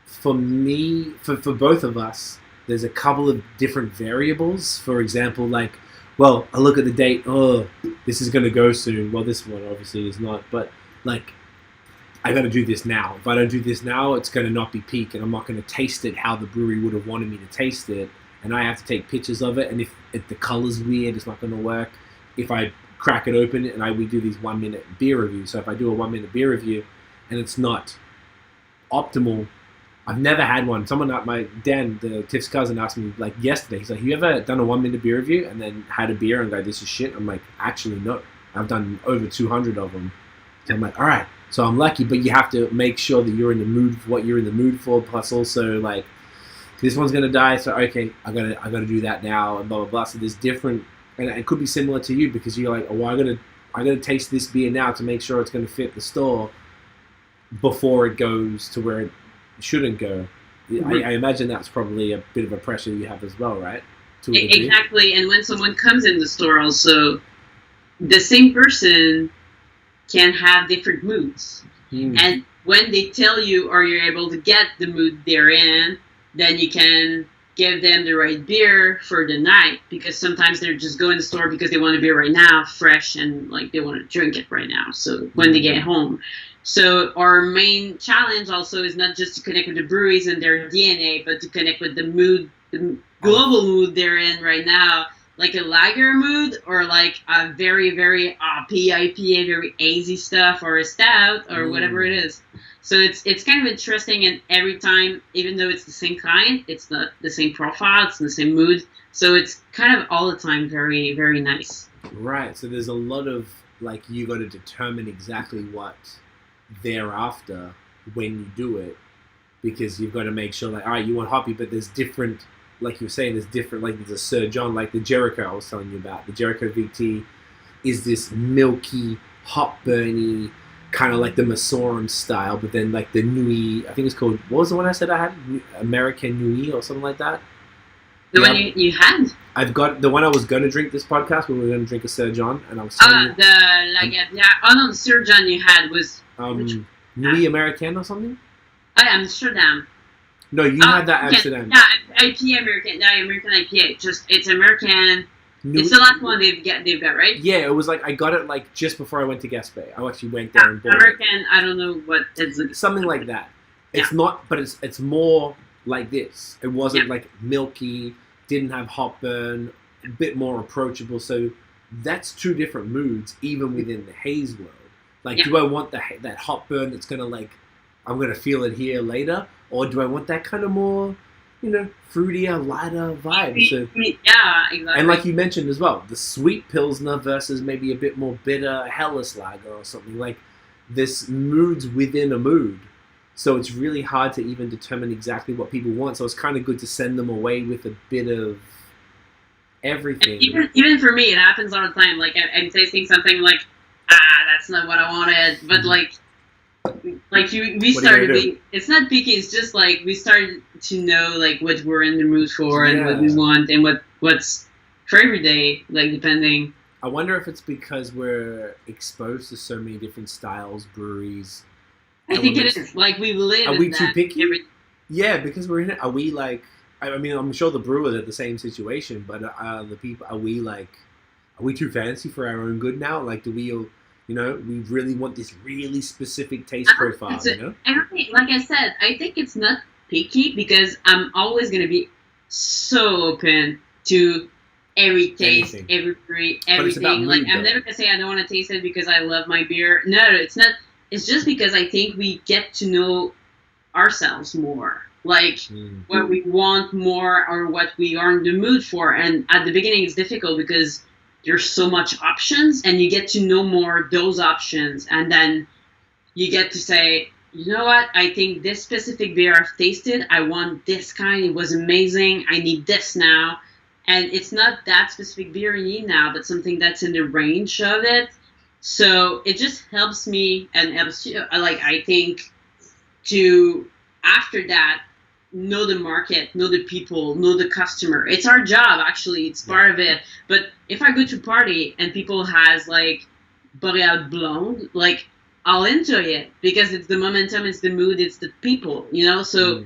For me, for both of us, there's a couple of different variables. For example, like, well, I look at the date, oh, this is going to go soon. Well, this one obviously is not, but, like, I got to do this now. If I don't do this now, it's going to not be peak, and I'm not going to taste it how the brewery would have wanted me to taste it. And I have to take pictures of it, and if the color's weird, it's not going to work. If I crack it open, and we do these 1-minute beer reviews, so if I do a 1-minute beer review and it's not optimal, I've never had one. Someone at my Dan, the Tiff's cousin, asked me like yesterday. He's like, "You ever done a 1 minute beer review and then had a beer and go, this is shit?" I'm like, actually no. I've done over 200 of them. So I'm like, all right. So I'm lucky, but you have to make sure that you're in the mood for what you're in the mood for. Plus, also like, this one's gonna die, so okay, I gotta do that now, and blah blah blah. So there's different, and it could be similar to you because you're like, oh, well, I gotta taste this beer now to make sure it's gonna fit the store before it goes to where it shouldn't go. I imagine that's probably a bit of a pressure you have as well, right? Exactly, and when someone comes in the store, also the same person can have different moods, and when they tell you or you're able to get the mood they're in, then you can give them the right beer for the night, because sometimes they're just going to the store because they want a beer right now, fresh, and like they want to drink it right now. So when they get home. So our main challenge also is not just to connect with the breweries and their DNA, but to connect with the mood, the global mood they're in right now, like a lager mood or like a very, very IPA, very hazy stuff, or a stout or whatever it is. So it's kind of interesting, and every time, even though it's the same kind, it's not the same profile, it's the same mood. So it's kind of all the time very, very nice. Right. So there's a lot of like, you got to determine exactly what they're after when you do it, because you've got to make sure like, all right, you want hoppy, but there's different, like you were saying, there's different, like there's a Sir John, like the Jericho I was telling you about. The Jericho VT is this milky, hot burny, kind of like the Messorem style, but then like the Nui, I think it's called, what was the one I said I had? American Nui or something like that? The one you had? I've got the one I was going to drink this podcast when we were going to drink a Sir John, and I was telling you. The Sir John you had was Nui American or something? Amsterdam. No, you had that Amsterdam. Yeah, IPA American, American IPA. Just it's American. It's the last one they've got, right? Yeah, it was like I got it like just before I went to Gaspé. I actually went there and bought American, it. I don't know what it's something like that. It's not, but it's more like this. It wasn't like milky, didn't have hot burn, a bit more approachable. So that's two different moods, even within the haze world. Like, do I want that hot burn that's gonna like, I'm gonna feel it here later, or do I want that kind of more, fruitier, lighter vibe? So, yeah, exactly. And like you mentioned as well, the sweet Pilsner versus maybe a bit more bitter Helles lager or something. Like, this mood's within a mood. So it's really hard to even determine exactly what people want. So it's kind of good to send them away with a bit of everything. Even for me, it happens all the time. Like, I'm tasting something like, that's not what I wanted. But we started it's not picky, it's just like we started to know like what we're in the mood for and what we want and what's for every day, like depending. I wonder if it's because we're exposed to so many different styles, breweries. I think it is. Like, we live Are in we that too picky? Yeah, because we're in it. Are we like, I mean, I'm sure the brewers are the same situation, but the people, are we too fancy for our own good now? Like, do we we really want this really specific taste profile, I don't think, like I said, I think it's not picky because I'm always going to be so open to every taste, every brewery, everything. Like, I'm never going to say I don't want to taste it because I love my beer. No, it's not. It's just because I think we get to know ourselves more. Like, what we want more or what we are in the mood for. And at the beginning, it's difficult because there's so much options and you get to know more those options. And then you get to say, you know what? I think this specific beer I've tasted, I want this kind. It was amazing. I need this now. And it's not that specific beer you need now, but something that's in the range of it. So it just helps me and helps you, like, I think, to, after that, know the market, know the people, know the customer. It's our job, actually. It's part of it. But if I go to a party and people has, like, Boreal Blonde, like, I'll enjoy it because it's the momentum, it's the mood, it's the people, So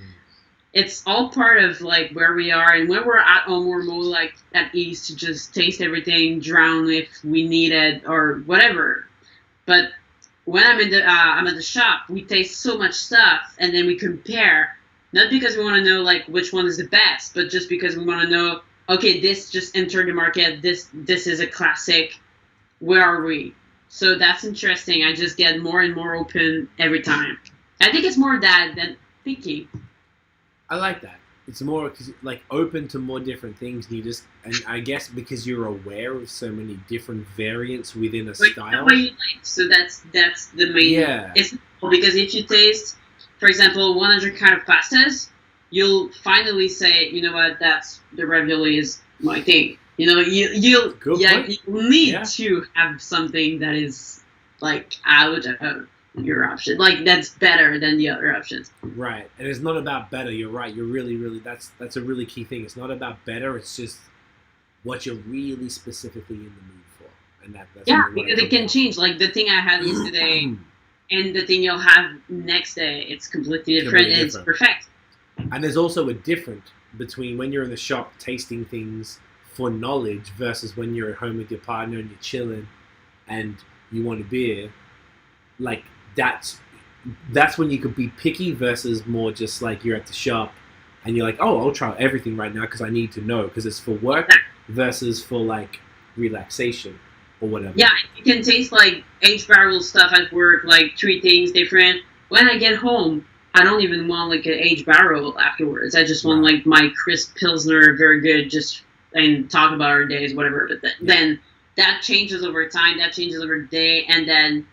it's all part of, like, where we are. And when we're at home, we're more, like, at ease to just taste everything, drown if we need it or whatever. But when I'm at the shop, we taste so much stuff and then we compare. Not because we want to know, like, which one is the best, but just because we want to know, okay, this just entered the market. This is a classic. Where are we? So that's interesting. I just get more and more open every time. I think it's more that than picky. I like that. It's more like open to more different things. And I guess because you're aware of so many different variants within a style. What you like. So that's the main. Yeah. It's because if you taste, for example, 100 kind of pastas, you'll finally say, you know what, that's the ravioli is my thing. You know, you need to have something that is like out of your option, like that's better than the other options. Right, and it's not about better. You're right. You're really that's a really key thing. It's not about better. It's just what you're really specifically in the mood for, and that's because it can change. Like the thing I had yesterday and the thing you'll have next day, it's completely different. And it's perfect. And there's also a difference between when you're in the shop tasting things for knowledge versus when you're at home with your partner and you're chilling and you want a beer. Like that's when you could be picky versus more just like you're at the shop and you're like, oh, I'll try everything right now because I need to know because it's for work versus for like relaxation or whatever. Yeah, you can taste like aged barrel stuff at work, like 3 things different. When I get home, I don't even want like an aged barrel afterwards. I just want like my crisp Pilsner, very good, and talk about our days, whatever. But then that changes over time, that changes over the day, and then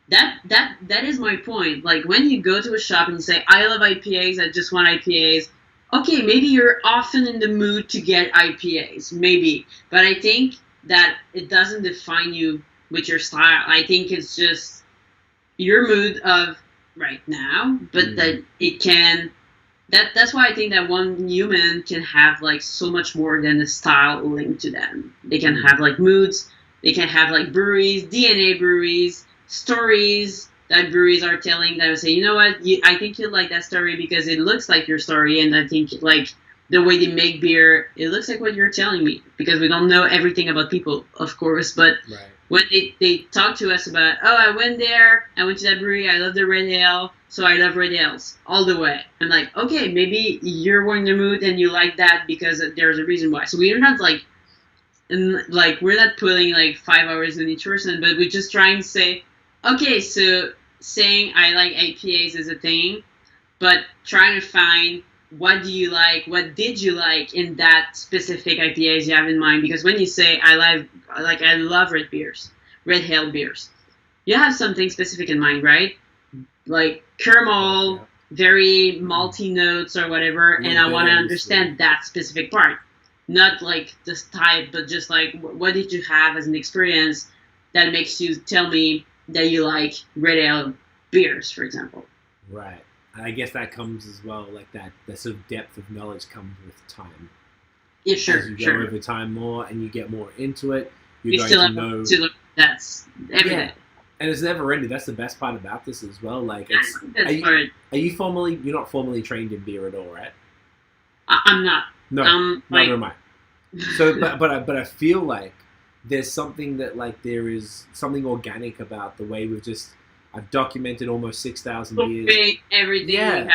that is my point. Like when you go to a shop and you say, I love IPAs, I just want IPAs. Okay, maybe you're often in the mood to get IPAs, maybe. But I think that it doesn't define you with your style. I think it's just your mood of right now, but that it can. That's why I think that one human can have like so much more than a style linked to them. They can have like moods. They can have like breweries, DNA breweries, stories that breweries are telling that I say, you know what, I think you like that story because it looks like your story, and I think like the way they make beer, it looks like what you're telling me because we don't know everything about people, of course, but when they talk to us about, oh, I went there, I went to that brewery, I love the red ale, so I love red ales all the way. I'm like, okay, maybe you're in the mood and you like that because there's a reason why. So we're not like, we're not putting like 5 hours in each person, but we're just trying to say, okay, so saying I like IPAs is a thing, but trying to find what do you like, what did you like in that specific IPAs you have in mind? Because when you say I love red ale beers, you have something specific in mind, right? Like caramel, very malty notes or whatever, and I want to understand that specific part. Not like this type, but just like what did you have as an experience that makes you tell me that you like red ale beers, for example. Right. And I guess that comes as well, like that sort of depth of knowledge comes with time. Yeah, sure. As you go over time more and you get more into it, you're going still to know. That's every day. And it's never ended. That's the best part about this as well. Like, you're not formally trained in beer at all, right? I'm not. No, neither am I. So, but I feel like there's something that like there is something organic about the way I've documented almost 6,000 years. Everything we have.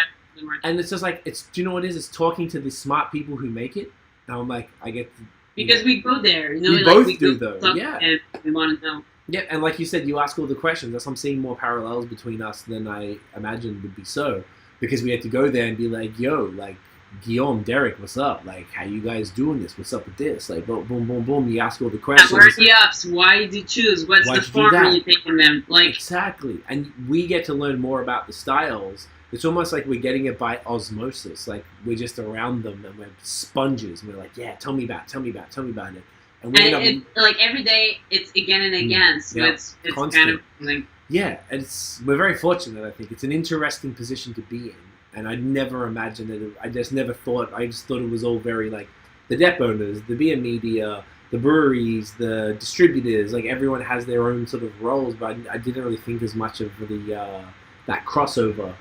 And it's just like, do you know what it is? It's talking to the smart people who make it. And I'm like, I get... Because we go there. You know, we both do, though. Yeah. And we want to know. Yeah, and like you said, you ask all the questions. That's I'm seeing more parallels between us than I imagined would be so. Because we had to go there and be like, yo, like, Guillaume, Derek, what's up? Like, how you guys doing this? What's up with this? Like, boom, boom, boom, boom. You ask all the questions. Where are the ups? Why did you choose? What's the form you're taking them? Like, exactly. And we get to learn more about the styles. It's almost like we're getting it by osmosis. Like, we're just around them and we're sponges. And we're like, yeah, tell me about it. And like every day, it's again and again. So it's kind of like... Yeah, and we're very fortunate, I think. It's an interesting position to be in. And I never imagined it. I just thought it was all very like the dep owners, the beer media, the breweries, the distributors. Like everyone has their own sort of roles, but I didn't really think as much of the that crossover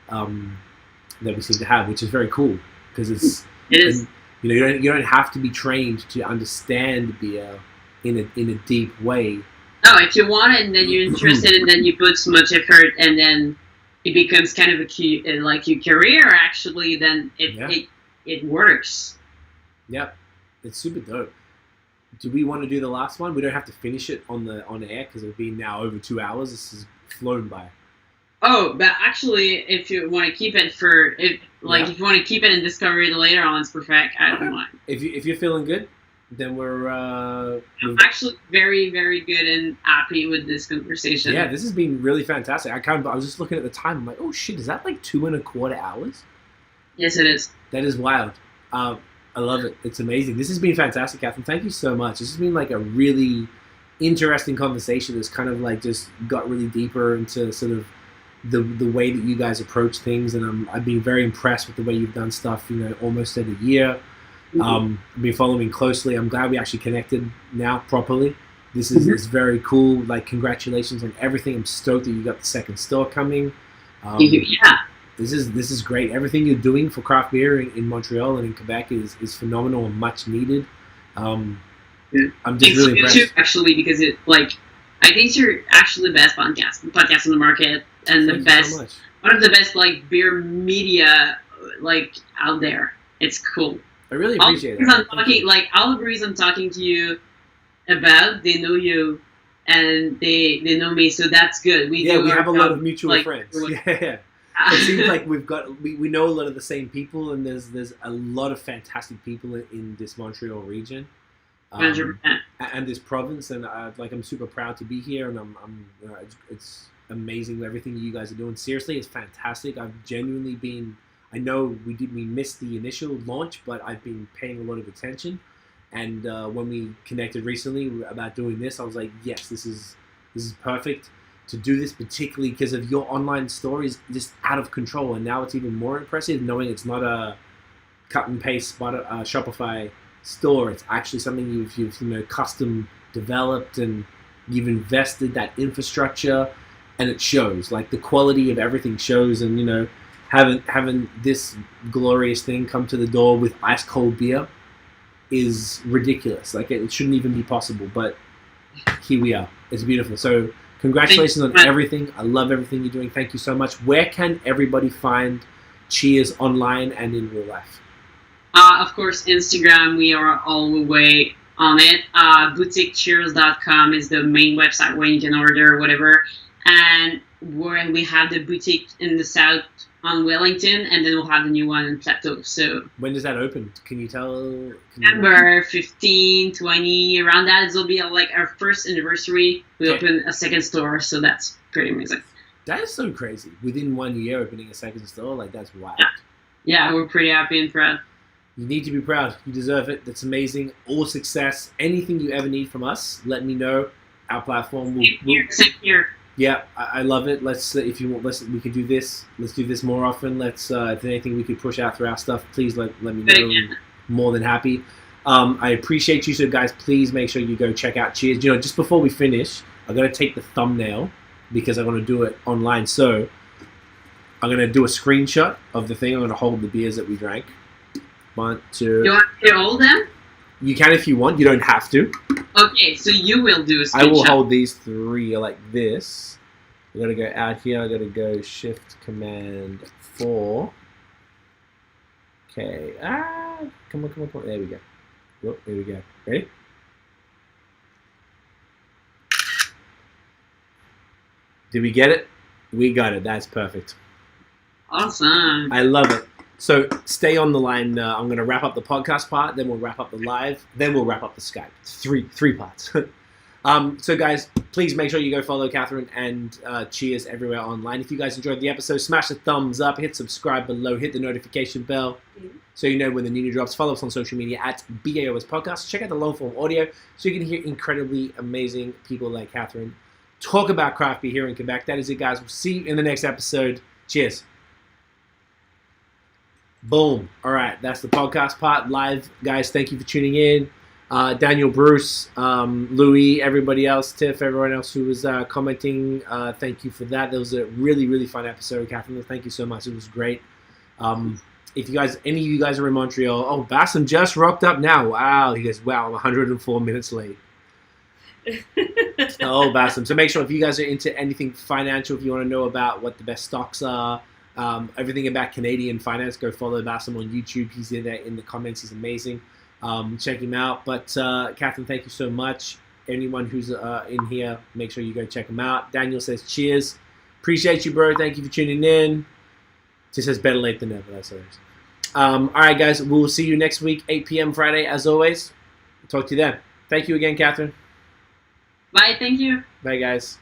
that we seem to have, which is very cool because it is. You don't have to be trained to understand beer in a deep way. No, if you want it and then you're interested and then you put so much effort and then it becomes kind of like your career actually, then it works. Yep, it's super dope. Do we want to do the last one? We don't have to finish it on air because it'll be now over 2 hours. This has flown by. Oh, but actually, if you want to keep it if you want to keep it and discover it later on, it's perfect. I don't mind. If you're feeling good, then I'm actually very, very good and happy with this conversation. Yeah, this has been really fantastic. I was just looking at the time. I'm like, oh shit, is that like 2.25 hours? Yes, it is. That is wild. I love it. It's amazing. This has been fantastic, Catherine. Thank you so much. This has been like a really interesting conversation that's kind of like just got really deeper into sort of the way that you guys approach things, and I've been very impressed with the way you've done stuff, almost at a year. I've been following closely. I'm glad we actually connected now properly. This is very cool. Like, congratulations on everything. I'm stoked that you got the second store coming. Yeah. This is great. Everything you're doing for craft beer in Montreal and in Quebec is phenomenal and much needed. I'm just really impressed. Too, actually, because I think you're actually the best podcast on the market, and one of the best beer media out there. It's cool. I really appreciate it. All the breweries I'm talking to you about, they know you, and they know me, so that's good. We have a lot of mutual friends. Yeah. It seems like we know a lot of the same people, and there's a lot of fantastic people in this Montreal region, and this province, and I'm super proud to be here, and it's amazing everything you guys are doing. Seriously, it's fantastic. I've genuinely been. I know we missed the initial launch, but I've been paying a lot of attention. And when we connected recently about doing this, I was like, yes, this is perfect to do this, particularly because of your online store is just out of control. And now it's even more impressive knowing it's not a cut and paste Shopify store. It's actually something you've custom developed, and you've invested that infrastructure, and it shows. Like, the quality of everything shows, and having this glorious thing come to the door with ice cold beer is ridiculous. Like, it shouldn't even be possible, but here we are. It's beautiful. So congratulations on everything. I love everything you're doing. Thank you so much. Where can everybody find Cheers online and in real life? Of course, Instagram. We are all the way on it. boutiquecheers.com is the main website where you can order whatever. And where we have the boutique in the south on Wellington, and then we'll have the new one in Plateau. So when does that open? Can you tell? November 15, 20, around that. It'll be our first anniversary. We open a second store, so that's pretty amazing. That is so crazy. Within 1 year, opening a second store, that's wild. Yeah, we're pretty happy and proud. You need to be proud. You deserve it. That's amazing. All success. Anything you ever need from us, let me know. Our platform will. Same here. Yeah, I love it. If you want, we could do this. Let's do this more often. If there's anything we could push out through our stuff, please let me know. I'm more than happy. I appreciate you. So guys, please make sure you go check out Cheers. Just before we finish, I'm going to take the thumbnail because I want to do it online. So I'm going to do a screenshot of the thing. I'm going to hold the beers that we drank. 1, 2. You want to hold them? You can if you want. You don't have to. Okay, so you will do a screenshot. I will hold these 3 like this. I'm going to go out here. I'm going to go Shift Command 4. Okay. Come on. There we go. Whoop, there we go. Ready? Did we get it? We got it. That's perfect. Awesome. I love it. So stay on the line. I'm going to wrap up the podcast part, then we'll wrap up the live, then we'll wrap up the Skype. Three parts. So guys, please make sure you go follow Catherine and Cheers everywhere online. If you guys enjoyed the episode, smash the thumbs up, hit subscribe below, hit the notification bell so you know when the new drops. Follow us on social media at BAOS Podcast. Check out the long form audio so you can hear incredibly amazing people like Catherine talk about craft beer here in Quebec. That is it, guys. We'll see you in the next episode. Cheers. Boom. All right, that's the podcast part. Live, guys, thank you for tuning in. Daniel, Bruce, Louis, everybody else, Tiff, everyone else who was commenting, thank you for that. That was a really, really fun episode, Catherine. Thank you so much. It was great. If any of you guys are in Montreal, Bassam just rocked up now. Wow. He goes, wow, I'm 104 minutes late. Bassam. So make sure if you guys are into anything financial, if you want to know about what the best stocks are, everything about Canadian finance, go follow Bassam on YouTube. He's in there in the comments. He's amazing. Check him out. But Catherine, thank you so much. Anyone who's in here, make sure you go check him out. Daniel says cheers. Appreciate you, bro. Thank you for tuning in. Just says better late than never. That's hilarious. All right, guys. We'll see you next week, 8 p.m. Friday, as always. Talk to you then. Thank you again, Catherine. Bye. Thank you. Bye, guys.